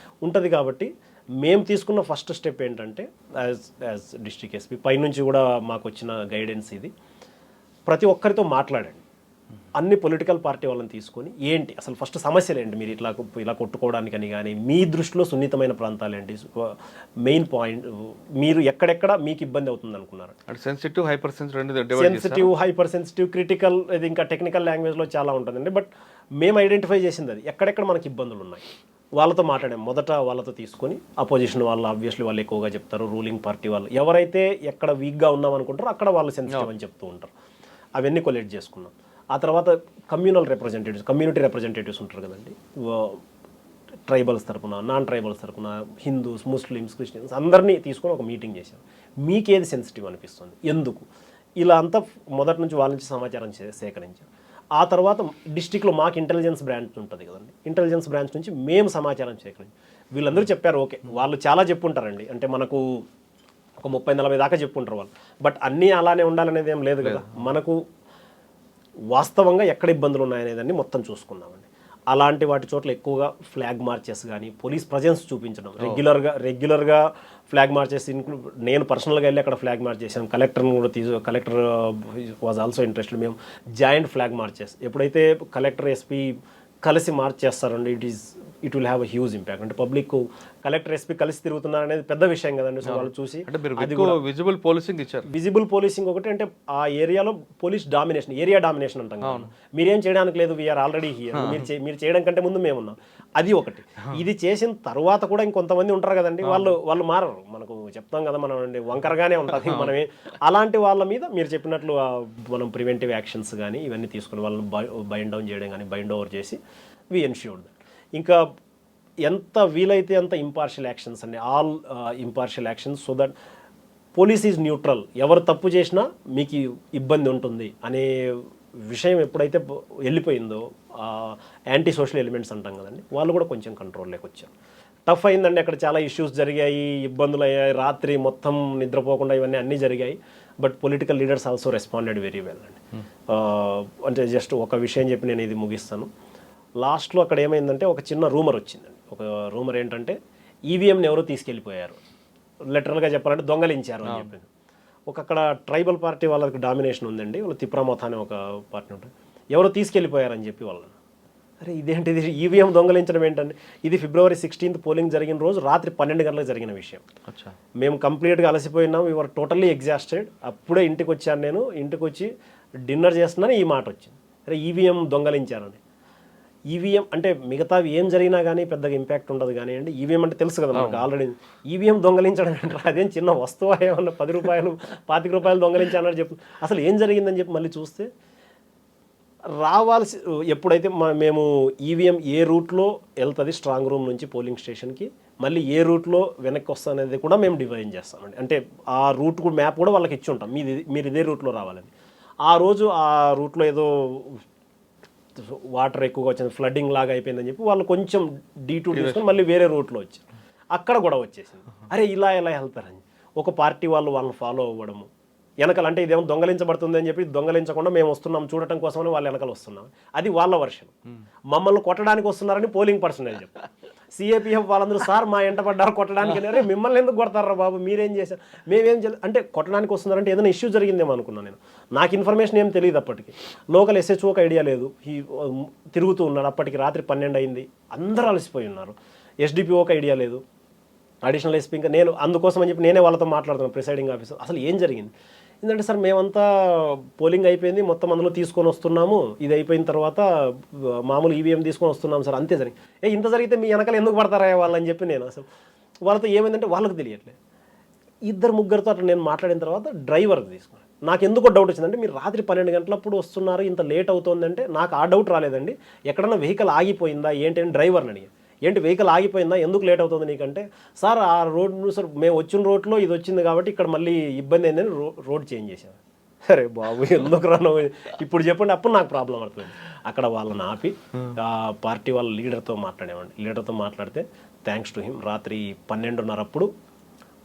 ఉంటుంది. కాబట్టి మేము తీసుకున్న ఫస్ట్ స్టెప్ ఏంటంటే యాజ్ డిస్ట్రిక్ట్ ఎస్పీ పైనుంచి కూడా మాకు వచ్చిన గైడెన్స్ ఇది, ప్రతి ఒక్కరితో మాట్లాడండి. అన్ని పొలిటికల్ పార్టీ వాళ్ళని తీసుకొని ఏంటి అసలు ఫస్ట్ సమస్యలు ఏంటి, మీరు ఇలా కొట్టుకోవడానికని కానీ మీ దృష్టిలో సున్నితమైన ప్రాంతాలు ఏంటి, మెయిన్ పాయింట్ మీరు ఎక్కడెక్కడ మీకు ఇబ్బంది అవుతుంది అనుకున్నారు. సెన్సిటివ్, హైపర్ సెన్సిటివ్, క్రిటికల్, ఇది ఇంకా టెక్నికల్ లాంగ్వేజ్లో చాలా ఉంటుందండి. బట్ మేము ఐడెంటిఫై చేసింది అది ఎక్కడెక్కడ మనకి ఇబ్బందులు ఉన్నాయి వాళ్ళతో మాట్లాడాం. మొదట వాళ్ళతో తీసుకొని అపోజిషన్ వాళ్ళు ఆబ్వియస్లీ వాళ్ళు ఎక్కువగా చెప్తారు, రూలింగ్ పార్టీ వాళ్ళు ఎవరైతే ఎక్కడ వీక్గా ఉన్నాం అనుకుంటారో అక్కడ వాళ్ళు సెన్సిటివ్ అని చెప్తూ ఉంటారు. అవన్నీ కొలెక్ట్ చేసుకున్నాం. ఆ తర్వాత కమ్యూనల్ రిప్రజెంటేటివ్స్, కమ్యూనిటీ రిప్రజెంటేటివ్స్ ఉంటారు కదండి, ట్రైబల్స్ తరపున, నాన్ ట్రైబల్స్ తరపున, హిందూస్, ముస్లిమ్స్, క్రిస్టియన్స్ అందరినీ తీసుకొని ఒక మీటింగ్ చేశాం. మీకేది సెన్సిటివ్ అనిపిస్తుంది, ఎందుకు, ఇలా అంతా మొదటి నుంచి వాళ్ళ నుంచి సమాచారం సేకరించాం. ఆ తర్వాత డిస్టిక్లో మాకు ఇంటెలిజెన్స్ బ్రాంచ్ ఉంటుంది కదండి, ఇంటెలిజెన్స్ బ్రాంచ్ నుంచి మేము సమాచారం సేకరించాం. వీళ్ళందరూ చెప్పారు ఓకే, వాళ్ళు చాలా చెప్పుంటారండి, అంటే మనకు ఒక 30-40 దాకా చెప్పుంటారు వాళ్ళు. బట్ అన్నీ అలానే ఉండాలనేది ఏం లేదు కదా, మనకు వాస్తవంగా ఎక్కడ ఇబ్బందులు ఉన్నాయనేదాన్ని మొత్తం చూసుకున్నామండి. అలాంటి వాటి చోట్ల ఎక్కువగా ఫ్లాగ్ మార్చెస్ కానీ పోలీస్ ప్రజెన్స్ చూపించడం, రెగ్యులర్గా ఫ్లాగ్ మార్చెస్, నేను పర్సనల్గా వెళ్ళి అక్కడ ఫ్లాగ్ మార్చ్ చేశాను. కలెక్టర్ని కూడా కలెక్టర్ వాజ్ ఆల్సో ఇంట్రెస్టెడ్. మేము జాయింట్ ఫ్లాగ్ మార్చెస్ ఎప్పుడైతే కలెక్టర్ ఎస్పీ కలిసి మార్చ్ చేస్తారండి, it will have a huge impact. అంటే పబ్లిక్ కలెక్టర్ ఎస్పీ కలిసి తిరుగుతున్నారు అనేది పెద్ద విషయం కదండి. సో వాళ్ళు చూసి విజిబుల్ పోలీసింగ్ ఇచ్చారు. విజిబుల్ పోలీసింగ్ ఒకటి, అంటే ఆ ఏరియాలో పోలీస్ డామినేషన్, ఏరియా డామినేషన్ అంటాం కదా, మీరేం చేయడానికి లేదు, వీఆర్ ఆల్రెడీ హియర్, మీరు చేయడం కంటే ముందు మేమున్నాం, అది ఒకటి. ఇది చేసిన తర్వాత కూడా ఇంకొంతమంది ఉంటారు కదండి, వాళ్ళు మారరు, మనకు చెప్తాం కదా మనం వంకరగానే ఉంటుంది మనమే. అలాంటి వాళ్ళ మీద మీరు చెప్పినట్లు మనం ప్రివెంటివ్ యాక్షన్స్ కానీ ఇవన్నీ తీసుకుని వాళ్ళని బైండ్ డౌన్ చేయడం కానీ బైండ్ ఓవర్ చేసి వి ఎన్ష్యూర్డ్ దట్. ఇంకా ఎంత వీలైతే అంత ఇంపార్షియల్ యాక్షన్స్ అండి, all impartial actions, so that police is neutral, ఎవరు తప్పు చేసినా మీకు ఇబ్బంది ఉంటుంది అనే విషయం ఎప్పుడైతే వెళ్ళిపోయిందో, యాంటీ సోషల్ ఎలిమెంట్స్ అంటాం కదండి, వాళ్ళు కూడా కొంచెం కంట్రోల్లోకి వచ్చారు. టఫ్ అయిందండి, అక్కడ చాలా ఇష్యూస్ జరిగాయి, ఇబ్బందులు అయ్యాయి, రాత్రి మొత్తం నిద్రపోకుండా ఇవన్నీ అన్నీ జరిగాయి. But political leaders also responded very well అండి. అంటే జస్ట్ ఒక విషయం చెప్పి నేను ఇది ముగిస్తాను. లాస్ట్లో అక్కడ ఏమైందంటే ఒక చిన్న రూమర్ వచ్చిందండి. ఒక రూమర్ ఏంటంటే ఈవీఎంని ఎవరో తీసుకెళ్ళిపోయారు, లిటరల్గా చెప్పాలంటే దొంగలించారు అని చెప్పింది. అక్కడ ట్రైబల్ పార్టీ వాళ్ళకి డామినేషన్ ఉందండి, వాళ్ళు తిప్రామోత్ అనే ఒక పార్టీ ఉంటుంది, ఎవరో తీసుకెళ్ళిపోయారని చెప్పి వాళ్ళని. అరే ఇదేంటిది, ఈవీఎం దొంగలించడం ఏంటండి, ఇది February 16th పోలింగ్ జరిగిన రోజు రాత్రి 12 గంటలకు జరిగిన విషయం. మేము కంప్లీట్గా అలసిపోయినాం, యువర్ టోటల్లీ ఎగ్జాస్టెడ్. అప్పుడే ఇంటికి వచ్చాను, నేను ఇంటికి వచ్చి డిన్నర్ చేస్తున్నాను, ఈ మాట వచ్చింది, అరే ఈవీఎం దొంగలించారని. ఈవీఎం అంటే మిగతావి ఏం జరిగినా కానీ పెద్దగా ఇంపాక్ట్ ఉండదు కానీ అండి, ఈవీఎం అంటే తెలుసు కదా మనకు ఆల్రెడీ. ఈవీఎం దొంగలించడం అంటే అదేం చిన్న వస్తువు, ఏమన్నా 10 రూపాయలు 25 రూపాయలు దొంగలించానని చెప్పి అసలు ఏం జరిగిందని చెప్పి మళ్ళీ చూస్తే రావాల్సి, ఎప్పుడైతే మేము ఈవీఎం ఏ రూట్లో వెళ్తుంది స్ట్రాంగ్ రూమ్ నుంచి పోలింగ్ స్టేషన్కి, మళ్ళీ ఏ రూట్లో వెనక్కి వస్తుంది కూడా మేము డివైన్ చేస్తామండి. అంటే ఆ రూట్ కూడా మ్యాప్ కూడా వాళ్ళకి ఇచ్చి ఉంటాం, మీరు ఇదే రూట్లో రావాలని. ఆ రోజు ఆ రూట్లో ఏదో వాటర్ ఎక్కువగా వచ్చింది, ఫ్లడ్డింగ్ లాగా అయిపోయిందని చెప్పి వాళ్ళు కొంచెం డీటూర్ తీసుకొని మళ్ళీ వేరే రూట్లో వచ్చారు. అక్కడ గొడవ వచ్చేసింది, అరే ఇలా ఎలా వెళ్తారని. ఒక పార్టీ వాళ్ళని ఫాలో అవ్వడము వెనకాల, అంటే ఇదేమో దొంగలించబడుతుంది అని చెప్పి దొంగలించకుండా మేము వస్తున్నాం చూడటం కోసమని వాళ్ళ వెనకాల వస్తున్నాం, అది వాళ్ళ వర్షన్. మమ్మల్ని కొట్టడానికి వస్తున్నారని పోలింగ్ పర్సనల్ చెప్పి సిఏపిఎఫ్ వాళ్ళందరూ సార్ మా ఎంట పడ్డారు కొట్టడానికి, అరే మిమ్మల్ని ఎందుకు కొడతారా బాబు, మీరేం చేశారు, మేమేం చేయాలి అంటే కొట్టడానికి వస్తున్నారంటే ఏదైనా ఇష్యూ జరిగిందేమో అనుకున్నాను నేను. నాకు ఇన్ఫర్మేషన్ ఏం తెలియదు అప్పటికి, లోకల్ ఎస్హెచ్ఓకి ఐడియా లేదు, తిరుగుతూ ఉన్నాడు. అప్పటికి రాత్రి 12 అయింది, అందరూ అలసిపోయి ఉన్నారు. ఎస్డిపిఓకి ఐడియా లేదు, అడిషనల్ ఎస్పీ ఇంకా నేను. అందుకోసం అని చెప్పి నేనే వాళ్ళతో మాట్లాడుతున్నాను, ప్రిసైడింగ్ ఆఫీసర్, అసలు ఏం జరిగింది. ఎందుకంటే సార్ మేమంతా పోలింగ్ అయిపోయింది, మొత్తం అందులో తీసుకొని వస్తున్నాము, ఇది అయిపోయిన తర్వాత మామూలు ఈవీఎం తీసుకొని వస్తున్నాం సార్, అంతే జరిగింది. ఇంత జరిగితే మీ వెనకాల ఎందుకు పడతారా వాళ్ళని చెప్పి నేను అసలు వాళ్ళతో ఏమైందంటే వాళ్ళకి తెలియట్లేదు. 2-3 అట్లా నేను మాట్లాడిన తర్వాత డ్రైవర్కి తీసుకున్నాను. నాకు ఎందుకో డౌట్ వచ్చిందంటే మీరు రాత్రి 12 గంటలప్పుడు వస్తున్నారు, ఇంత లేట్ అవుతుందంటే నాకు ఆ డౌట్ రాలేదండి. ఎక్కడన్నా వెహికల్ ఆగిపోయిందా ఏంటి అని డ్రైవర్ని అడిగాను. ఏంటి వెహికల్ ఆగిపోయిందా, ఎందుకు లేట్ అవుతుంది నీకంటే, సార్ ఆ రోడ్ను సార్ మేము వచ్చిన రోడ్లో ఇది వచ్చింది కాబట్టి ఇక్కడ మళ్ళీ ఇబ్బంది అయిందని రోడ్ చేంజ్ చేశాను. సరే బాబు ఎందుకు రాను ఇప్పుడు చెప్పండి, అప్పుడు నాకు ప్రాబ్లం అవుతుంది. అక్కడ వాళ్ళని ఆపి ఆ పార్టీ వాళ్ళ లీడర్తో మాట్లాడేవాడిని. లీడర్తో మాట్లాడితే థ్యాంక్స్ టు హిమ్ రాత్రి 12:30 అప్పుడు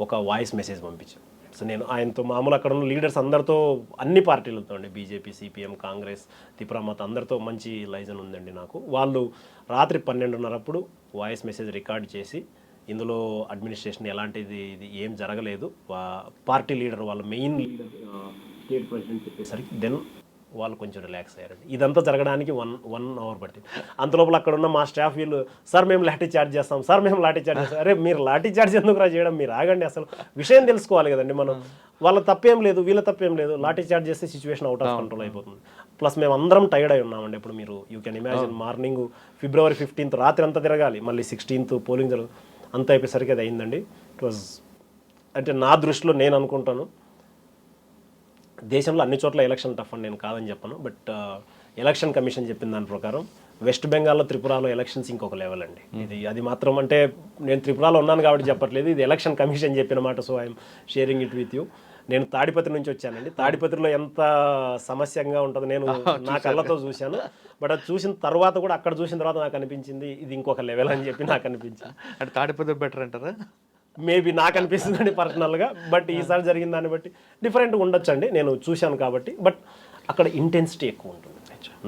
ఒక వాయిస్ మెసేజ్ పంపించాం. క్యాండిడేట్స్. నేను ఆయనతో మామూలు అక్కడ ఉన్న లీడర్స్ అందరితో, అన్ని పార్టీలతో అండి, బీజేపీ, సిపిఎం, కాంగ్రెస్, తిప్రామత్ అందరితో మంచి లైజన్ ఉందండి నాకు. వాళ్ళు రాత్రి 12:30 వాయిస్ మెసేజ్ రికార్డ్ చేసి, ఇందులో అడ్మినిస్ట్రేషన్ ఎలాంటిది ఇది ఏం జరగలేదు, పార్టీ లీడర్ వాళ్ళ మెయిన్ లీడర్ స్టేట్ ప్రెసిడెంట్ చెప్పేసరికి దెన్ వాళ్ళు కొంచెం రిలాక్స్ అయ్యారండి. ఇదంతా జరగడానికి వన్ అవర్ పట్టింది. అంతలోపల అక్కడ ఉన్న మా స్టాఫ్ వీళ్ళు, సార్ మేము లాఠీ చార్జ్ చేస్తాం, సార్ మేము లాఠీ చార్జ్ చేస్తాం. అరే మీరు లాఠీ చార్జ్ ఎందుకు చేయడం, మీరు ఆగండి, అసలు విషయం తెలుసుకోవాలి కదండి మనం. వాళ్ళ తప్పేం లేదు, వీళ్ళ తప్పేం లేదు, లాఠీ చార్జ్ చేస్తే సిచ్యువేషన్ అవుట్ ఆఫ్ కంట్రోల్ అయిపోతుంది. ప్లస్ మేము అందరం టైర్డ్ అయి ఉన్నామండి. ఇప్పుడు మీరు you can imagine, morning February 15th రాత్రి అంతా తిరగాలి, మళ్ళీ 16th పోలింగ్ జరుగుతుంది, అంతా అయిపోయేసరికి అది అయిందండి. ఇట్ వాజ్, అంటే నా దృష్టిలో నేను అనుకుంటాను, దేశంలో అన్ని చోట్ల ఎలక్షన్ టఫ్ అని నేను కాదని చెప్పను, బట్ ఎలక్షన్ కమిషన్ చెప్పిన దాని ప్రకారం వెస్ట్ బెంగాల్లో, త్రిపురలో ఎలక్షన్స్ ఇంకొక లెవెల్ అండి. అది మాత్రం, అంటే నేను త్రిపురలో ఉన్నాను కాబట్టి చెప్పట్లేదు, ఇది ఎలక్షన్ కమిషన్ చెప్పిన మాట. So I'm sharing it with you. నేను తాడిపత్రి నుంచి వచ్చానండి. తాడిపత్రిలో ఎంత సమస్యంగా ఉంటుందో నేను నా కళ్ళతో చూశాను. బట్ అది చూసిన తర్వాత కూడా, అక్కడ చూసిన తర్వాత నాకు అనిపించింది ఇది ఇంకొక లెవెల్ అని చెప్పి నాకు అనిపించింది. అంటే తాడిపత్రి బెటర్ అంటారా? మేబీ నాకు అనిపిస్తుందండి పర్సనల్గా. బట్ ఈసారి జరిగిన దాన్ని బట్టి డిఫరెంట్గా ఉండొచ్చండి, నేను చూశాను కాబట్టి. బట్ అక్కడ ఇంటెన్సిటీ ఎక్కువ ఉంటుంది.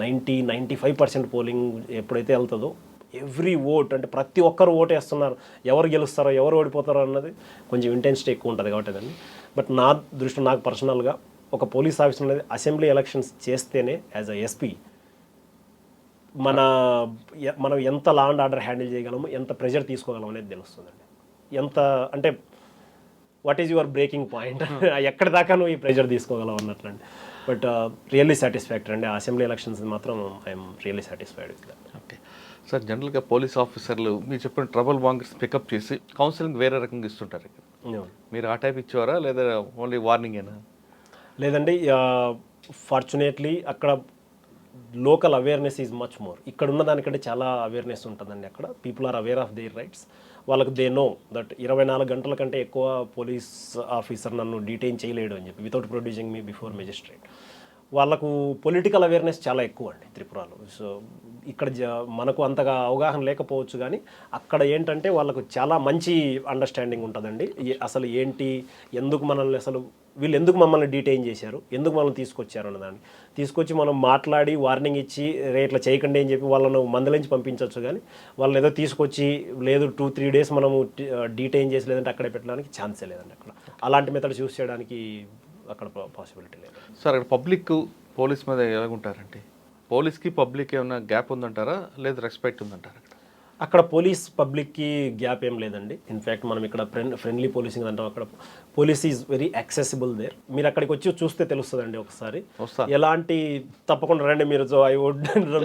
90-95% పోలింగ్ ఎప్పుడైతే వెళ్తుందో, ఎవ్రీ ఓట్, అంటే ప్రతి ఒక్కరు ఓటు వేస్తున్నారు, ఎవరు గెలుస్తారో ఎవరు ఓడిపోతారో అన్నది కొంచెం ఇంటెన్సిటీ ఎక్కువ ఉంటుంది కాబట్టి అదండి. బట్ నా దృష్టిలో, నాకు పర్సనల్గా, ఒక పోలీస్ ఆఫీసర్ అనేది అసెంబ్లీ ఎలక్షన్స్ చేస్తేనే యాజ్ అ ఎస్పీ మనం ఎంత లా అండ్ ఆర్డర్ హ్యాండిల్ చేయగలము, ఎంత ప్రెజర్ తీసుకోగలం అనేది తెలుస్తుందండి. ఎంత అంటే what is your breaking point, ఎక్కడి దాకా నువ్వు ఈ ప్రెజర్ తీసుకోగలవు అన్నట్లండి. బట్ రియల్లీ సాటిస్ఫాక్టరీ అండి అసెంబ్లీ ఎలక్షన్స్ మాత్రం. I'm really satisfied with that. Okay sir, జనరల్గా పోలీస్ ఆఫీసర్లు మీరు చెప్పిన ట్రబుల్ మాంగర్స్ పికప్ చేసి కౌన్సిలింగ్ వేరే రకంగా ఇస్తుంటారు. మీరు ఆ టైప్ ఇచ్చేవారా, లేదా ఓన్లీ వార్నింగేనా? లేదండి, ఫార్చునేట్లీ అక్కడ local awareness is much more. ఇక్కడ ఉన్న దానికంటే చాలా అవేర్నెస్ ఉంటుందండి. అక్కడ people are aware of their rights. వాళ్ళకు దే నో దట్ 24 గంటల కంటే ఎక్కువ పోలీస్ ఆఫీసర్ నన్ను డీటైన్ చేయలేడు అని చెప్పి, without producing me before magistrate. వాళ్ళకు పొలిటికల్ అవేర్నెస్ చాలా ఎక్కువ అండి త్రిపురలో. సో ఇక్కడ మనకు అంతగా అవగాహన లేకపోవచ్చు, కానీ అక్కడ ఏంటంటే వాళ్ళకు చాలా మంచి అండర్స్టాండింగ్ ఉంటుందండి. అసలు ఏంటి, ఎందుకు మనల్ని, అసలు వీళ్ళు ఎందుకు మమ్మల్ని డీటైన్ చేశారు, ఎందుకు మనల్ని తీసుకొచ్చారు అన్నదాన్ని తీసుకొచ్చి మనం మాట్లాడి వార్నింగ్ ఇచ్చి, ఇట్లా చేయకండి అని చెప్పి వాళ్ళను మందలించి పంపించవచ్చు. కానీ వాళ్ళని ఏదో తీసుకొచ్చి, లేదు 2-3 days మనము డీటైన్ చేసి లేదంటే అక్కడే పెట్టడానికి ఛాన్సే లేదండి. అక్కడ అలాంటి మెథడ్ యూస్ చేయడానికి అక్కడ పాసిబిలిటీ లేదు. సార్, అక్కడ పబ్లిక్ పోలీస్ మీద ఎలాగుంటారంటే, పోలీస్కి పబ్లిక్ ఏమైనా గ్యాప్ ఉందంటారా, లేదా రెస్పెక్ట్ ఉందంటారా? అక్కడ పోలీస్ పబ్లిక్కి గ్యాప్ ఏం లేదండి. ఇన్ఫ్యాక్ట్ మనం ఇక్కడ ఫ్రెండ్లీ పోలీసింగ్ అంటాం. అక్కడ police is very accessible there. మీరు అక్కడికి వచ్చి చూస్తే తెలుస్తుందండి ఒకసారి. ఎలాంటి, తప్పకుండా రండి మీరు,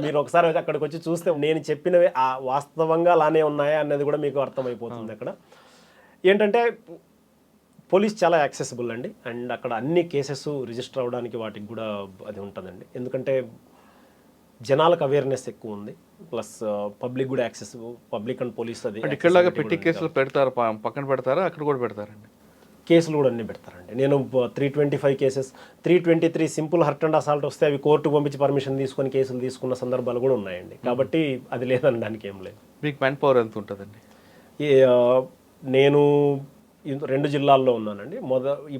మీరు ఒకసారి అక్కడికి వచ్చి చూస్తే నేను చెప్పినవి వాస్తవంగా అలానే ఉన్నాయా అన్నది కూడా మీకు అర్థమైపోతుంది. అక్కడ ఏంటంటే పోలీస్ చాలా యాక్సెసిబుల్ అండి. అండ్ అక్కడ అన్ని కేసెస్ రిజిస్టర్ అవ్వడానికి వాటికి కూడా అది ఉంటుందండి. ఎందుకంటే జనాలకు అవేర్నెస్ ఎక్కువ ఉంది, ప్లస్ పబ్లిక్ కూడా యాక్సెసిబుల్, పబ్లిక్ అండ్ పోలీస్. అది ఇక్కడలాగా పెట్టి కేసులు పెడతారు, పక్కన పెడతారా, అక్కడ కూడా పెడతారండి? కేసులు కూడా అన్నీ పెడతారండి. నేను 325 cases, 323 simple hurt and assault వస్తే అవి కోర్టుకు పంపించి పర్మిషన్ తీసుకొని కేసులు తీసుకున్న సందర్భాలు కూడా ఉన్నాయండి. కాబట్టి అది లేదని దానికి ఏం లేదు. మీకు మ్యాన్ పవర్ ఎంత ఉంటుందండి? నేను 2 జిల్లాల్లో ఉన్నానండి.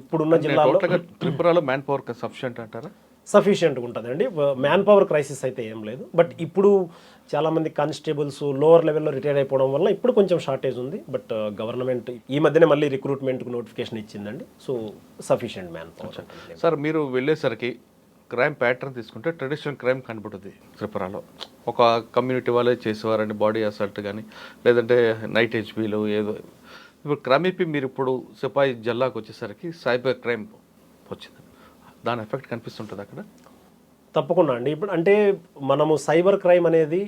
ఇప్పుడున్న జిల్లాలో త్రిపురలో మ్యాన్ పవర్ సఫిషియెంట్ అంటారా? సఫిషియెంట్గా ఉంటుందండి. మ్యాన్ పవర్ క్రైసిస్ అయితే ఏం లేదు. బట్ ఇప్పుడు చాలామంది కానిస్టేబుల్స్ లోవర్ లెవెల్లో రిటైర్ అయిపోవడం వల్ల ఇప్పుడు కొంచెం షార్టేజ్ ఉంది. బట్ గవర్నమెంట్ ఈ మధ్యనే మళ్ళీ రిక్రూట్మెంట్కి నోటిఫికేషన్ ఇచ్చిందండి. So sufficient man power. Sir, మీరు వెళ్ళేసరికి క్రైమ్ ప్యాటర్న్ తీసుకుంటే ట్రెడిషనల్ క్రైమ్ కనబడుతుంది త్రిపురలో. ఒక కమ్యూనిటీ వాళ్ళే చేసేవారండి, బాడీ అసాల్ట్ కానీ, లేదంటే నైట్ హెచ్పీలు ఏదో. ఇప్పుడు క్రమేపీ మీరు ఇప్పుడు సిపాయి జిల్లాకు వచ్చేసరికి సైబర్ క్రైమ్ వచ్చింది, దాని ఎఫెక్ట్ కనిపిస్తుంటుంది అక్కడ? తప్పకుండా అండి. ఇప్పుడు అంటే మనము సైబర్ క్రైమ్ అనేది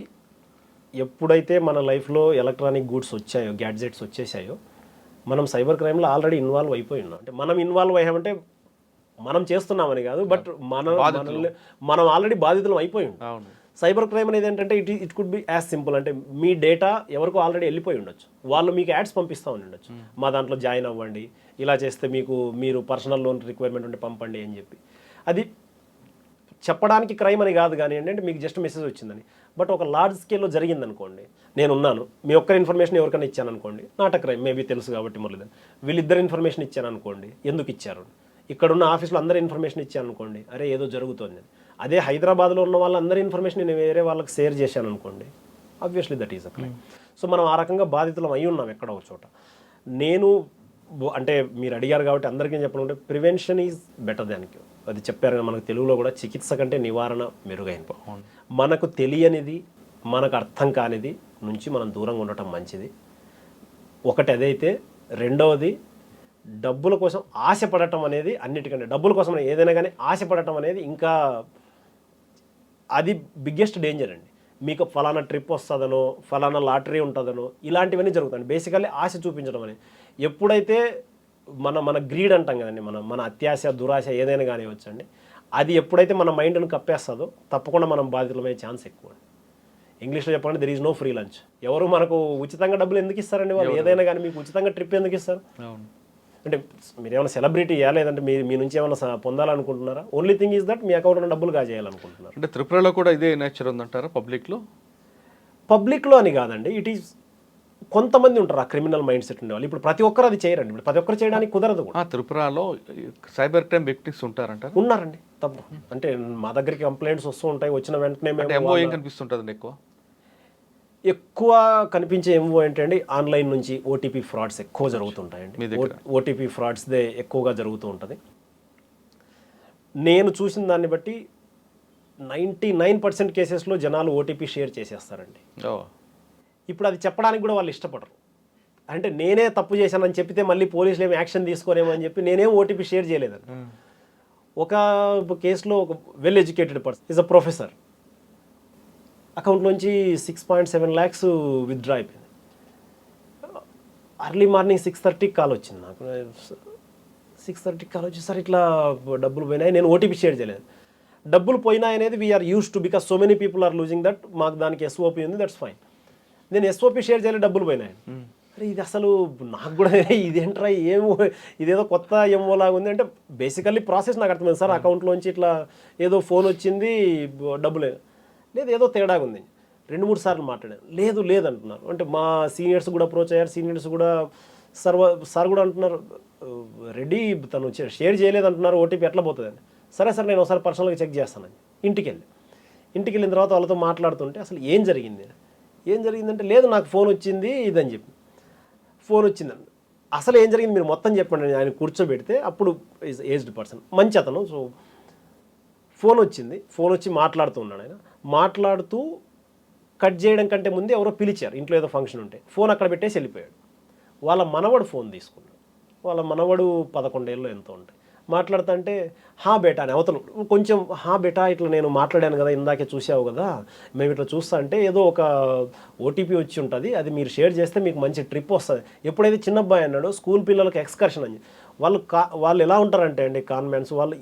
ఎప్పుడైతే మన లైఫ్లో ఎలక్ట్రానిక్ గూడ్స్ వచ్చాయో, గ్యాడ్జెట్స్ వచ్చేసాయో, మనం సైబర్ క్రైమ్లో ఆల్రెడీ ఇన్వాల్వ్ అయిపోయి ఉన్నాం. అంటే మనం ఇన్వాల్వ్ అయ్యామంటే మనం చేస్తున్నామని కాదు, బట్ మనం ఆల్రెడీ బాధితులం అయిపోయి ఉన్నాం. సైబర్ క్రైమ్ అనేది ఏంటంటే it could be as simple, అంటే మీ డేటా ఎవరికో ఆల్రెడీ వెళ్ళిపోయి ఉండొచ్చు, వాళ్ళు మీకు యాడ్స్ పంపిస్తూ ఉండొచ్చు, మా దాంట్లో జాయిన్ అవ్వండి, ఇలా చేస్తే మీరు పర్సనల్ లోన్ రిక్వైర్మెంట్ ఉంటే పంపండి అని చెప్పి. అది చెప్పడానికి క్రైమ్ అని కాదు కానీ ఏంటంటే మీకు జస్ట్ మెసేజ్ వచ్చిందని. బట్ ఒక లార్జ్ స్కేల్లో జరిగింది అనుకోండి, నేనున్నాను, మీ ఒక్కరి ఇన్ఫర్మేషన్ ఎవరికైనా ఇచ్చాను అనుకోండి, నాట్ అ క్రైమ్, మేబీ తెలుసు కాబట్టి మురళీధర్. వీళ్ళిద్దరు ఇన్ఫర్మేషన్ ఇచ్చాను అనుకోండి, ఎందుకు ఇచ్చారు? ఇక్కడున్న ఆఫీస్లో అందరూ ఇన్ఫర్మేషన్ ఇచ్చాను అనుకోండి, అరే ఏదో జరుగుతుంది. అదే హైదరాబాద్లో ఉన్న వాళ్ళందరి ఇన్ఫర్మేషన్ నేను వేరే వాళ్ళకి షేర్ చేశాను అనుకోండి, obviously that is a crime. So మనం ఆ రకంగా బాధితులం అయి ఉన్నాం ఎక్కడో ఒక చోట. నేను అంటే మీరు అడిగారు కాబట్టి అందరికీ చెప్పాలంటే prevention is better than cure. అది చెప్పారు కదా, మనకు తెలుగులో కూడా చికిత్స కంటే నివారణ మెరుగైన. మనకు తెలియనిది, మనకు అర్థం కానిది నుంచి మనం దూరంగా ఉండటం మంచిది. ఒకటి అదైతే. రెండవది, డబ్బుల కోసం ఆశపడటం అనేది అన్నిటికంటే, డబ్బుల కోసం ఏదైనా కానీ ఆశపడటం అనేది ఇంకా అది బిగ్గెస్ట్ డేంజర్ అండి. మీకు ఫలానా ట్రిప్ వస్తుందనో, ఫలానా లాటరీ ఉంటుందనో, ఇలాంటివన్నీ జరుగుతాయి. బేసికల్లీ ఆశ చూపించడం అనేది ఎప్పుడైతే మన గ్రీడ్ అంటాం కదండి, మన అత్యాశ, దురాశ ఏదైనా కానివ్వచ్చండి, అది ఎప్పుడైతే మన మైండ్ను కప్పేస్తుందో తప్పకుండా మనం బాధితులమయ్యే ఛాన్స్ ఎక్కువ. ఇంగ్లీష్లో చెప్పాలంటే there is no free lunch. ఎవరు మనకు ఉచితంగా డబ్బులు ఎందుకు ఇస్తారండి? వాళ్ళు ఏదైనా కానీ మీకు ఉచితంగా ట్రిప్ ఎందుకు ఇస్తారు? అంటే మీరు ఏమైనా సెలబ్రిటీ ఇవ్వాలి, లేదంటే మీ నుంచి ఏమైనా పొందాలనుకుంటున్నారా? ఓన్లీ థింగ్ ఈజ్ దట్ మీ అకౌంట్లో డబ్బులు కాజేయాలనుకుంటున్నారు. అంటే త్రిపురలో కూడా ఇదే నేచర్ ఉందంటారా? పబ్లిక్లో అని కాదండి, ఇట్ ఈస్ కొంతమంది ఉంటారు ఆ క్రిమినల్ మైండ్ సెట్ ఉండేవాళ్ళు. ఇప్పుడు ప్రతి ఒక్కరు అది చేయరండి, ఇప్పుడు ప్రతి ఒక్కరు చేయడానికి కుదరదు కూడా. త్రిపురలో సైబర్ క్రైమ్ విక్టిమ్స్ ఉంటారంట. ఉన్నారండి, తప్పు. అంటే మా దగ్గరికి కంప్లైంట్స్ వస్తూ ఉంటాయి, వచ్చిన వెంటనే ఏం కనిపిస్తుంటుంది ఎక్కువ కనిపించే ఏమో ఏంటంటే ఆన్లైన్ నుంచి ఓటీపీ ఫ్రాడ్స్ ఎక్కువ జరుగుతుంటాయండి. ఓటీపీ ఫ్రాడ్స్దే ఎక్కువగా జరుగుతూ ఉంటుంది. నేను చూసిన దాన్ని బట్టి 99% కేసెస్లో జనాలు ఓటీపీ షేర్ చేసేస్తారండి. ఇప్పుడు అది చెప్పడానికి కూడా వాళ్ళు ఇష్టపడరు. అంటే నేనే తప్పు చేశానని చెప్పితే మళ్ళీ పోలీసులు ఏమి యాక్షన్ తీసుకోరేమో అని చెప్పి నేనేం ఓటీపీ షేర్ చేయలేదని. ఒక కేసులో ఒక well educated person is a professor, account నుంచి 6.7 lakhs విత్డ్రా అయిపోయింది. అర్లీ మార్నింగ్ 6:30 కాల్ వచ్చింది నాకు. 6:30 కాల్ వచ్చి, సార్ ఇట్లా డబ్బులు పోయినాయి, నేను ఓటీపీ షేర్ చేయలేదు. డబ్బులు పోయినాయి అనేది we are used to, because so many people are losing that, మాకు దానికి ఎస్ఓపీ ఉంది, దట్స్ ఫైన్. నేను ఎస్ఓపీ షేర్ చేయలేదు, డబ్బులు పోయినాయి. అరే ఇది అసలు నాకు కూడా ఇదేంట్రా, ఏమో ఇదేదో కొత్త ఏమో లాగా ఉంది. అంటే బేసికల్లీ ప్రాసెస్ నాకు అర్థమైంది. సార్ అకౌంట్లోంచి ఇట్లా ఏదో ఫోన్ వచ్చింది, డబ్బులు లేదు, ఏదో తేడాగా ఉంది. 2-3 సార్లు మాట్లాడాను, లేదు అంటున్నారు. అంటే మా సీనియర్స్ కూడా అప్రోచ్ అయ్యారు. సీనియర్స్ కూడా సార్ కూడా అంటున్నారు, రెడీ తను షేర్ చేయలేదు అంటున్నారు, ఓటీపీ ఎట్లా పోతుందని. సరే సార్ నేను ఒకసారి పర్సనల్గా చెక్ చేస్తానని ఇంటికి వెళ్ళిన తర్వాత వాళ్ళతో మాట్లాడుతుంటే అసలు ఏం జరిగిందంటే, లేదు నాకు ఫోన్ వచ్చింది ఇదని చెప్పి. ఫోన్ వచ్చిందండి, అసలు ఏం జరిగింది మీరు మొత్తం చెప్పండి. ఆయన కూర్చోబెడితే అప్పుడు ఏజ్డ్ పర్సన్, మంచి అతను. సో ఫోన్ వచ్చి మాట్లాడుతూ ఉన్నాడు. ఆయన మాట్లాడుతూ కట్ చేయడం కంటే ముందే ఎవరో పిలిచారు, ఇంట్లో ఏదో ఫంక్షన్ ఉంటే. ఫోన్ అక్కడ పెట్టేసి వెళ్ళిపోయాడు. వాళ్ళ మనవడు ఫోన్ తీసుకున్నాడు. వాళ్ళ మనవడు 11 ఏళ్ళు ఎంతో ఉంటాయి. మాట్లాడుతుంటే హా బేటా అని అవతలు కొంచెం, హా బేటా ఇట్లా నేను మాట్లాడాను కదా, ఇందాకే చూసావు కదా, మేము ఇట్లా చూస్తా అంటే ఏదో ఒక ఓటీపీ వచ్చి ఉంటుంది, అది మీరు షేర్ చేస్తే మీకు మంచి ట్రిప్ వస్తుంది. ఎప్పుడైతే చిన్న అబ్బాయి అన్నాడో స్కూల్ పిల్లలకి ఎక్స్కర్షన్ అని, వాళ్ళు ఎలా ఉంటారంటే అండి కాన్వెంట్స్ వాళ్ళు,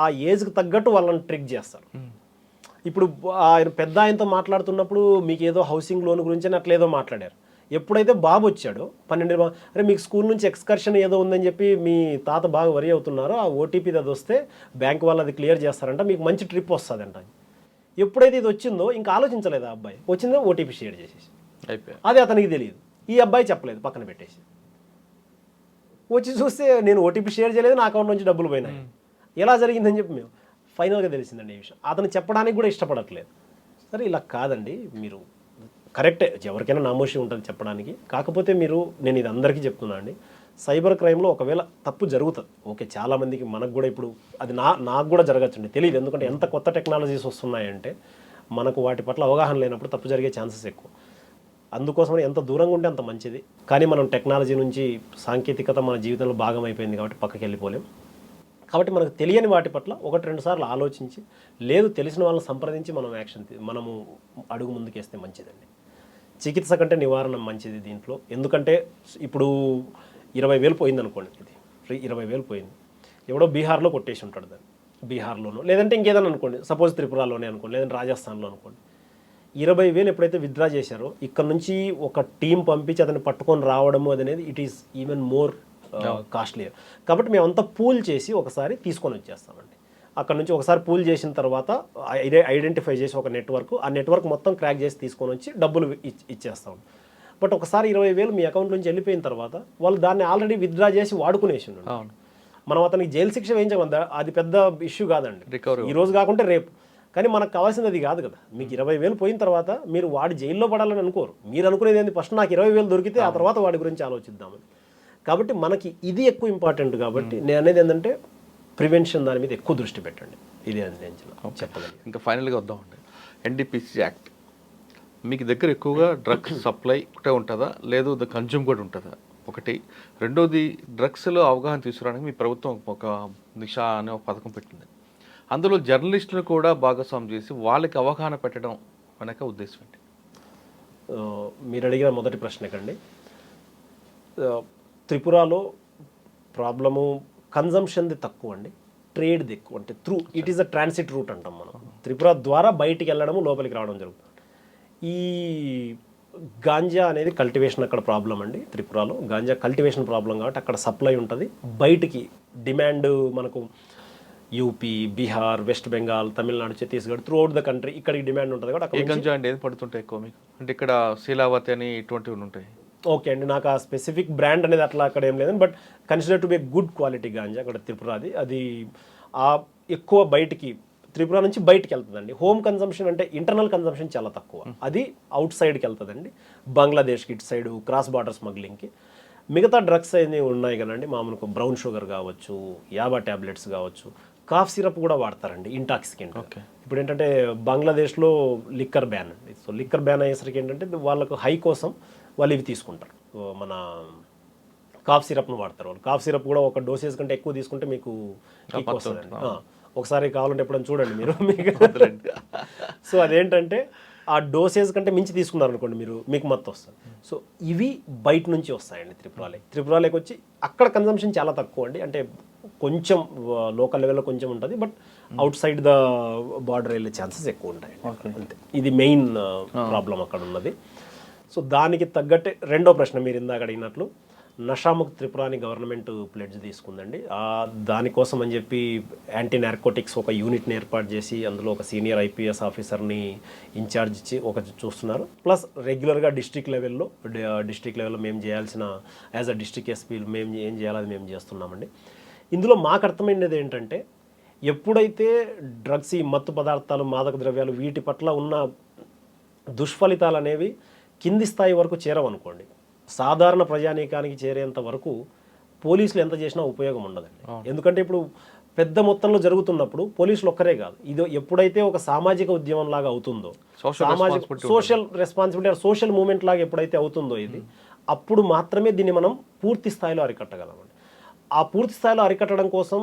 ఆ ఏజ్కి తగ్గట్టు వాళ్ళని ట్రిక్ చేస్తారు. ఇప్పుడు ఆయన పెద్ద ఆయనతో మాట్లాడుతున్నప్పుడు మీకు ఏదో హౌసింగ్ లోన్ గురించి అని అట్లా ఏదో మాట్లాడారు. ఎప్పుడైతే బాబు వచ్చాడో 12 అరే మీకు స్కూల్ నుంచి ఎక్స్కర్షన్ ఏదో ఉందని చెప్పి మీ తాత బాగా వరి అవుతున్నారో, ఆ ఓటీపీ అది వస్తే బ్యాంక్ వాళ్ళు అది క్లియర్ చేస్తారంట, మీకు మంచి ట్రిప్ వస్తుందంట. ఎప్పుడైతే ఇది వచ్చిందో ఇంకా ఆలోచించలేదు ఆ అబ్బాయి, వచ్చిందో ఓటీపీ షేర్ చేసేసి అది అతనికి తెలియదు. ఈ అబ్బాయి చెప్పలేదు, పక్కన పెట్టేసి వచ్చి చూస్తే నేను ఓటీపీ షేర్ చేయలేదు, నా అకౌంట్ నుంచి డబ్బులు పోయినాయి. ఎలా జరిగిందని చెప్పి మేము ఫైనల్గా తెలిసిందండి ఈ విషయం. అతను చెప్పడానికి కూడా ఇష్టపడట్లేదు. సరే ఇలా కాదండి, మీరు కరెక్టే, ఎవరికైనా నామోషి ఉంటుంది చెప్పడానికి. కాకపోతే నేను ఇది అందరికీ చెప్తున్నా అండి, సైబర్ క్రైమ్లో ఒకవేళ తప్పు జరుగుతుంది, ఓకే, చాలామందికి, మనకు కూడా ఇప్పుడు అది నాకు కూడా జరగచ్చండి, తెలియదు. ఎందుకంటే ఎంత కొత్త టెక్నాలజీస్ వస్తున్నాయంటే మనకు వాటి పట్ల అవగాహన లేనప్పుడు తప్పు జరిగే ఛాన్సెస్ ఎక్కువ. అందుకోసమని ఎంత దూరంగా ఉంటే అంత మంచిది. కానీ మనం టెక్నాలజీ నుంచి, సాంకేతికత మన జీవితంలో భాగం అయిపోయింది కాబట్టి పక్కకి వెళ్ళిపోలేం. కాబట్టి మనకు తెలియని వాటి పట్ల 1-2 సార్లు ఆలోచించి, లేదు తెలిసిన వాళ్ళని సంప్రదించి మనము అడుగు ముందుకేస్తే మంచిదండి. చికిత్స కంటే నివారణ మంచిది దీంట్లో. ఎందుకంటే ఇప్పుడు 20,000 పోయింది అనుకోండి, ఇది 20,000 పోయింది, ఎవడో బీహార్లో కొట్టేసి ఉంటాడు దాన్ని, బీహార్లోనో లేదంటే ఇంకేదైనా అనుకోండి, సపోజ్ త్రిపురలోనే అనుకోండి, లేదంటే రాజస్థాన్లో అనుకోండి. 20,000 ఎప్పుడైతే విత్డ్రా చేశారో, ఇక్కడ నుంచి ఒక టీం పంపించి అతన్ని పట్టుకొని రావడము అనేది ఇట్ ఈస్ ఈవెన్ మోర్ కాస్ట్లీయర్. కాబట్టి మేమంతా పూల్ చేసి ఒకసారి తీసుకొని వచ్చేస్తామండి. అక్కడ నుంచి ఒకసారి పూల్ చేసిన తర్వాత ఐడెంటిఫై చేసి ఒక నెట్వర్క్, ఆ నెట్వర్క్ మొత్తం క్రాక్ చేసి తీసుకొని వచ్చి డబ్బులు ఇచ్చేస్తాం. బట్ ఒకసారి 20,000 మీ అకౌంట్ నుంచి వెళ్ళిపోయిన తర్వాత వాళ్ళు దాన్ని ఆల్రెడీ విత్డ్రా చేసి వాడుకునేసి ఉన్నాడు. మనం అతనికి జైలు శిక్ష వేయించమందా, అది పెద్ద ఇష్యూ కాదండి, ఈ రోజు కాకుంటే రేపు. కానీ మనకు కావాల్సింది అది కాదు కదా. మీకు 20,000 పోయిన తర్వాత మీరు వాడి జైల్లో పడాలని అనుకోరు. మీరు అనుకునేది ఏంటి, ఫస్ట్ నాకు 20,000 దొరికితే ఆ తర్వాత వాడి గురించి ఆలోచిద్దామని. కాబట్టి మనకి ఇది ఎక్కువ ఇంపార్టెంట్. కాబట్టి నేను అనేది ఏంటంటే ప్రివెన్షన్, దాని మీద ఎక్కువ దృష్టి పెట్టండి. ఇది అని చెప్పగలను. ఇంకా ఫైనల్గా వద్దామండి, ఎన్డీపీసీ యాక్ట్ మీకు దగ్గర ఎక్కువగా డ్రగ్స్ సప్లై ఒకటే ఉంటుందా, లేదు కన్జ్యూమ్ కూడా ఉంటుందా? ఒకటి. రెండోది, డ్రగ్స్లో అవగాహన తీసుకురావడానికి మీ ప్రభుత్వం ఒక దిశ అనే ఒక పథకం పెట్టింది. అందులో జర్నలిస్టులు కూడా భాగస్వామ్యం చేసి వాళ్ళకి అవగాహన పెట్టడం వెనక ఉద్దేశం ఏంటి? మీరు అడిగిన మొదటి ప్రశ్నకండి, త్రిపురలో ప్రాబ్లము కన్జంప్షన్ది తక్కువ అండి, ట్రేడ్ది ఎక్కువ. అంటే it is a transit route అంటాం మనం. త్రిపుర ద్వారా బయటికి వెళ్ళడము, లోపలికి రావడం జరుగుతుంది. ఈ గాంజా అనేది కల్టివేషన్ అక్కడ ప్రాబ్లం అండి. త్రిపురలో గాంజా కల్టివేషన్ ప్రాబ్లం కాబట్టి అక్కడ సప్లై ఉంటుంది, బయటికి డిమాండ్ మనకు UP, Bihar, west Bengal, Tamil Nadu, Chhattisgarh, through out the country ఇక్కడికి డిమాండ్ ఉంటుంది. కాబట్టి ఏ గంజా అండి ఏది పడుతుంటాయి ఎక్కువ మీకు? అంటే ఇక్కడ శీలావతి అని ఇటువంటివి ఉంటాయి. ఓకే అండి, నాకు ఆ స్పెసిఫిక్ బ్రాండ్ అనేది అట్లా అక్కడ ఏం లేదండి, but consider to be good quality ganja అక్కడ త్రిపురది. అది ఎక్కువ బయటికి త్రిపుర నుంచి బయటికి వెళ్తుందండి. హోమ్ కన్సంప్షన్ అంటే ఇంటర్నల్ కన్సంప్షన్ చాలా తక్కువ, అది అవుట్ సైడ్కి వెళ్తుందండి, బంగ్లాదేశ్కి ఇటు సైడ్ క్రాస్ బార్డర్ స్మగ్లింగ్కి. మిగతా డ్రగ్స్ అన్నీ ఉన్నాయి కదండి, మామూలుగా బ్రౌన్ షుగర్ కావచ్చు, యాబా ట్యాబ్లెట్స్ కావచ్చు, కాఫ్ సిరప్ కూడా వాడతారండి ఇంటాక్సికెంట్. ఇప్పుడు ఏంటంటే బంగ్లాదేశ్లో లిక్కర్ బ్యాన్ అండి. సో లిక్కర్ బ్యాన్ అయ్యేసరికి ఏంటంటే వాళ్ళకు హై కోసం వాళ్ళు ఇవి తీసుకుంటారు, మన కాఫ్ సిరప్ను వాడతారు వాళ్ళు. కాఫ్ సిరప్ కూడా ఒక డోసేజ్ కంటే ఎక్కువ తీసుకుంటే మీకు కిక్ వస్తుందండి. ఒకసారి కావాలంటే ఎప్పుడైనా చూడండి మీరు మీకు. సో అదేంటంటే ఆ డోసేజ్ కంటే మించి తీసుకున్నారు అనుకోండి మీరు, మీకు మొత్తం వస్తుంది. సో ఇవి బయట నుంచి వస్తాయండి త్రిపురలోకి వచ్చి అక్కడ కన్జంప్షన్ చాలా తక్కువ అండి. అంటే కొంచెం లోకల్ లెవెల్లో కొంచెం ఉంటుంది, but out side the border వెళ్ళే ఛాన్సెస్ ఎక్కువ ఉంటాయి అంతే. ఇది మెయిన్ ప్రాబ్లం అక్కడ ఉన్నది. సో దానికి తగ్గట్టే రెండో ప్రశ్న మీరు ఇందాక అడిగినట్లు, నషాముక్త్ త్రిపుర అని గవర్నమెంట్ ప్లెడ్జ్ తీసుకుందండి. దానికోసం అని చెప్పి యాంటీ నార్కోటిక్స్ ఒక యూనిట్ని ఏర్పాటు చేసి అందులో ఒక సీనియర్ ఐపీఎస్ ఆఫీసర్ని ఇన్ఛార్జ్ ఇచ్చి చూస్తున్నారు. ప్లస్ రెగ్యులర్గా డిస్ట్రిక్ట్ లెవెల్లో మేము చేయాల్సిన యాజ్ అ డిస్ట్రిక్ట్ ఎస్పీ మేము ఏం చేయాలో అది మేము చేస్తున్నామండి. ఇందులో మాకు అర్థమైనది ఏంటంటే, ఎప్పుడైతే డ్రగ్స్, ఈ మత్తు పదార్థాలు, మాదక ద్రవ్యాలు, వీటి పట్ల ఉన్న దుష్ఫలితాలు అనేవి కింది స్థాయి వరకు చేరవనుకోండి, సాధారణ ప్రజానీకానికి చేరేంత వరకు పోలీసులు ఎంత చేసినా ఉపయోగం ఉండదండి. ఎందుకంటే ఇప్పుడు పెద్ద మొత్తంలో జరుగుతున్నప్పుడు పోలీసులు ఒక్కరే కాదు, ఇది ఎప్పుడైతే ఒక సామాజిక ఉద్యమం లాగా అవుతుందో, సోషల్ రెస్పాన్సిబిలిటీ, సోషల్ మూవ్మెంట్ లాగా ఎప్పుడైతే అవుతుందో ఇది, అప్పుడు మాత్రమే దీన్ని మనం పూర్తి స్థాయిలో అరికట్టగలమండి. ఆ పూర్తి స్థాయిలో అరికట్టడం కోసం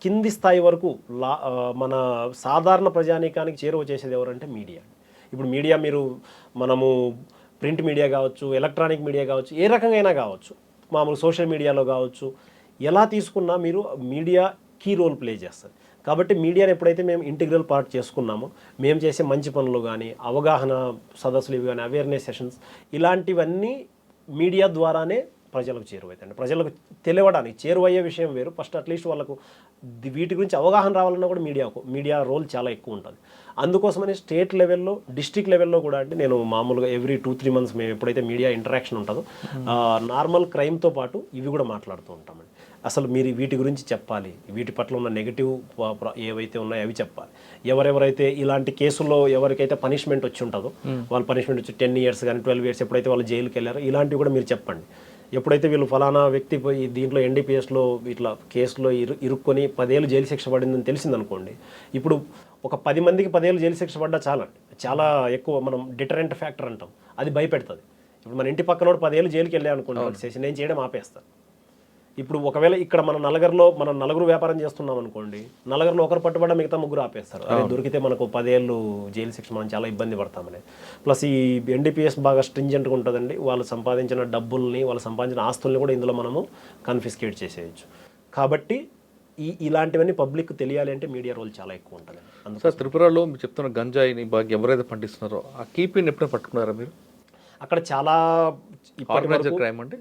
కింది స్థాయి వరకు మన సాధారణ ప్రజానీకానికి చేరువ చేసేది ఎవరంటే మీడియా. ఇప్పుడు మీడియా మనము ప్రింట్ మీడియా కావచ్చు, ఎలక్ట్రానిక్ మీడియా కావచ్చు, ఏ రకంగా అయినా కావచ్చు, మామూలు సోషల్ మీడియాలో కావచ్చు, ఎలా తీసుకున్నా మీరు మీడియా కీ రోల్ ప్లే చేస్తుంది. కాబట్టి మీడియాని ఎప్పుడైతే మేము ఇంటిగ్రల్ పార్ట్ చేసుకున్నామో, మేము చేసే మంచి పనులు కానీ, అవగాహన సదస్సులు ఇవి కానీ, అవేర్నెస్ సెషన్స్, ఇలాంటివన్నీ మీడియా ద్వారానే ప్రజలకు చేరువైతండి. ప్రజలకు తెలియడానికి చేరువయ్యే విషయం వేరు, ఫస్ట్ అట్లీస్ట్ వాళ్ళకు వీటి గురించి అవగాహన రావాలన్నా కూడా మీడియా రోల్ చాలా ఎక్కువ ఉంటుంది. అందుకోసమని స్టేట్ లెవెల్లో, డిస్ట్రిక్ట్ లెవెల్లో కూడా అంటే నేను మామూలుగా ఎవ్రీ 2-3 months మేము ఎప్పుడైతే మీడియా ఇంటరాక్షన్ ఉంటుందో, నార్మల్ క్రైమ్తో పాటు ఇవి కూడా మాట్లాడుతూ ఉంటామండి. అసలు మీరు వీటి గురించి చెప్పాలి, వీటి పట్ల ఉన్న నెగిటివ్ ఏవైతే ఉన్నాయో అవి చెప్పాలి. ఎవరెవరైతే ఇలాంటి కేసుల్లో ఎవరికైతే పనిష్మెంట్ వచ్చి ఉంటుందో, వాళ్ళు పనిష్మెంట్ వచ్చి 10 years కానీ 12 years ఎప్పుడైతే వాళ్ళు జైలుకి వెళ్ళారో, ఇలాంటివి కూడా మీరు చెప్పండి. ఎప్పుడైతే వీళ్ళు ఫలానా వ్యక్తి పోయి దీంట్లో ఎన్డీపీఎస్లో ఇట్లా కేసులో ఇరుక్కొని 10 ఏళ్ళు జైలు శిక్ష పడిందని తెలిసిందనుకోండి, ఇప్పుడు ఒక 10 మందికి 10 ఏళ్ళు జైలు శిక్ష పడ్డా చాలా ఎక్కువ, మనం డిటరెంట్ ఫ్యాక్టర్ అంటాం, అది భయపెడుతుంది. ఇప్పుడు మన ఇంటి పక్కన 10 ఏళ్ళు జైలుకి వెళ్ళా అనుకోండి, నేను చేయడం ఆపేస్తాను. ఇప్పుడు ఒకవేళ ఇక్కడ మనం నలుగురు వ్యాపారం చేస్తున్నాం అనుకోండి, నలుగురిలో ఒకరు పట్టుబడ్డా మిగతా 3 ఆపేస్తారు. అదే దొరికితే మనకు 10 ఏళ్ళు జైలు శిక్ష, మనం చాలా ఇబ్బంది పడతామని. ప్లస్ ఈ ఎన్డీపీఎస్ బాగా స్ట్రింజెంట్గా ఉంటుందండి. వాళ్ళు సంపాదించిన డబ్బుల్ని, వాళ్ళు సంపాదించిన ఆస్తుల్ని కూడా ఇందులో మనము కన్ఫిస్కేట్ చేసేయచ్చు. కాబట్టి ఇలాంటివన్నీ పబ్లిక్ తెలియాలి అంటే మీడియా రోల్ చాలా ఎక్కువ ఉంటుంది. సార్, త్రిపురలో మీరు చెప్తున్న గంజాయిని బాగా ఎవరైతే పండిస్తున్నారో ఆ కీపీని ఎప్పుడైనా పట్టుకున్నారా మీరు? అక్కడ చాలా ఆర్గనైజ్డ్ క్రైమ్ అంటే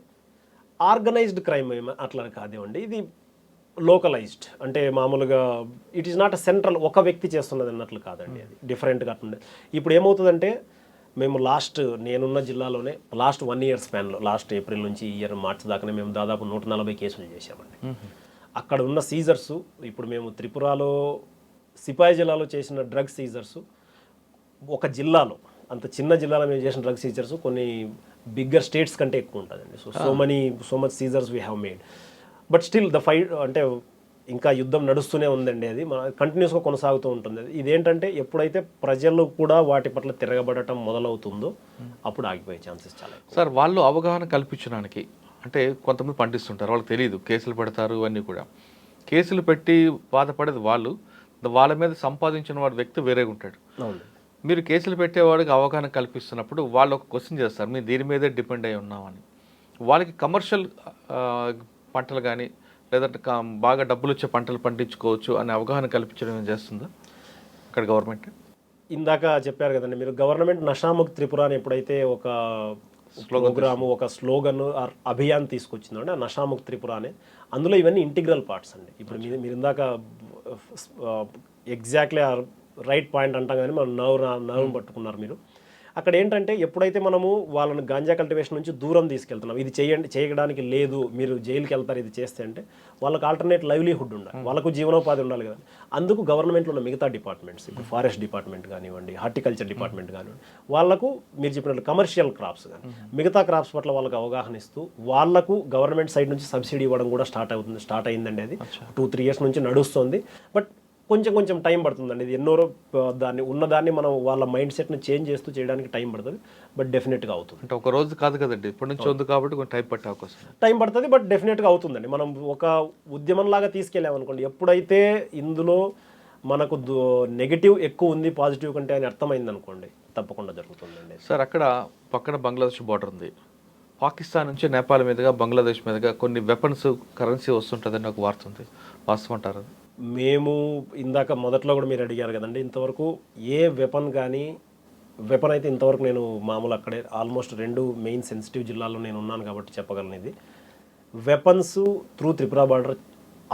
ఆర్గనైజ్డ్ క్రైమ్ అట్లా కాదేమండి, ఇది లోకలైజ్డ్, అంటే మామూలుగా it is not a central ఒక వ్యక్తి చేస్తున్నది అన్నట్లు కాదండి, అది డిఫరెంట్గా ఉండే. ఇప్పుడు ఏమవుతుందంటే మేము నేనున్న జిల్లాలోనే లాస్ట్ 1 year స్పాన్లో, లాస్ట్ ఏప్రిల్ నుంచి ఈ ఇయర్ మార్చి దాకానే మేము దాదాపు 140 కేసులు చేశామండి. అక్కడ ఉన్న సీజర్సు, ఇప్పుడు మేము త్రిపురలో సిపాయి జిల్లాలో చేసిన డ్రగ్ సీజర్సు, ఒక జిల్లాలో అంత చిన్న జిల్లాలో మేము చేసిన డ్రగ్ సీజర్స్ కొన్ని బిగ్గర్ స్టేట్స్ కంటే ఎక్కువ ఉంటుందండి. So much seizures we have made. But still the fight అంటే ఇంకా యుద్ధం నడుస్తూనే ఉందండి, అది కంటిన్యూస్గా కొనసాగుతూ ఉంటుంది. ఇదేంటంటే ఎప్పుడైతే ప్రజలు కూడా వాటి పట్ల తిరగబడటం మొదలవుతుందో అప్పుడు ఆగిపోయే ఛాన్సెస్ చాలా ఎక్కువ. సార్, వాళ్ళు అవగాహన కల్పించడానికి అంటే కొంతమంది పండిస్తుంటారు, వాళ్ళకి తెలియదు, కేసులు పెడతారు, ఇవన్నీ కూడా కేసులు పెట్టి బాధపడేది వాళ్ళు, వాళ్ళ మీద సంపాదించిన వాడు వ్యక్తి వేరేగా ఉంటాడు. అవును, మీరు కేసులు పెట్టేవాడికి అవగాహన కల్పిస్తున్నప్పుడు వాళ్ళు ఒక క్వశ్చన్ చేస్తారు, మేము దీని మీదే డిపెండ్ అయి ఉన్నామని. వాళ్ళకి కమర్షియల్ పంటలు కానీ లేదంటే బాగా డబ్బులు వచ్చే పంటలు పండించుకోవచ్చు అనే అవగాహన కల్పించడం ఏం చేస్తుందా ఇక్కడ గవర్నమెంట్? ఇందాక చెప్పారు కదండి మీరు, గవర్నమెంట్ నషాముక్త్ త్రిపుర అని ఎప్పుడైతే ఒక ప్రోగ్రాము, ఒక స్లోగన్ అభియాన్ తీసుకొచ్చిందండి, ఆ నషాముక్త్ త్రిపుర అనే, అందులో ఇవన్నీ ఇంటిగ్రల్ పార్ట్స్ అండి. ఇప్పుడు మీరు ఇందాక ఎగ్జాక్ట్లీ రైట్ పాయింట్ అంటాం, కానీ మనం నర్వ్ పట్టుకున్నారు మీరు. అక్కడ ఏంటంటే ఎప్పుడైతే మనము వాళ్ళని గాంజా కల్టివేషన్ నుంచి దూరం తీసుకెళ్తున్నాం, ఇది చేయడానికి లేదు, మీరు జైలుకి వెళ్తారు ఇది చేస్తే, అంటే వాళ్ళకి ఆల్టర్నేట్ లైవ్లీహుడ్ ఉండాలి, వాళ్ళకు జీవనోపాధి ఉండాలి కదా. అందుకు గవర్నమెంట్లో ఉన్న మిగతా డిపార్ట్మెంట్స్, ఇప్పుడు ఫారెస్ట్ డిపార్ట్మెంట్ కానివ్వండి, హార్టికల్చర్ డిపార్ట్మెంట్ కానివ్వండి, వాళ్ళకు మీరు చెప్పినట్లు కమర్షియల్ క్రాప్స్ కానీ మిగతా క్రాప్స్ పట్ల వాళ్ళకు అవగాహన ఇస్తూ వాళ్ళకు గవర్నమెంట్ సైడ్ నుంచి సబ్సిడీ ఇవ్వడం కూడా స్టార్ట్ అయిందండి. అది 2-3 years నుంచి నడుస్తుంది. బట్ కొంచెం టైం పడుతుందండి. ఇది ఉన్నదాన్ని మనం వాళ్ళ మైండ్ సెట్ని చేంజ్ చేస్తూ చేయడానికి టైం పడుతుంది, బట్ డెఫినెట్గా అవుతుంది. అంటే ఒక రోజు కాదు కదండి, ఇప్పటి నుంచి ఉంది కాబట్టి కొంచెం టైం పట్టే అవకాశం టైం పడుతుంది, బట్ డెఫినెట్గా అవుతుందండి. మనం ఒక ఉద్యమంలాగా తీసుకెళ్ళామనుకోండి, ఎప్పుడైతే ఇందులో మనకు నెగిటివ్ ఎక్కువ ఉంది పాజిటివ్ కంటే అని అర్థమైంది అనుకోండి, తప్పకుండా జరుగుతుందండి. సార్, అక్కడ పక్కన బంగ్లాదేశ్ బార్డర్ ఉంది, పాకిస్తాన్ నుంచి నేపాల్ మీదుగా బంగ్లాదేశ్ మీదుగా కొన్ని వెపన్స్ కరెన్సీ వస్తుంటుందని ఒక వార్త ఉంది, వాస్తవం అంటారు? మేము ఇందాక మొదట్లో కూడా మీరు అడిగారు కదండి, ఇంతవరకు ఏ వెపన్ అయితే ఇంతవరకు నేను మామూలు అక్కడే ఆల్మోస్ట్ 2 మెయిన్ సెన్సిటివ్ జిల్లాల్లో నేను ఉన్నాను కాబట్టి చెప్పగలను. ఇది weapons through Tripura border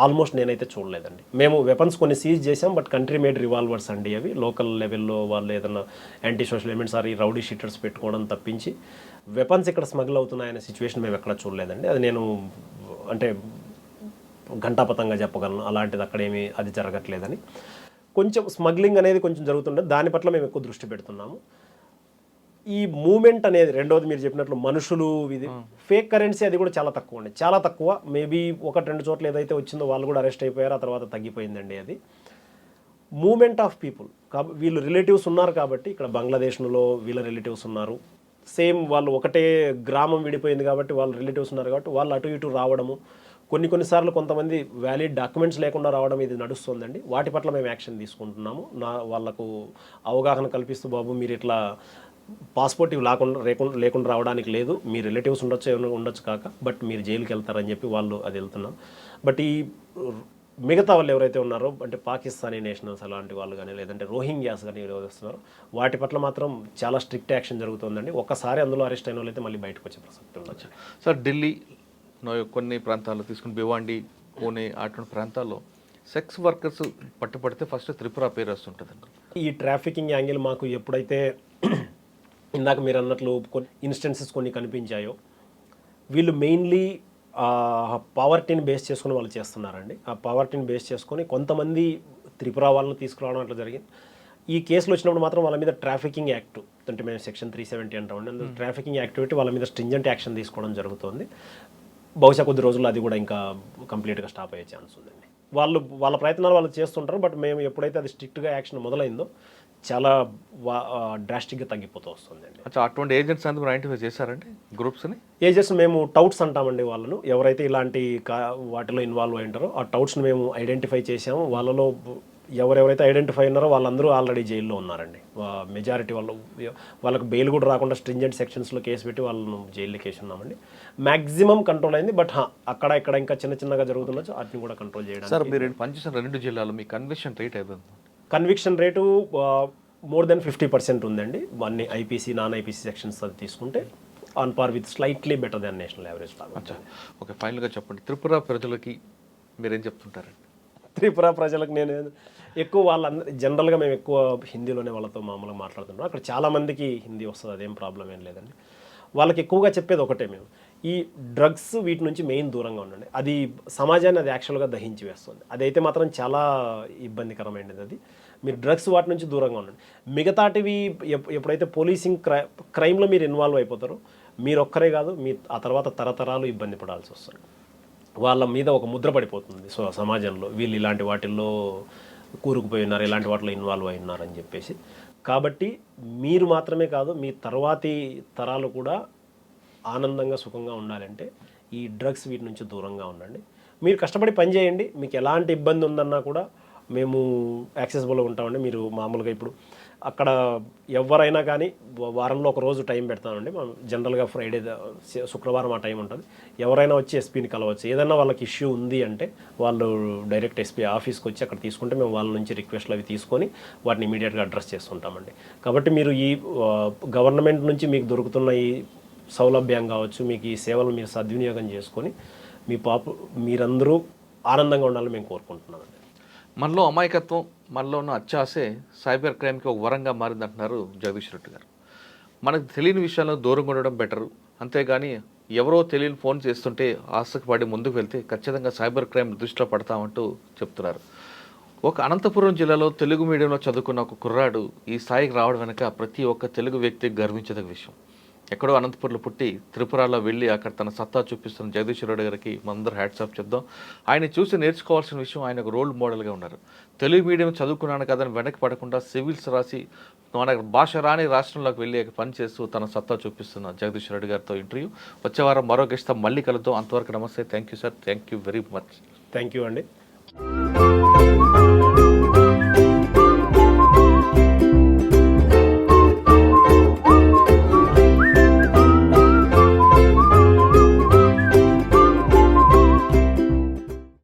almost నేనైతే చూడలేదండి. మేము వెపన్స్ కొన్ని సీజ్ చేసాం, బట్ కంట్రీ మేడ్ రివాల్వర్స్ అండి, అవి లోకల్ లెవెల్లో వాళ్ళు ఏదైనా యాంటీ సోషల్ ఎలిమెంట్స్ ఈ రౌడీ షీటర్స్ పెట్టుకోవడం తప్పించి వెపన్స్ ఇక్కడ స్మగ్ల్ అవుతున్నాయనే సిచ్యువేషన్ మేము ఎక్కడ చూడలేదండి. అది నేను అంటే ఘంటాపథంగా చెప్పగలను, అలాంటిది అక్కడేమీ అది జరగట్లేదని. కొంచెం స్మగ్లింగ్ అనేది కొంచెం జరుగుతుండే, దాని పట్ల మేము ఎక్కువ దృష్టి పెడుతున్నాము. ఈ మూమెంట్ అనేది రెండోది మీరు చెప్పినట్లు మనుషులు, ఇది ఫేక్ కరెన్సీ అది కూడా చాలా తక్కువ అండి, చాలా తక్కువ. మేబీ 1-2 చోట్ల ఏదైతే వచ్చిందో వాళ్ళు కూడా అరెస్ట్ అయిపోయారు, ఆ తర్వాత తగ్గిపోయిందండి. అది మూమెంట్ ఆఫ్ పీపుల్ వీళ్ళు రిలేటివ్స్ ఉన్నారు కాబట్టి, ఇక్కడ బంగ్లాదేశ్లో వీళ్ళ రిలేటివ్స్ ఉన్నారు, సేమ్ వాళ్ళు ఒకటే గ్రామం విడిపోయింది కాబట్టి వాళ్ళ రిలేటివ్స్ ఉన్నారు కాబట్టి వాళ్ళు అటు ఇటు రావడము, కొన్నిసార్లు కొంతమంది వ్యాలిడ్ డాక్యుమెంట్స్ లేకుండా రావడం ఇది నడుస్తుందండి. వాటి పట్ల మేము యాక్షన్ తీసుకుంటున్నాము. వాళ్ళకు అవగాహన కల్పిస్తూ, బాబు మీరు ఇట్లా పాస్పోర్ట్ ఇవి లేకుండా రావడానికి లేదు, మీ రిలేటివ్స్ ఉండొచ్చు కాక, బట్ మీరు జైలుకి వెళ్తారని చెప్పి వాళ్ళు అది వెళ్తున్నాం. బట్ ఈ మిగతా వాళ్ళు ఎవరైతే ఉన్నారో అంటే పాకిస్తానీ నేషనల్స్ అలాంటి వాళ్ళు కానీ లేదంటే రోహింగ్యాస్ కానీ వస్తున్నారో వాటి పట్ల మాత్రం చాలా స్ట్రిక్ట్ యాక్షన్ జరుగుతుందండి. ఒక్కసారి అందులో అరెస్ట్ అయిన వాళ్ళు అయితే మళ్ళీ బయటకు వచ్చే ప్రసక్తి ఉండొచ్చు. సార్, ఢిల్లీ కొన్ని ప్రాంతాల్లో తీసుకుని భివాండి, పూణే అటువంటి ప్రాంతాల్లో సెక్స్ వర్కర్స్ పట్టుపడితే ఫస్ట్ త్రిపుర పేరు వస్తుంటుందండి. ఈ ట్రాఫికింగ్ యాంగిల్ మాకు ఎప్పుడైతే ఇందాక మీరు అన్నట్లు కొన్ని ఇన్స్టెన్సెస్ కొన్ని కనిపించాయో, వీళ్ళు మెయిన్లీ పావర్టీని బేస్ చేసుకుని వాళ్ళు చేస్తున్నారండి. ఆ పావర్టీని బేస్ చేసుకొని కొంతమంది త్రిపుర వాళ్ళని తీసుకురావడం అట్లా జరిగింది. ఈ కేసులు వచ్చినప్పుడు మాత్రం వాళ్ళ మీద ట్రాఫికింగ్ యాక్ట్, అంటే మేము సెక్షన్ 370 అంటామండి, అందులో ట్రాఫికింగ్ యాక్టివిటీ వాళ్ళ మీద స్ట్రింజెంట్ యాక్షన్ తీసుకోవడం జరుగుతుంది. బహుశా కొద్ది రోజుల్లో అది కూడా ఇంకా కంప్లీట్గా స్టాప్ అయ్యే ఛాన్స్ ఉందండి. వాళ్ళ ప్రయత్నాలు వాళ్ళు చేస్తుంటారు, బట్ మేము ఎప్పుడైతే అది స్ట్రిక్ట్గా యాక్షన్ మొదలైందో చాలా డ్రాస్టిక్గా తగ్గిపోతూ వస్తుందండి. అటువంటి ఏజెంట్స్ అందుకు ఐడెంటిఫై చేశారండి గ్రూప్స్ని? ఏజెంట్స్ మేము టౌట్స్ అంటామండి, వాళ్ళను ఎవరైతే ఇలాంటి వాటిలో ఇన్వాల్వ్ అయి ఉంటారో ఆ టౌట్స్ని మేము ఐడెంటిఫై చేసాము. వాళ్ళలో ఎవరెవరైతే ఐడెంటిఫై ఉన్నారో వాళ్ళందరూ ఆల్రెడీ జైల్లో ఉన్నారండి. మెజారిటీ వాళ్ళకు బెయిల్ కూడా రాకుండా స్ట్రింజెంట్ సెక్షన్స్లో కేసు పెట్టి వాళ్ళను జైల్లోకి వేసి ఉన్నామండి. మ్యాక్సిమం కంట్రోల్ అయింది, బట్ అక్కడ ఇక్కడ ఇంకా చిన్నగా జరుగుతుండొచ్చు, వాటిని కూడా కంట్రోల్ చేయడానికి. సార్, మీరు పనిచేసిన 2 జిల్లాలో మీ కన్విక్షన్ రేట్ అయిపోయింది? కన్విక్షన్ రేటు మోర్ దెన్ 50% ఉందండి. అన్ని ఐపీసీ నాన్ ఐపీసీ సెక్షన్స్ అది తీసుకుంటే on par with slightly better than national average లాగా. ఓకే, ఫైనల్గా చెప్పండి, త్రిపుర ప్రజలకి మీరేం చెప్తుంటారండి? త్రిపుర ప్రజలకు నేను ఎక్కువ వాళ్ళందరూ జనరల్గా మేము ఎక్కువ హిందీలోనే వాళ్ళతో మామూలుగా మాట్లాడుతుంటాం. అక్కడ చాలామందికి హిందీ వస్తుంది, అదేం ప్రాబ్లం ఏం లేదండి. వాళ్ళకి ఎక్కువగా చెప్పేది ఒకటే, మేము ఈ డ్రగ్స్ వీటి నుంచి మెయిన్ దూరంగా ఉండండి. అది సమాజాన్ని అది యాక్చువల్గా దహించి వేస్తుంది. అదైతే మాత్రం చాలా ఇబ్బందికరమైనది. అది మీరు డ్రగ్స్ వాటి నుంచి దూరంగా ఉండండి. మిగతాటివి ఎప్పుడైతే పోలీసింగ్ క్రైమ్లో మీరు ఇన్వాల్వ్ అయిపోతారో మీరు ఒక్కరే కాదు, మీ ఆ తర్వాత తరతరాలు ఇబ్బంది పడాల్సి వస్తుంది. వాళ్ళ మీద ఒక ముద్ర పడిపోతుంది సో సమాజంలో, వీళ్ళు ఇలాంటి వాటిల్లో కూరుకుపోయి ఉన్నారు, ఇలాంటి వాటిలో ఇన్వాల్వ్ అయి ఉన్నారని చెప్పేసి. కాబట్టి మీరు మాత్రమే కాదు, మీ తర్వాతి తరాలు కూడా ఆనందంగా సుఖంగా ఉండాలంటే ఈ డ్రగ్స్ వీటి నుంచి దూరంగా ఉండండి. మీరు కష్టపడి పని చేయండి, మీకు ఎలాంటి ఇబ్బంది ఉందన్నా కూడా మేము యాక్సెసిబుల్గా ఉంటామండి. మీరు మామూలుగా ఇప్పుడు అక్కడ ఎవరైనా కానీ వారంలో ఒక రోజు టైం పెడతామండి. మనం జనరల్గా ఫ్రైడే శుక్రవారం ఆ టైం ఉంటుంది. ఎవరైనా వచ్చి ఎస్పీని కలవచ్చు. ఏదైనా వాళ్ళకి ఇష్యూ ఉంది అంటే వాళ్ళు డైరెక్ట్ ఎస్పీ ఆఫీస్కి వచ్చి అక్కడ తీసుకుంటే మేము వాళ్ళ నుంచి రిక్వెస్ట్లు అవి తీసుకొని వాటిని ఇమీడియట్గా అడ్రస్ చేస్తుంటామండి. కాబట్టి మీరు ఈ గవర్నమెంట్ నుంచి మీకు దొరుకుతున్న ఈ సౌలభ్యం కావచ్చు, మీకు ఈ సేవలు మీరు సద్వినియోగం చేసుకొని మీరందరూ ఆనందంగా ఉండాలని మేము కోరుకుంటున్నామండి. మనలో అమాయకత్వం, మనలో ఉన్న అత్యాసే సైబర్ క్రైమ్కి ఒక వరంగా మారిందంటున్నారు జగదీష్ రెడ్డి గారు. మనకు తెలియని విషయాల్లో దూరంగా ఉండడం బెటరు, అంతేగాని ఎవరో తెలియని ఫోన్ చేస్తుంటే ఆశకు పడి ముందుకు వెళ్తే ఖచ్చితంగా సైబర్ క్రైమ్ దృష్టిలో పడతామంటూ చెప్తున్నారు. ఒక అనంతపురం జిల్లాలో తెలుగు మీడియంలో చదువుకున్న ఒక కుర్రాడు ఈ స్థాయికి రావడం వెనక ప్రతి ఒక్క తెలుగు వ్యక్తికి గర్వించదగ్గ విషయం. ఎక్కడో అనంతపురంలో పుట్టి త్రిపురలో వెళ్ళి అక్కడ తన సత్తా చూపిస్తున్న జగదీష్ రెడ్డి గారికి మనందరూ హ్యాట్సాప్ చెప్దాం. ఆయన చూసి నేర్చుకోవాల్సిన విషయం, ఆయన ఒక రోల్ మోడల్గా ఉన్నారు. తెలుగు మీడియం చదువుకున్నాను కదని వెనక్కి పడకుండా సివిల్స్ రాసి మన భాష రాని రాష్ట్రంలోకి వెళ్ళి పని చేస్తూ తన సత్తా చూపిస్తున్న జగదీష్ రెడ్డి గారితో ఇంటర్వ్యూ. వచ్చే వారం మరో గెస్ట్తో మళ్ళీ కలుద్దాం. అంతవరకు నమస్తే. Thank you sir, thank you very much. Thank you అండి.